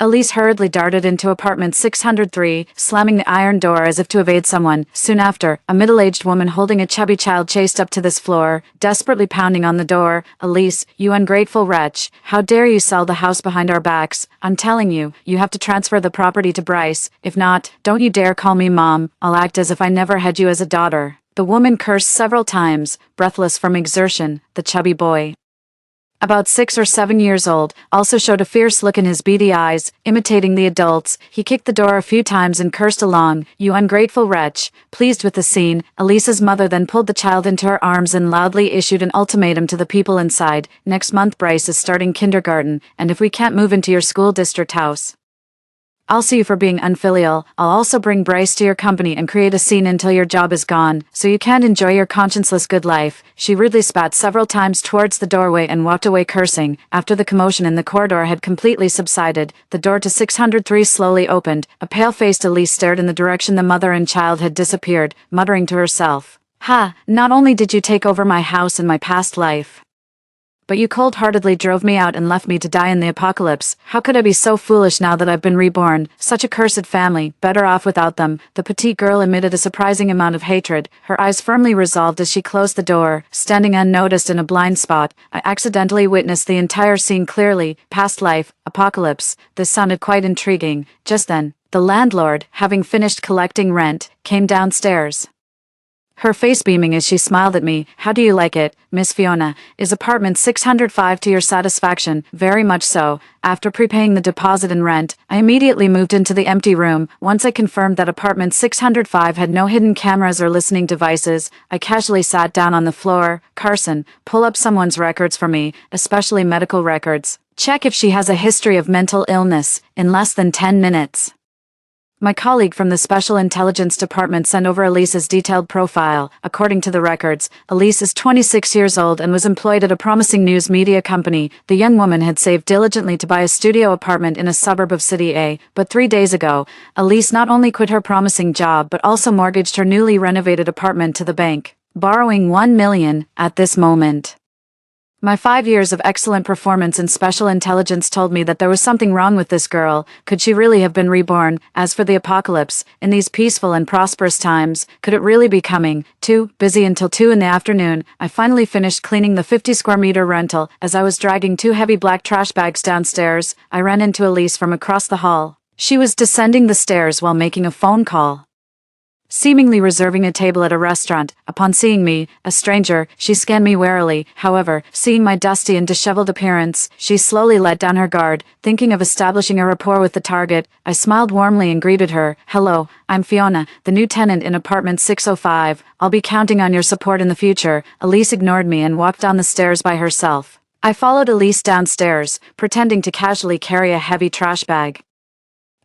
Elise hurriedly darted into apartment 603, slamming the iron door as if to evade someone. Soon after, a middle-aged woman holding a chubby child chased up to this floor, desperately pounding on the door. Elise, you ungrateful wretch, how dare you sell the house behind our backs? I'm telling you, you have to transfer the property to Bryce. If not, don't you dare call me Mom. I'll act as if I never had you as a daughter. The woman cursed several times, breathless from exertion. The chubby boy, about 6 or 7 years old, also showed a fierce look in his beady eyes, imitating the adults. He kicked the door a few times and cursed along, you ungrateful wretch. Pleased with the scene, Elisa's mother then pulled the child into her arms and loudly issued an ultimatum to the people inside. Next month Bryce is starting kindergarten, and if we can't move into your school district house, I'll see you for being unfilial. I'll also bring Bryce to your company and create a scene until your job is gone, so you can't enjoy your conscienceless good life." She rudely spat several times towards the doorway and walked away cursing. After the commotion in the corridor had completely subsided, the door to 603 slowly opened. A pale-faced Elise stared in the direction the mother and child had disappeared, muttering to herself, "Ha, not only did you take over my house in my past life, but you cold-heartedly drove me out and left me to die in the apocalypse. How could I be so foolish now that I've been reborn? Such a cursed family, better off without them." The petite girl emitted a surprising amount of hatred, her eyes firmly resolved as she closed the door. Standing unnoticed in a blind spot, I accidentally witnessed the entire scene clearly. Past life, apocalypse. This sounded quite intriguing. Just then, the landlord, having finished collecting rent, came downstairs, her face beaming as she smiled at me. "How do you like it, Miss Fiona? Is apartment 605 to your satisfaction?" "Very much so." After prepaying the deposit and rent, I immediately moved into the empty room. Once I confirmed that apartment 605 had no hidden cameras or listening devices, I casually sat down on the floor. "Carson, pull up someone's records for me, especially medical records. Check if she has a history of mental illness, in less than 10 minutes." My colleague from the Special Intelligence Department sent over Elise's detailed profile. According to the records, Elise is 26 years old and was employed at a promising news media company. The young woman had saved diligently to buy a studio apartment in a suburb of City A, but 3 days ago, Elise not only quit her promising job but also mortgaged her newly renovated apartment to the bank, borrowing $1 million at this moment. My 5 years of excellent performance in special intelligence told me that there was something wrong with this girl. Could she really have been reborn? As for the apocalypse, in these peaceful and prosperous times, could it really be coming? Too busy until 2 in the afternoon, I finally finished cleaning the 50 square meter rental. As I was dragging 2 heavy black trash bags downstairs, I ran into Elise from across the hall. She was descending the stairs while making a phone call, seemingly reserving a table at a restaurant. Upon seeing me, a stranger, she scanned me warily. However, seeing my dusty and disheveled appearance, she slowly let down her guard. Thinking of establishing a rapport with the target, I smiled warmly and greeted her. "Hello, I'm Fiona, the new tenant in apartment 605. I'll be counting on your support in the future." Elise ignored me and walked down the stairs by herself. I followed Elise downstairs, pretending to casually carry a heavy trash bag,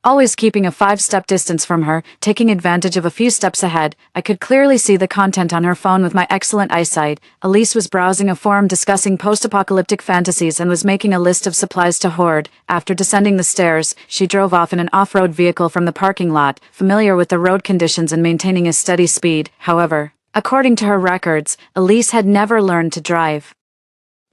always keeping a 5-step distance from her. Taking advantage of a few steps ahead, I could clearly see the content on her phone with my excellent eyesight. Elise was browsing a forum discussing post-apocalyptic fantasies and was making a list of supplies to hoard. After descending the stairs, she drove off in an off-road vehicle from the parking lot, familiar with the road conditions and maintaining a steady speed. However, according to her records, Elise had never learned to drive,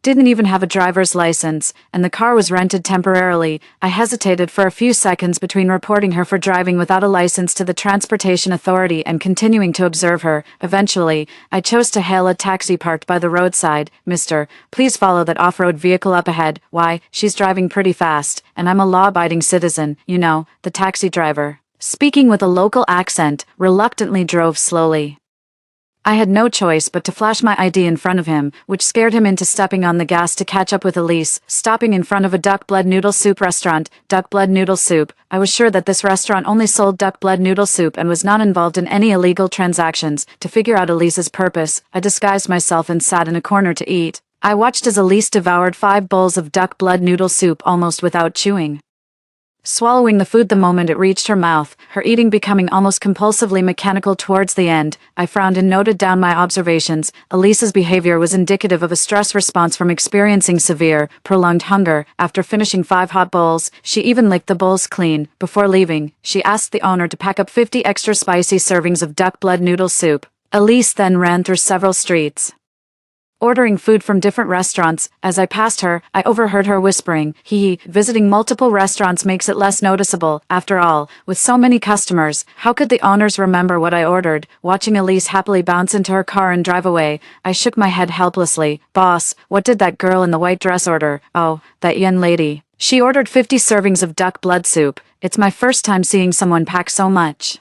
didn't even have a driver's license, and the car was rented temporarily. I hesitated for a few seconds between reporting her for driving without a license to the Transportation Authority and continuing to observe her. Eventually, I chose to hail a taxi parked by the roadside. "Mister, please follow that off-road vehicle up ahead." "Why, she's driving pretty fast, and I'm a law-abiding citizen, you know." The taxi driver, speaking with a local accent, reluctantly drove slowly. I had no choice but to flash my ID in front of him, which scared him into stepping on the gas to catch up with Elise. Stopping in front of a duck blood noodle soup restaurant. Duck blood noodle soup. I was sure that this restaurant only sold duck blood noodle soup and was not involved in any illegal transactions. To figure out Elise's purpose, I disguised myself and sat in a corner to eat. I watched as Elise devoured 5 bowls of duck blood noodle soup almost without chewing, swallowing the food the moment it reached her mouth, her eating becoming almost compulsively mechanical towards the end. I frowned and noted down my observations. Elise's behavior was indicative of a stress response from experiencing severe, prolonged hunger. After finishing 5 hot bowls, she even licked the bowls clean. Before leaving, she asked the owner to pack up 50 extra spicy servings of duck blood noodle soup. Elise then ran through several streets, ordering food from different restaurants. As I passed her, I overheard her whispering, "Hee, visiting multiple restaurants makes it less noticeable. After all, with so many customers, how could the owners remember what I ordered?" Watching Elise happily bounce into her car and drive away, I shook my head helplessly. "Boss, what did that girl in the white dress order?" "Oh, that young lady. She ordered 50 servings of duck blood soup. It's my first time seeing someone pack so much."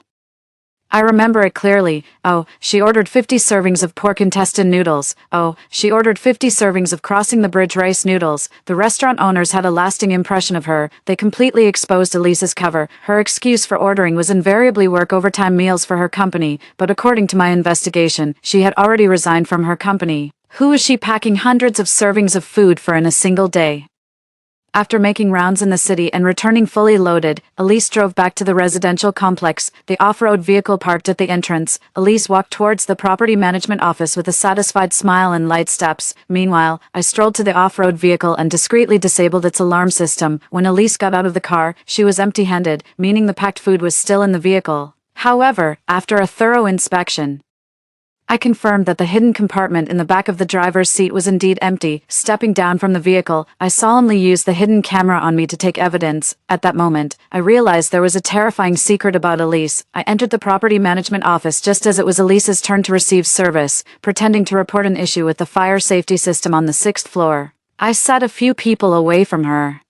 I remember it clearly. "Oh, she ordered 50 servings of pork intestine noodles. Oh, she ordered 50 servings of crossing the bridge rice noodles." The restaurant owners had a lasting impression of her. They completely exposed Elise's cover. Her excuse for ordering was invariably work overtime meals for her company, but according to my investigation, she had already resigned from her company. Who is she packing hundreds of servings of food for in a single day? After making rounds in the city and returning fully loaded, Elise drove back to the residential complex, the off-road vehicle parked at the entrance. Elise walked towards the property management office with a satisfied smile and light steps. Meanwhile, I strolled to the off-road vehicle and discreetly disabled its alarm system. When Elise got out of the car, she was empty-handed, meaning the packed food was still in the vehicle. However, after a thorough inspection, I confirmed that the hidden compartment in the back of the driver's seat was indeed empty. Stepping down from the vehicle, I solemnly used the hidden camera on me to take evidence. At that moment, I realized there was a terrifying secret about Elise. I entered the property management office just as it was Elise's turn to receive service, pretending to report an issue with the fire safety system on the 6th floor. I sat a few people away from her.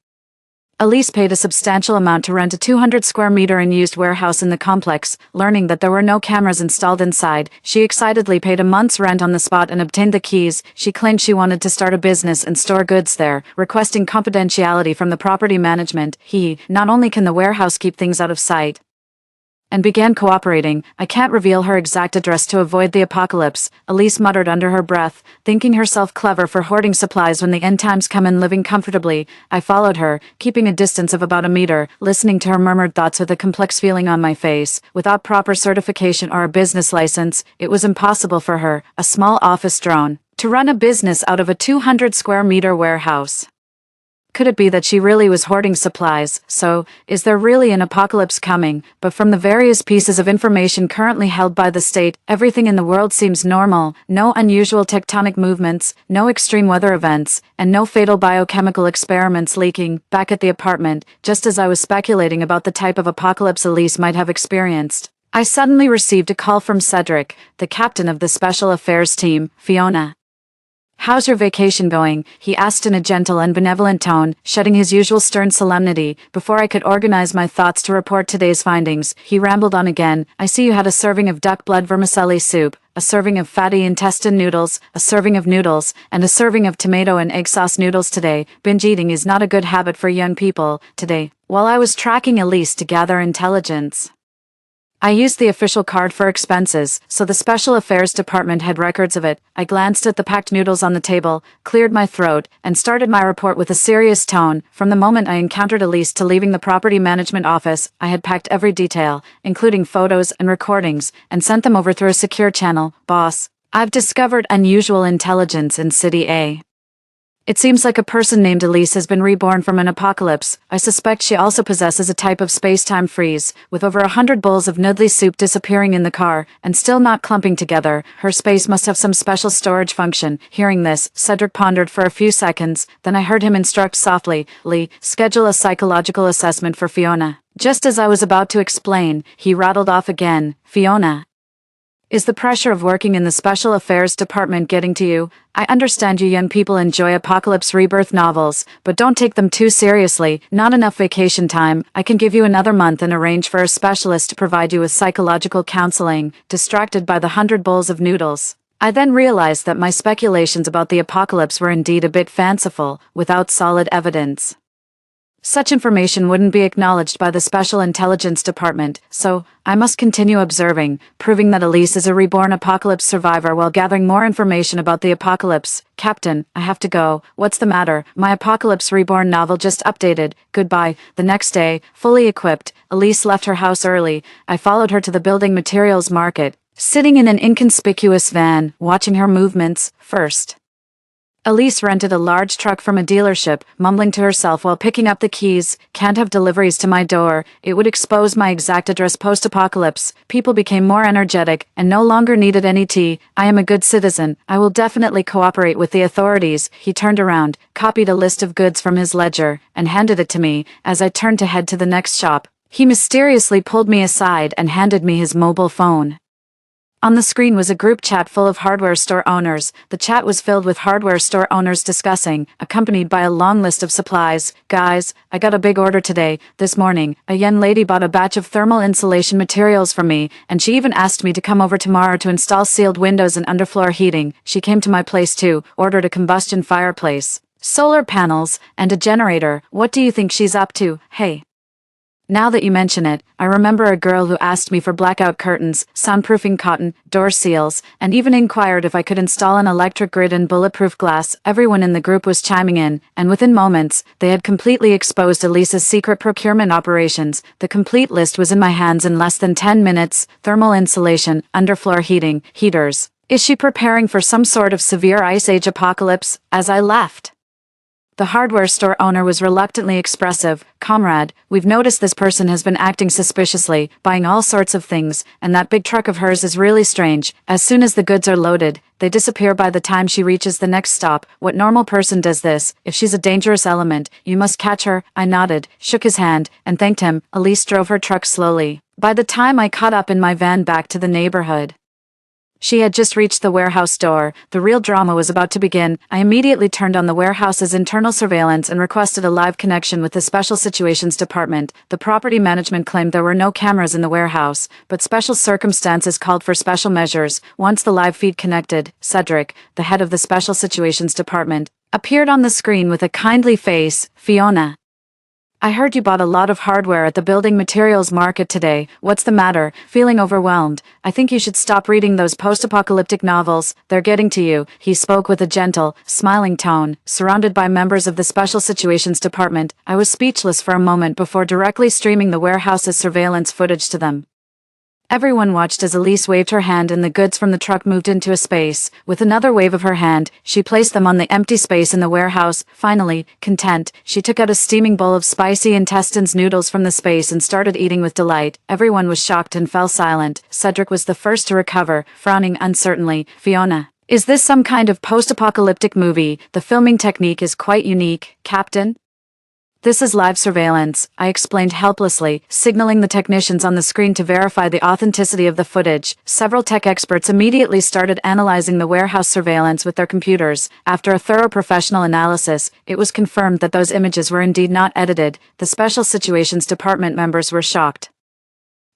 Elise paid a substantial amount to rent a 200 square meter unused warehouse in the complex. Learning that there were no cameras installed inside, she excitedly paid a month's rent on the spot and obtained the keys. She claimed she wanted to start a business and store goods there, requesting confidentiality from the property management. Not only can the warehouse keep things out of sight, and began cooperating. I can't reveal her exact address to avoid the apocalypse, Elise muttered under her breath, thinking herself clever for hoarding supplies when the end times come and living comfortably. I followed her, keeping a distance of about a meter, listening to her murmured thoughts with a complex feeling on my face. Without proper certification or a business license, it was impossible for her, a small office drone, to run a business out of a 200 square meter warehouse. Could it be that she really was hoarding supplies? So, is there really an apocalypse coming? But from the various pieces of information currently held by the state, everything in the world seems normal. No unusual tectonic movements, no extreme weather events, and no fatal biochemical experiments leaking. Back at the apartment, just as I was speculating about the type of apocalypse Elise might have experienced, I suddenly received a call from Cedric, the captain of the special affairs team. Fiona, how's your vacation going? He asked in a gentle and benevolent tone, shedding his usual stern solemnity. Before I could organize my thoughts to report today's findings, he rambled on again. I see you had a serving of duck blood vermicelli soup, a serving of fatty intestine noodles, a serving of noodles, and a serving of tomato and egg sauce noodles today. Binge eating is not a good habit for young people. Today, while I was tracking Elise to gather intelligence, I used the official card for expenses, so the Special Affairs Department had records of it. I glanced at the packed noodles on the table, cleared my throat, and started my report with a serious tone. From the moment I encountered Elise to leaving the property management office, I had packed every detail, including photos and recordings, and sent them over through a secure channel. Boss, I've discovered unusual intelligence in City A. It seems like a person named Elise has been reborn from an apocalypse. I suspect she also possesses a type of space-time freeze, with over 100 bowls of noodly soup disappearing in the car, and still not clumping together. Her space must have some special storage function. Hearing this, Cedric pondered for a few seconds, then I heard him instruct softly, Lee, schedule a psychological assessment for Fiona. Just as I was about to explain, he rattled off again, Fiona, is the pressure of working in the Special Affairs Department getting to you? I understand you young people enjoy apocalypse rebirth novels, but don't take them too seriously. Not enough vacation time. I can give you another month and arrange for a specialist to provide you with psychological counseling. Distracted by the 100 bowls of noodles, I then realized that my speculations about the apocalypse were indeed a bit fanciful, without solid evidence. Such information wouldn't be acknowledged by the Special Intelligence Department, so I must continue observing, proving that Elise is a reborn apocalypse survivor while gathering more information about the apocalypse. Captain, I have to go. What's the matter? My Apocalypse Reborn novel just updated. Goodbye. The next day, fully equipped, Elise left her house early. I followed her to the building materials market, sitting in an inconspicuous van, watching her movements. First, Elise rented a large truck from a dealership, mumbling to herself while picking up the keys. Can't have deliveries to my door. It would expose my exact address post-apocalypse. People became more energetic and no longer needed any tea. I am a good citizen. I will definitely cooperate with the authorities. He turned around, copied a list of goods from his ledger, and handed it to me. As I turned to head to the next shop, he mysteriously pulled me aside and handed me his mobile phone. On the screen was a group chat full of hardware store owners. The chat was filled with hardware store owners discussing, accompanied by a long list of supplies. Guys, I got a big order today. This morning, a young lady bought a batch of thermal insulation materials from me, and she even asked me to come over tomorrow to install sealed windows and underfloor heating. She came to my place too, ordered a combustion fireplace, solar panels, and a generator. What do you think she's up to? Hey, Now that you mention it, I remember a girl who asked me for blackout curtains, soundproofing cotton, door seals, and even inquired if I could install an electric grid and bulletproof glass. Everyone in the group was chiming in, and within moments, they had completely exposed Elisa's secret procurement operations. The complete list was in my hands in less than 10 minutes: thermal insulation, underfloor heating, heaters. Is she preparing for some sort of severe ice age apocalypse? As I left, the hardware store owner was reluctantly expressive. "Comrade, we've noticed this person has been acting suspiciously, buying all sorts of things, and that big truck of hers is really strange. As soon as the goods are loaded, they disappear by the time she reaches the next stop. What normal person does this? If she's a dangerous element, you must catch her." I nodded, shook his hand, and thanked him. Elise drove her truck slowly. By the time I caught up in my van back to the neighborhood, she had just reached the warehouse door. The real drama was about to begin. I immediately turned on the warehouse's internal surveillance and requested a live connection with the Special Situations Department. The property management claimed there were no cameras in the warehouse, but special circumstances called for special measures. Once the live feed connected, Cedric, the head of the Special Situations Department, appeared on the screen with a kindly face. "Fiona, I heard you bought a lot of hardware at the building materials market today. What's the matter? Feeling overwhelmed? I think you should stop reading those post-apocalyptic novels. They're getting to you." He spoke with a gentle, smiling tone. Surrounded by members of the Special Situations Department, I was speechless for a moment before directly streaming the warehouse's surveillance footage to them. Everyone watched as Elise waved her hand and the goods from the truck moved into a space. With another wave of her hand, she placed them on the empty space in the warehouse. Finally, content, she took out a steaming bowl of spicy intestines noodles from the space and started eating with delight. Everyone was shocked and fell silent. Cedric was the first to recover, frowning uncertainly. "Fiona, is this some kind of post-apocalyptic movie? The filming technique is quite unique, Captain." "This is live surveillance," I explained helplessly, signaling the technicians on the screen to verify the authenticity of the footage. Several tech experts immediately started analyzing the warehouse surveillance with their computers. After a thorough professional analysis, it was confirmed that those images were indeed not edited. The Special Situations Department members were shocked,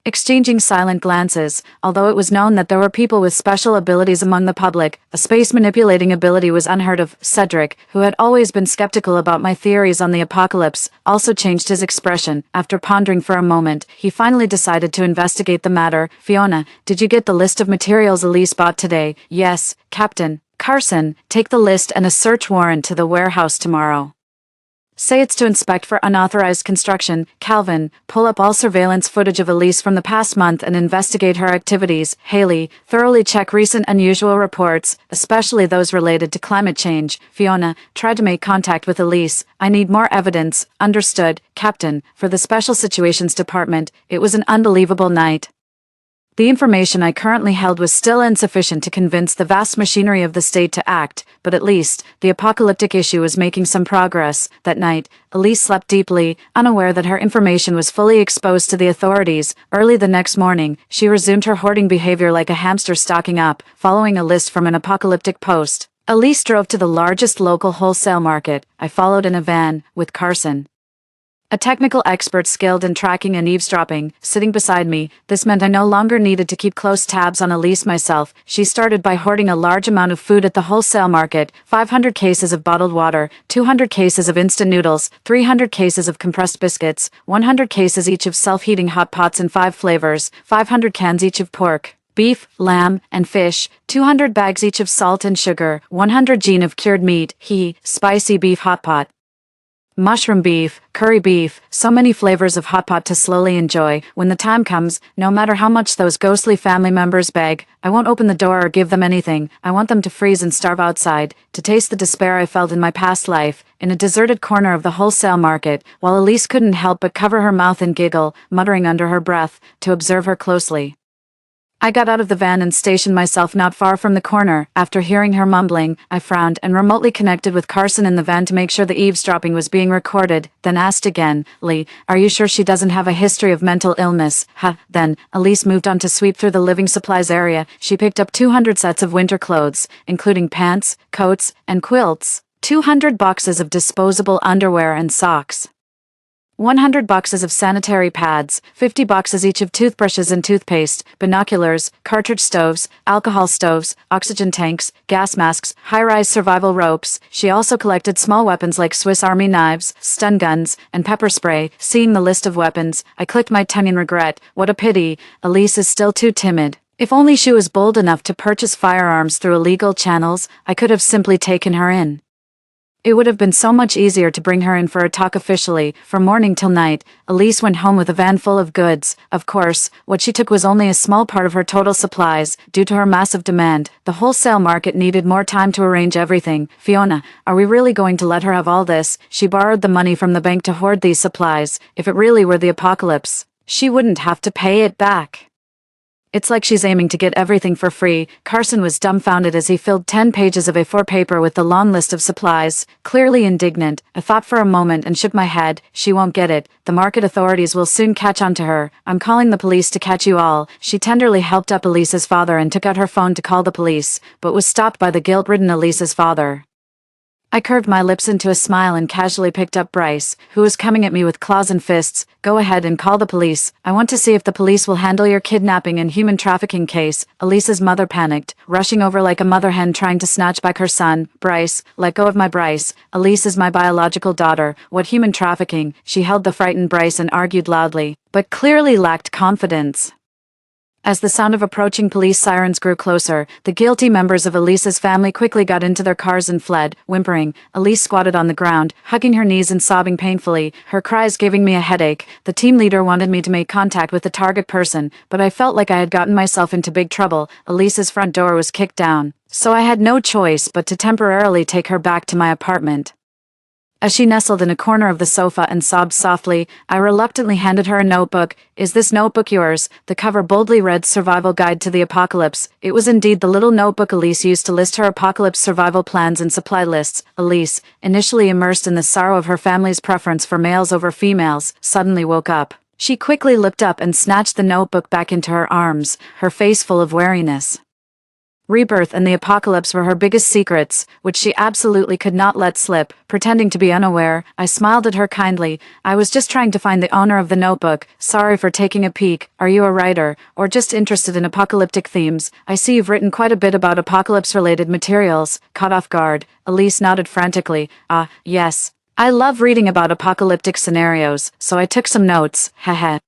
exchanging silent glances. Although it was known that there were people with special abilities among the public, a space manipulating ability was unheard of. Cedric, who had always been skeptical about my theories on the apocalypse, also changed his expression. After pondering for a moment, he finally decided to investigate the matter. "Fiona, did you get the list of materials Elise bought today?" "Yes, Captain." "Carson, take the list and a search warrant to the warehouse tomorrow. Say it's to inspect for unauthorized construction." "Calvin, pull up all surveillance footage of Elise from the past month and investigate her activities." "Haley, thoroughly check recent unusual reports, especially those related to climate change." "Fiona, try to make contact with Elise. I need more evidence." "Understood, Captain." For the Special Situations Department, it was an unbelievable night. The information I currently held was still insufficient to convince the vast machinery of the state to act, but at least, the apocalyptic issue was making some progress. That night, Elise slept deeply, unaware that her information was fully exposed to the authorities. Early the next morning, she resumed her hoarding behavior like a hamster stocking up, following a list from an apocalyptic post. Elise drove to the largest local wholesale market. I followed in a van, with Carson, a technical expert skilled in tracking and eavesdropping, sitting beside me. This meant I no longer needed to keep close tabs on Elise myself. She started by hoarding a large amount of food at the wholesale market: 500 cases of bottled water, 200 cases of instant noodles, 300 cases of compressed biscuits, 100 cases each of self-heating hot pots in 5 flavors, 500 cans each of pork, beef, lamb, and fish, 200 bags each of salt and sugar, 100 gin of cured meat, spicy beef hot pot, mushroom beef, curry beef, so many flavors of hot pot to slowly enjoy. When the time comes, no matter how much those ghostly family members beg, I won't open the door or give them anything. I want them to freeze and starve outside, to taste the despair I felt in my past life, in a deserted corner of the wholesale market, while Elise couldn't help but cover her mouth and giggle, muttering under her breath, to observe her closely. I got out of the van and stationed myself not far from the corner. After hearing her mumbling, I frowned and remotely connected with Carson in the van to make sure the eavesdropping was being recorded, then asked again, "Lee, are you sure she doesn't have a history of mental illness?" Then, Elise moved on to sweep through the living supplies area. She picked up 200 sets of winter clothes, including pants, coats, and quilts, 200 boxes of disposable underwear and socks, 100 boxes of sanitary pads, 50 boxes each of toothbrushes and toothpaste, binoculars, cartridge stoves, alcohol stoves, oxygen tanks, gas masks, high-rise survival ropes. She also collected small weapons like Swiss Army knives, stun guns, and pepper spray. Seeing the list of weapons, I clicked my tongue in regret. What a pity, Elise is still too timid. If only she was bold enough to purchase firearms through illegal channels, I could have simply taken her in. It would have been so much easier to bring her in for a talk officially. From morning till night, Elise went home with a van full of goods. Of course, what she took was only a small part of her total supplies. Due to her massive demand, the wholesale market needed more time to arrange everything. Fiona, are we really going to let her have all this? She borrowed the money from the bank to hoard these supplies. If it really were the apocalypse, she wouldn't have to pay it back. It's like she's aiming to get everything for free. Carson was dumbfounded as he filled 10 pages of A4 paper with the long list of supplies, clearly indignant. I thought for a moment and shook my head. She won't get it. The market authorities will soon catch on to her. I'm calling the police to catch you all. She tenderly helped up Elise's father and took out her phone to call the police, but was stopped by the guilt-ridden Elise's father. I curved my lips into a smile and casually picked up Bryce, who was coming at me with claws and fists. Go ahead and call the police. I want to see if the police will handle your kidnapping and human trafficking case. Elise's mother panicked, rushing over like a mother hen trying to snatch back her son. Bryce, let go of my Bryce. Elise is my biological daughter. What human trafficking? She held the frightened Bryce and argued loudly, but clearly lacked confidence. As the sound of approaching police sirens grew closer, the guilty members of Elise's family quickly got into their cars and fled. Whimpering, Elise squatted on the ground, hugging her knees and sobbing painfully, her cries giving me a headache. The team leader wanted me to make contact with the target person, but I felt like I had gotten myself into big trouble. Elise's front door was kicked down, so I had no choice but to temporarily take her back to my apartment. As she nestled in a corner of the sofa and sobbed softly, I reluctantly handed her a notebook. Is this notebook yours? The cover boldly read Survival Guide to the Apocalypse. It was indeed the little notebook Elise used to list her apocalypse survival plans and supply lists. Elise, initially immersed in the sorrow of her family's preference for males over females, suddenly woke up. She quickly looked up and snatched the notebook back into her arms, her face full of wariness. Rebirth and the apocalypse were her biggest secrets, which she absolutely could not let slip. Pretending to be unaware, I smiled at her kindly. I was just trying to find the owner of the notebook. Sorry for taking a peek. Are you a writer, or just interested in apocalyptic themes? I see you've written quite a bit about apocalypse-related materials. Caught off guard, Elise nodded frantically. Yes. I love reading about apocalyptic scenarios, so I took some notes. Heh.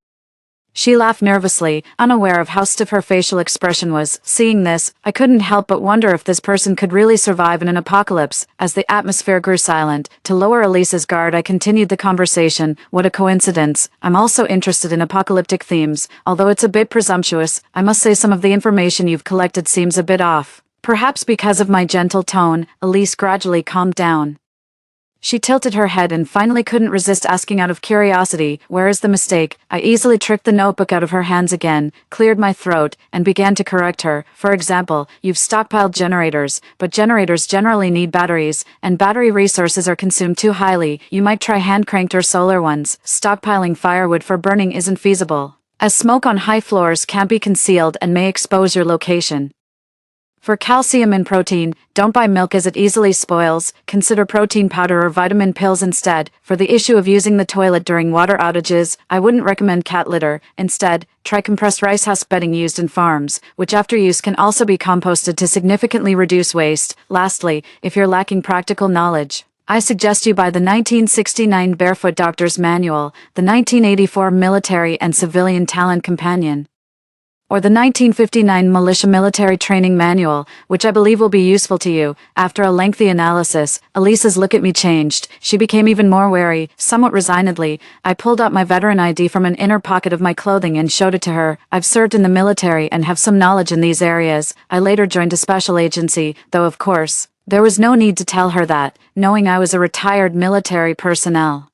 She laughed nervously, unaware of how stiff her facial expression was. Seeing this, I couldn't help but wonder if this person could really survive in an apocalypse. As the atmosphere grew silent, to lower Elise's guard, I continued the conversation. What a coincidence. I'm also interested in apocalyptic themes. Although it's a bit presumptuous, I must say some of the information you've collected seems a bit off. Perhaps because of my gentle tone, Elise gradually calmed down. She tilted her head and finally couldn't resist asking out of curiosity, where is the mistake? I easily tricked the notebook out of her hands again, cleared my throat, and began to correct her. For example, you've stockpiled generators, but generators generally need batteries, and battery resources are consumed too highly. You might try hand-cranked or solar ones. Stockpiling firewood for burning isn't feasible, as smoke on high floors can't be concealed and may expose your location. For calcium and protein, don't buy milk as it easily spoils. Consider protein powder or vitamin pills instead. For the issue of using the toilet during water outages, I wouldn't recommend cat litter. Instead, try compressed rice husk bedding used in farms, which after use can also be composted to significantly reduce waste. Lastly, if you're lacking practical knowledge, I suggest you buy the 1969 Barefoot Doctor's Manual, the 1984 Military and Civilian Talent Companion, or the 1959 Militia Military Training Manual, which I believe will be useful to you. After a lengthy analysis, Elise's look at me changed. She became even more wary. Somewhat resignedly, I pulled out my veteran ID from an inner pocket of my clothing and showed it to her. I've served in the military and have some knowledge in these areas. I later joined a special agency, though of course, there was no need to tell her that, knowing I was a retired military personnel.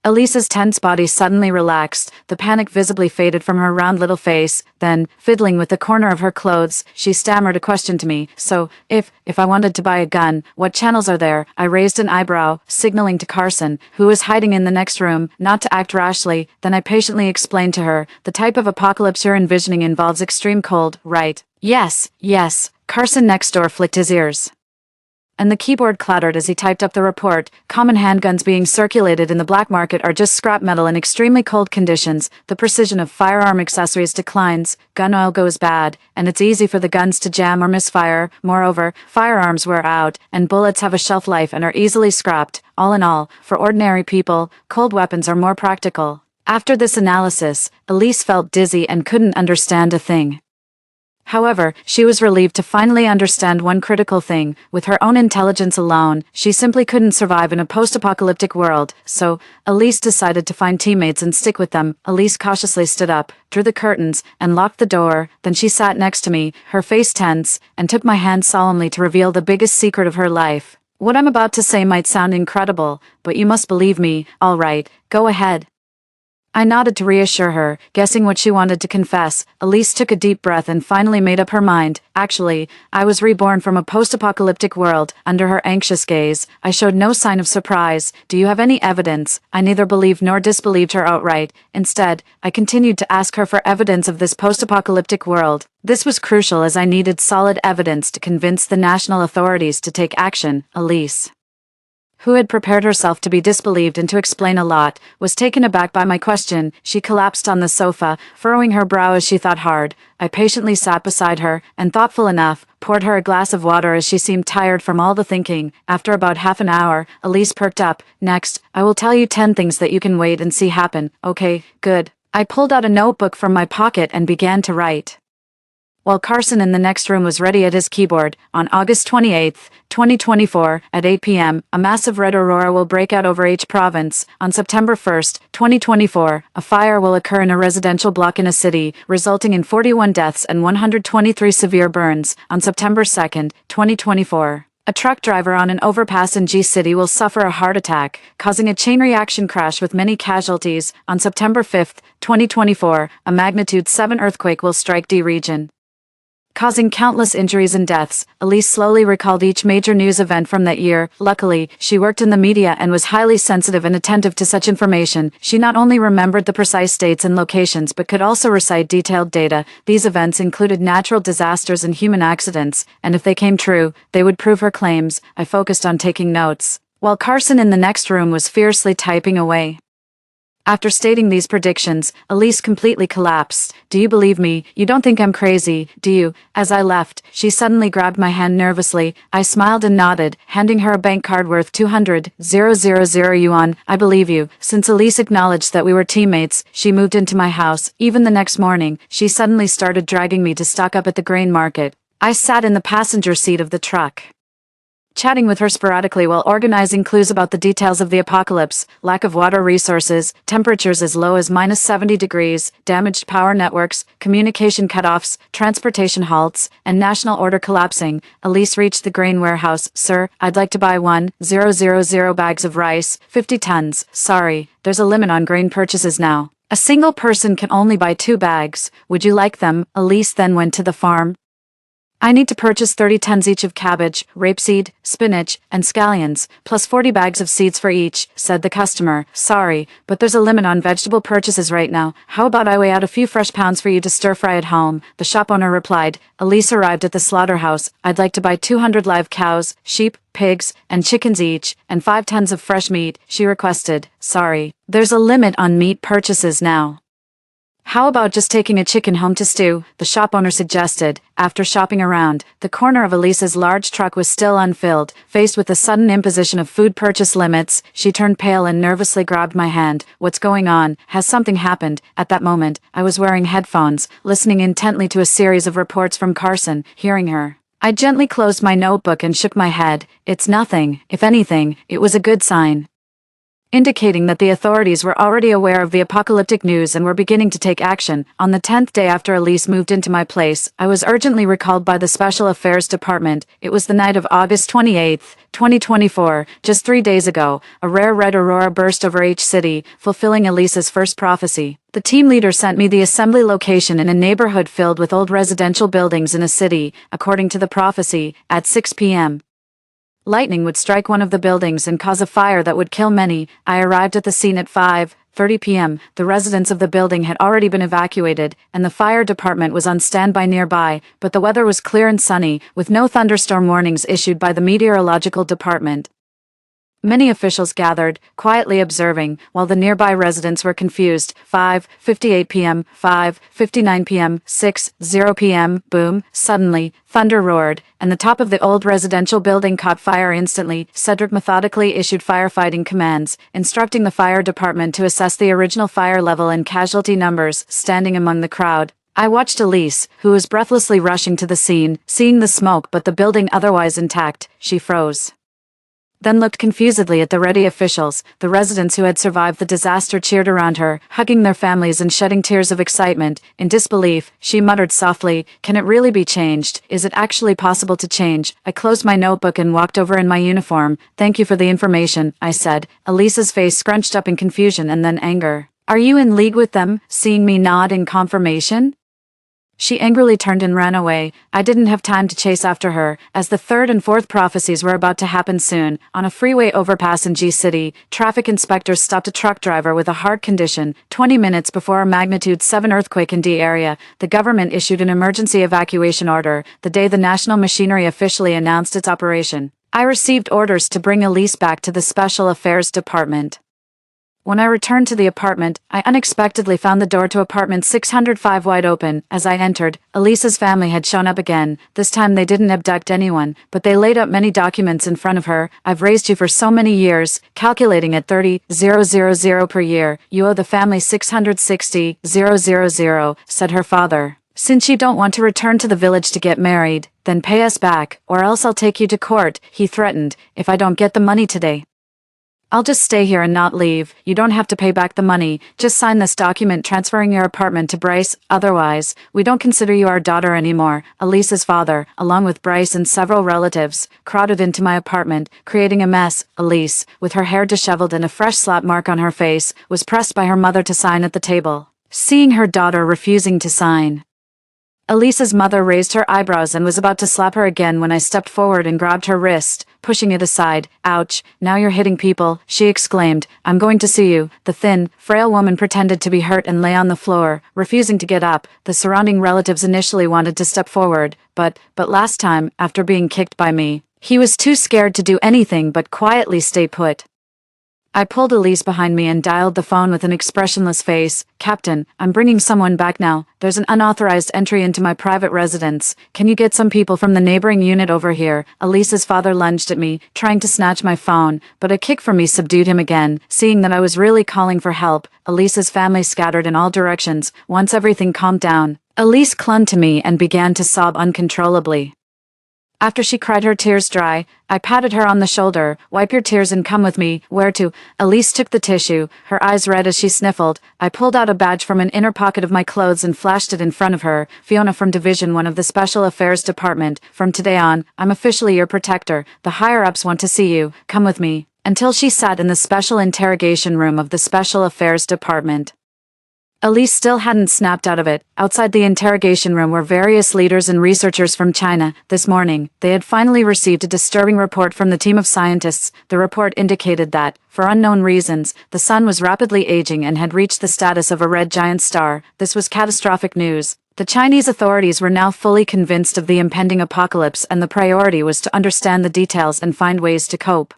Elise's tense body suddenly relaxed, the panic visibly faded from her round little face. Then, fiddling with the corner of her clothes, she stammered a question to me. So, if I wanted to buy a gun, what channels are there? I raised an eyebrow, signaling to Carson, who was hiding in the next room, not to act rashly. Then I patiently explained to her, the type of apocalypse you're envisioning involves extreme cold, right? Yes. Carson next door flicked his ears. And the keyboard clattered as he typed up the report. Common handguns being circulated in the black market are just scrap metal in extremely cold conditions. The precision of firearm accessories declines, gun oil goes bad, and it's easy for the guns to jam or misfire. Moreover, firearms wear out, and bullets have a shelf life and are easily scrapped. All in all, for ordinary people, cold weapons are more practical. After this analysis, Elise felt dizzy and couldn't understand a thing. However, she was relieved to finally understand one critical thing. With her own intelligence alone, she simply couldn't survive in a post-apocalyptic world, so Elise decided to find teammates and stick with them. Elise cautiously stood up, drew the curtains, and locked the door. Then she sat next to me, her face tense, and took my hand solemnly to reveal the biggest secret of her life. What I'm about to say might sound incredible, but you must believe me. All right, go ahead. I nodded to reassure her, guessing what she wanted to confess. Elise took a deep breath and finally made up her mind. Actually, I was reborn from a post-apocalyptic world. Under her anxious gaze, I showed no sign of surprise. Do you have any evidence? I neither believed nor disbelieved her outright. Instead, I continued to ask her for evidence of this post-apocalyptic world. This was crucial as I needed solid evidence to convince the national authorities to take action. Elise, who had prepared herself to be disbelieved and to explain a lot, was taken aback by my question. She collapsed on the sofa, furrowing her brow as she thought hard. I patiently sat beside her, and thoughtful enough, poured her a glass of water as she seemed tired from all the thinking. After about half an hour, Elise perked up. Next, I will tell you 10 things that you can wait and see happen. Okay, good. I pulled out a notebook from my pocket and began to write. While Carson in the next room was ready at his keyboard, on August 28, 2024, at 8 p.m., a massive red aurora will break out over H province. On September 1, 2024, a fire will occur in a residential block in a city, resulting in 41 deaths and 123 severe burns. On September 2, 2024, a truck driver on an overpass in G City will suffer a heart attack, causing a chain reaction crash with many casualties. On September 5, 2024, a magnitude 7 earthquake will strike D region, causing countless injuries and deaths. Elise slowly recalled each major news event from that year. Luckily, she worked in the media and was highly sensitive and attentive to such information. She not only remembered the precise dates and locations but could also recite detailed data. These events included natural disasters and human accidents, and if they came true, they would prove her claims. I focused on taking notes, while Carson in the next room was fiercely typing away. After stating these predictions, Elise completely collapsed. Do you believe me? You don't think I'm crazy, do you? As I left, she suddenly grabbed my hand nervously. I smiled and nodded, handing her a bank card worth 200,000 yuan. I believe you. Since Elise acknowledged that we were teammates, she moved into my house. Even the next morning, she suddenly started dragging me to stock up at the grain market. I sat in the passenger seat of the truck, chatting with her sporadically while organizing clues about the details of the apocalypse: lack of water resources, temperatures as low as -70 degrees, damaged power networks, communication cutoffs, transportation halts, and national order collapsing. Elise reached the grain warehouse. Sir, I'd like to buy 1,000 bags of rice, 50 tons. Sorry, there's a limit on grain purchases now. A single person can only buy 2 bags. Would you like them? Elise then went to the farm. I need to purchase 30 tons each of cabbage, rapeseed, spinach, and scallions, plus 40 bags of seeds for each, said the customer. Sorry, but there's a limit on vegetable purchases right now. How about I weigh out a few fresh pounds for you to stir-fry at home? The shop owner replied. Elise arrived at the slaughterhouse. I'd like to buy 200 live cows, sheep, pigs, and chickens each, and 5 tons of fresh meat, she requested. Sorry, there's a limit on meat purchases now. How about just taking a chicken home to stew? The shop owner suggested. After shopping around, the corner of Elisa's large truck was still unfilled. Faced with the sudden imposition of food purchase limits, she turned pale and nervously grabbed my hand. What's going on? Has something happened? At that moment, I was wearing headphones, listening intently to a series of reports from Carson. Hearing her, I gently closed my notebook and shook my head. It's nothing. If anything, it was a good sign, indicating that the authorities were already aware of the apocalyptic news and were beginning to take action. On the 10th day after Elise moved into my place, I was urgently recalled by the Special Affairs Department. It was the night of August 28, 2024, just 3 days ago. A rare red aurora burst over H City, fulfilling Elisa's first prophecy. The team leader sent me the assembly location in a neighborhood filled with old residential buildings in a city. According to the prophecy, at 6 p.m., lightning would strike one of the buildings and cause a fire that would kill many. I arrived at the scene at 5:30 p.m., the residents of the building had already been evacuated, and the fire department was on standby nearby, but the weather was clear and sunny, with no thunderstorm warnings issued by the meteorological department. Many officials gathered, quietly observing, while the nearby residents were confused. 5:58 p.m., 5:59 p.m., 6:0 p.m., boom, suddenly, thunder roared, and the top of the old residential building caught fire instantly. Cedric methodically issued firefighting commands, instructing the fire department to assess the original fire level and casualty numbers. Standing among the crowd, I watched Elise, who was breathlessly rushing to the scene. Seeing the smoke but the building otherwise intact, she froze. Then looked confusedly at the ready officials. The residents who had survived the disaster cheered around her, hugging their families and shedding tears of excitement. In disbelief, she muttered softly, "Can it really be changed? Is it actually possible to change?" I closed my notebook and walked over in my uniform. "Thank you for the information," I said. Elisa's face scrunched up in confusion and then anger. "Are you in league with them?" Seeing me nod in confirmation, she angrily turned and ran away. I didn't have time to chase after her, as the third and fourth prophecies were about to happen soon. On a freeway overpass in G-City, traffic inspectors stopped a truck driver with a heart condition. 20 minutes before a magnitude 7 earthquake in D area, the government issued an emergency evacuation order, the day the national machinery officially announced its operation. I received orders to bring Elise back to the Special Affairs Department. When I returned to the apartment, I unexpectedly found the door to apartment 605 wide open. As I entered, Elisa's family had shown up again. This time they didn't abduct anyone, but they laid out many documents in front of her. "I've raised you for so many years, calculating at 30,000 per year. You owe the family 660,000, said her father. "Since you don't want to return to the village to get married, then pay us back, or else I'll take you to court," he threatened, "if I don't get the money today. I'll just stay here and not leave. You don't have to pay back the money. Just sign this document transferring your apartment to Bryce. Otherwise, we don't consider you our daughter anymore." Elisa's father, along with Bryce and several relatives, crowded into my apartment, creating a mess. Elise, with her hair disheveled and a fresh slap mark on her face, was pressed by her mother to sign at the table. Seeing her daughter refusing to sign, Elisa's mother raised her eyebrows and was about to slap her again when I stepped forward and grabbed her wrist, pushing it aside. "Ouch, now you're hitting people," she exclaimed. "I'm going to sue you." The thin, frail woman pretended to be hurt and lay on the floor, refusing to get up. The surrounding relatives initially wanted to step forward, but last time, after being kicked by me, he was too scared to do anything but quietly stay put. I pulled Elise behind me and dialed the phone with an expressionless face. "Captain, I'm bringing someone back now. There's an unauthorized entry into my private residence. Can you get some people from the neighboring unit over here?" Elisa's father lunged at me, trying to snatch my phone, but a kick from me subdued him again. Seeing that I was really calling for help, Elisa's family scattered in all directions. Once everything calmed down, Elise clung to me and began to sob uncontrollably. After she cried her tears dry, I patted her on the shoulder. "Wipe your tears and come with me." "Where to?" Elise took the tissue, her eyes red as she sniffled. I pulled out a badge from an inner pocket of my clothes and flashed it in front of her. "Fiona from Division 1 of the Special Affairs Department. From today on, I'm officially your protector. The higher-ups want to see you. Come with me." Until she sat in the special interrogation room of the Special Affairs Department. Elise still hadn't snapped out of it. Outside the interrogation room were various leaders and researchers from China. This morning, they had finally received a disturbing report from the team of scientists. The report indicated that, for unknown reasons, the sun was rapidly aging and had reached the status of a red giant star. This was catastrophic news. The Chinese authorities were now fully convinced of the impending apocalypse, and the priority was to understand the details and find ways to cope.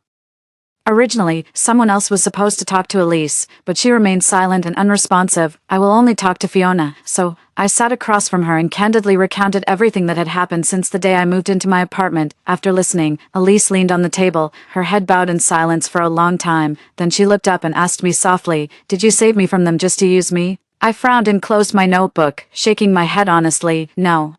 Originally, someone else was supposed to talk to Elise, but she remained silent and unresponsive. "I will only talk to Fiona." So, I sat across from her and candidly recounted everything that had happened since the day I moved into my apartment. After listening, Elise leaned on the table, her head bowed in silence for a long time. Then she looked up and asked me softly, "Did you save me from them just to use me?" I frowned and closed my notebook, shaking my head honestly. "No.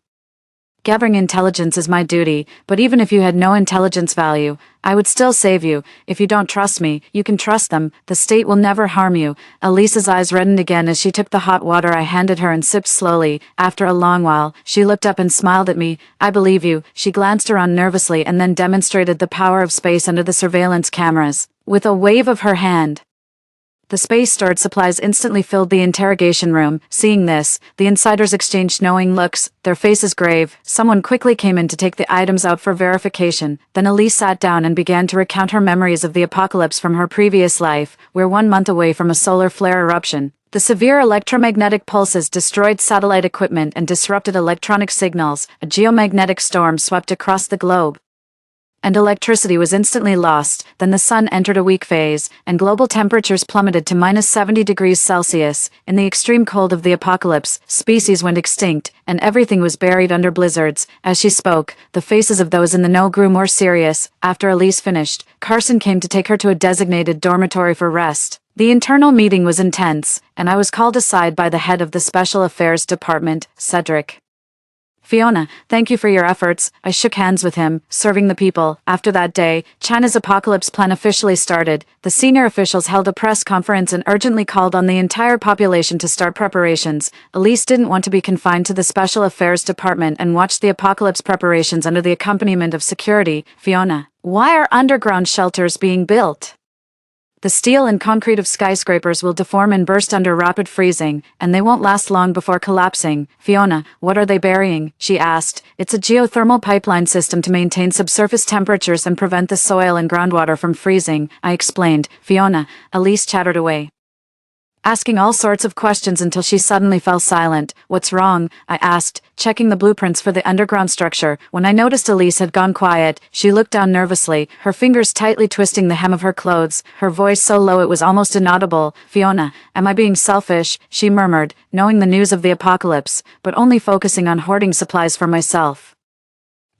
Gathering intelligence is my duty, but even if you had no intelligence value, I would still save you. If you don't trust me, you can trust them. The state will never harm you." Elisa's eyes reddened again as she took the hot water I handed her and sipped slowly. After a long while, she looked up and smiled at me. "I believe you." She glanced around nervously and then demonstrated the power of space under the surveillance cameras. With a wave of her hand, The space-stored supplies instantly filled the interrogation room. Seeing this, the insiders exchanged knowing looks, their faces grave. Someone quickly came in to take the items out for verification. Then Elise sat down and began to recount her memories of the apocalypse from her previous life. We're 1 month away from a solar flare eruption. The severe electromagnetic pulses destroyed satellite equipment and disrupted electronic signals. A geomagnetic storm swept across the globe, and electricity was instantly lost. Then the sun entered a weak phase, and global temperatures plummeted to -70 degrees Celsius. In the extreme cold of the apocalypse, species went extinct, and everything was buried under blizzards. As she spoke, the faces of those in the know grew more serious. After Elise finished, Carson came to take her to a designated dormitory for rest. The internal meeting was intense, and I was called aside by the head of the Special Affairs Department, Cedric. Fiona, thank you for your efforts. I shook hands with him, serving the people. After that day, China's apocalypse plan officially started. The senior officials held a press conference and urgently called on the entire population to start preparations. Elise didn't want to be confined to the Special Affairs Department and watched the apocalypse preparations under the accompaniment of security. Fiona, why are underground shelters being built? The steel and concrete of skyscrapers will deform and burst under rapid freezing, and they won't last long before collapsing. Fiona, what are they burying? She asked. It's a geothermal pipeline system to maintain subsurface temperatures and prevent the soil and groundwater from freezing, I explained. Fiona, Elise chattered away, asking all sorts of questions until she suddenly fell silent. What's wrong? I asked, checking the blueprints for the underground structure. When I noticed Elise had gone quiet, she looked down nervously, her fingers tightly twisting the hem of her clothes, her voice so low it was almost inaudible. Fiona, am I being selfish? She murmured, knowing the news of the apocalypse, but only focusing on hoarding supplies for myself.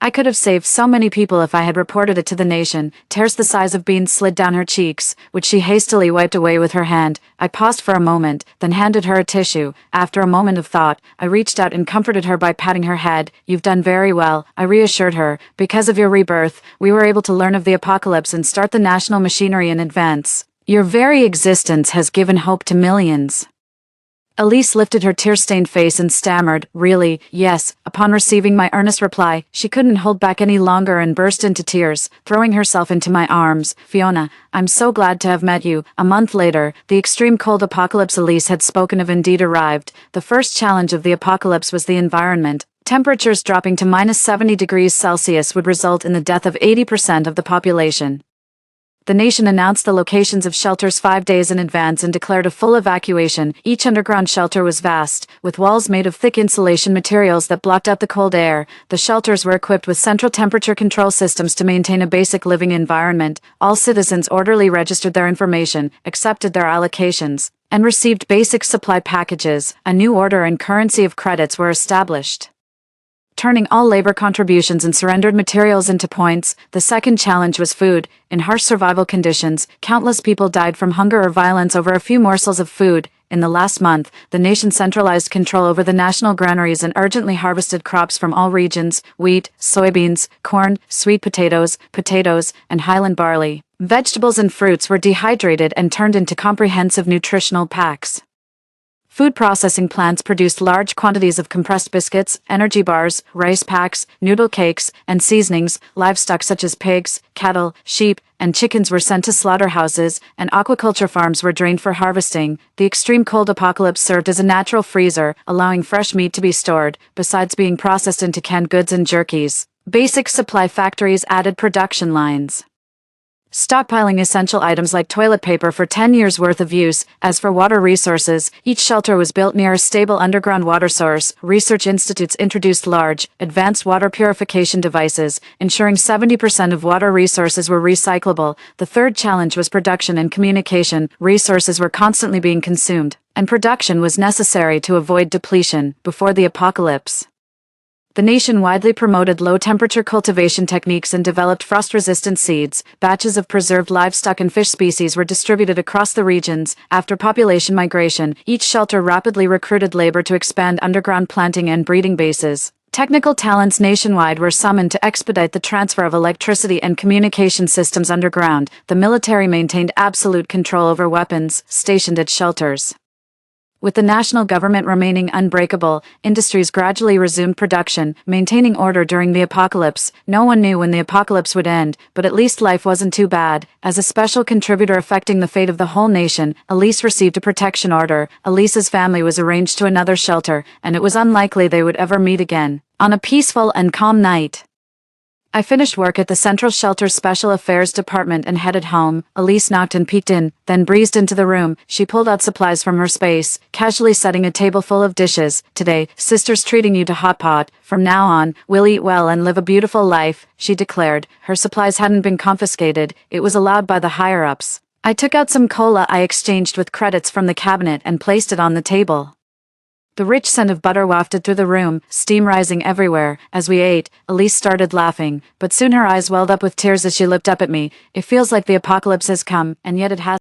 I could have saved so many people if I had reported it to the nation. Tears the size of beans slid down her cheeks, which she hastily wiped away with her hand. I paused for a moment, then handed her a tissue. After a moment of thought, I reached out and comforted her by patting her head. You've done very well, I reassured her. Because of your rebirth, we were able to learn of the apocalypse and start the national machinery in advance. Your very existence has given hope to millions. Elise lifted her tear-stained face and stammered, really, yes. Upon receiving my earnest reply, she couldn't hold back any longer and burst into tears, throwing herself into my arms. Fiona, I'm so glad to have met you. A month later, the extreme cold apocalypse Elise had spoken of indeed arrived. The first challenge of the apocalypse was the environment. Temperatures dropping to -70 degrees Celsius would result in the death of 80% of the population. The nation announced the locations of shelters 5 days in advance and declared a full evacuation. Each underground shelter was vast, with walls made of thick insulation materials that blocked out the cold air. The shelters were equipped with central temperature control systems to maintain a basic living environment. All citizens orderly registered their information, accepted their allocations, and received basic supply packages. A new order and currency of credits were established, turning all labor contributions and surrendered materials into points. The second challenge was food. In harsh survival conditions, countless people died from hunger or violence over a few morsels of food. In the last month, the nation centralized control over the national granaries and urgently harvested crops from all regions: wheat, soybeans, corn, sweet potatoes, and highland barley. Vegetables and fruits were dehydrated and turned into comprehensive nutritional packs. Food processing plants produced large quantities of compressed biscuits, energy bars, rice packs, noodle cakes, and seasonings. Livestock such as pigs, cattle, sheep, and chickens were sent to slaughterhouses, and aquaculture farms were drained for harvesting. The extreme cold apocalypse served as a natural freezer, allowing fresh meat to be stored, besides being processed into canned goods and jerkies. Basic supply factories added production lines, stockpiling essential items like toilet paper for 10 years' worth of use. As for water resources, each shelter was built near a stable underground water source. Research institutes introduced large, advanced water purification devices, ensuring 70% of water resources were recyclable. The third challenge was production and communication. Resources were constantly being consumed, and production was necessary to avoid depletion before the apocalypse. The nation widely promoted low-temperature cultivation techniques and developed frost-resistant seeds. Batches of preserved livestock and fish species were distributed across the regions. After population migration, each shelter rapidly recruited labor to expand underground planting and breeding bases. Technical talents nationwide were summoned to expedite the transfer of electricity and communication systems underground. The military maintained absolute control over weapons stationed at shelters. With the national government remaining unbreakable, industries gradually resumed production, maintaining order during the apocalypse. No one knew when the apocalypse would end, but at least life wasn't too bad. As a special contributor affecting the fate of the whole nation, Elise received a protection order. Elise's family was arranged to another shelter, and it was unlikely they would ever meet again. On a peaceful and calm night, I finished work at the Central Shelter's Special Affairs Department and headed home. Elise knocked and peeked in, then breezed into the room. She pulled out supplies from her space, casually setting a table full of dishes. "Today, sister's treating you to hot pot. From now on, we'll eat well and live a beautiful life," she declared. Her supplies hadn't been confiscated, it was allowed by the higher-ups. I took out some cola I exchanged with credits from the cabinet and placed it on the table. The rich scent of butter wafted through the room, steam rising everywhere. As we ate, Elise started laughing, but soon her eyes welled up with tears as she looked up at me. "It feels like the apocalypse has come, and yet it hasn't."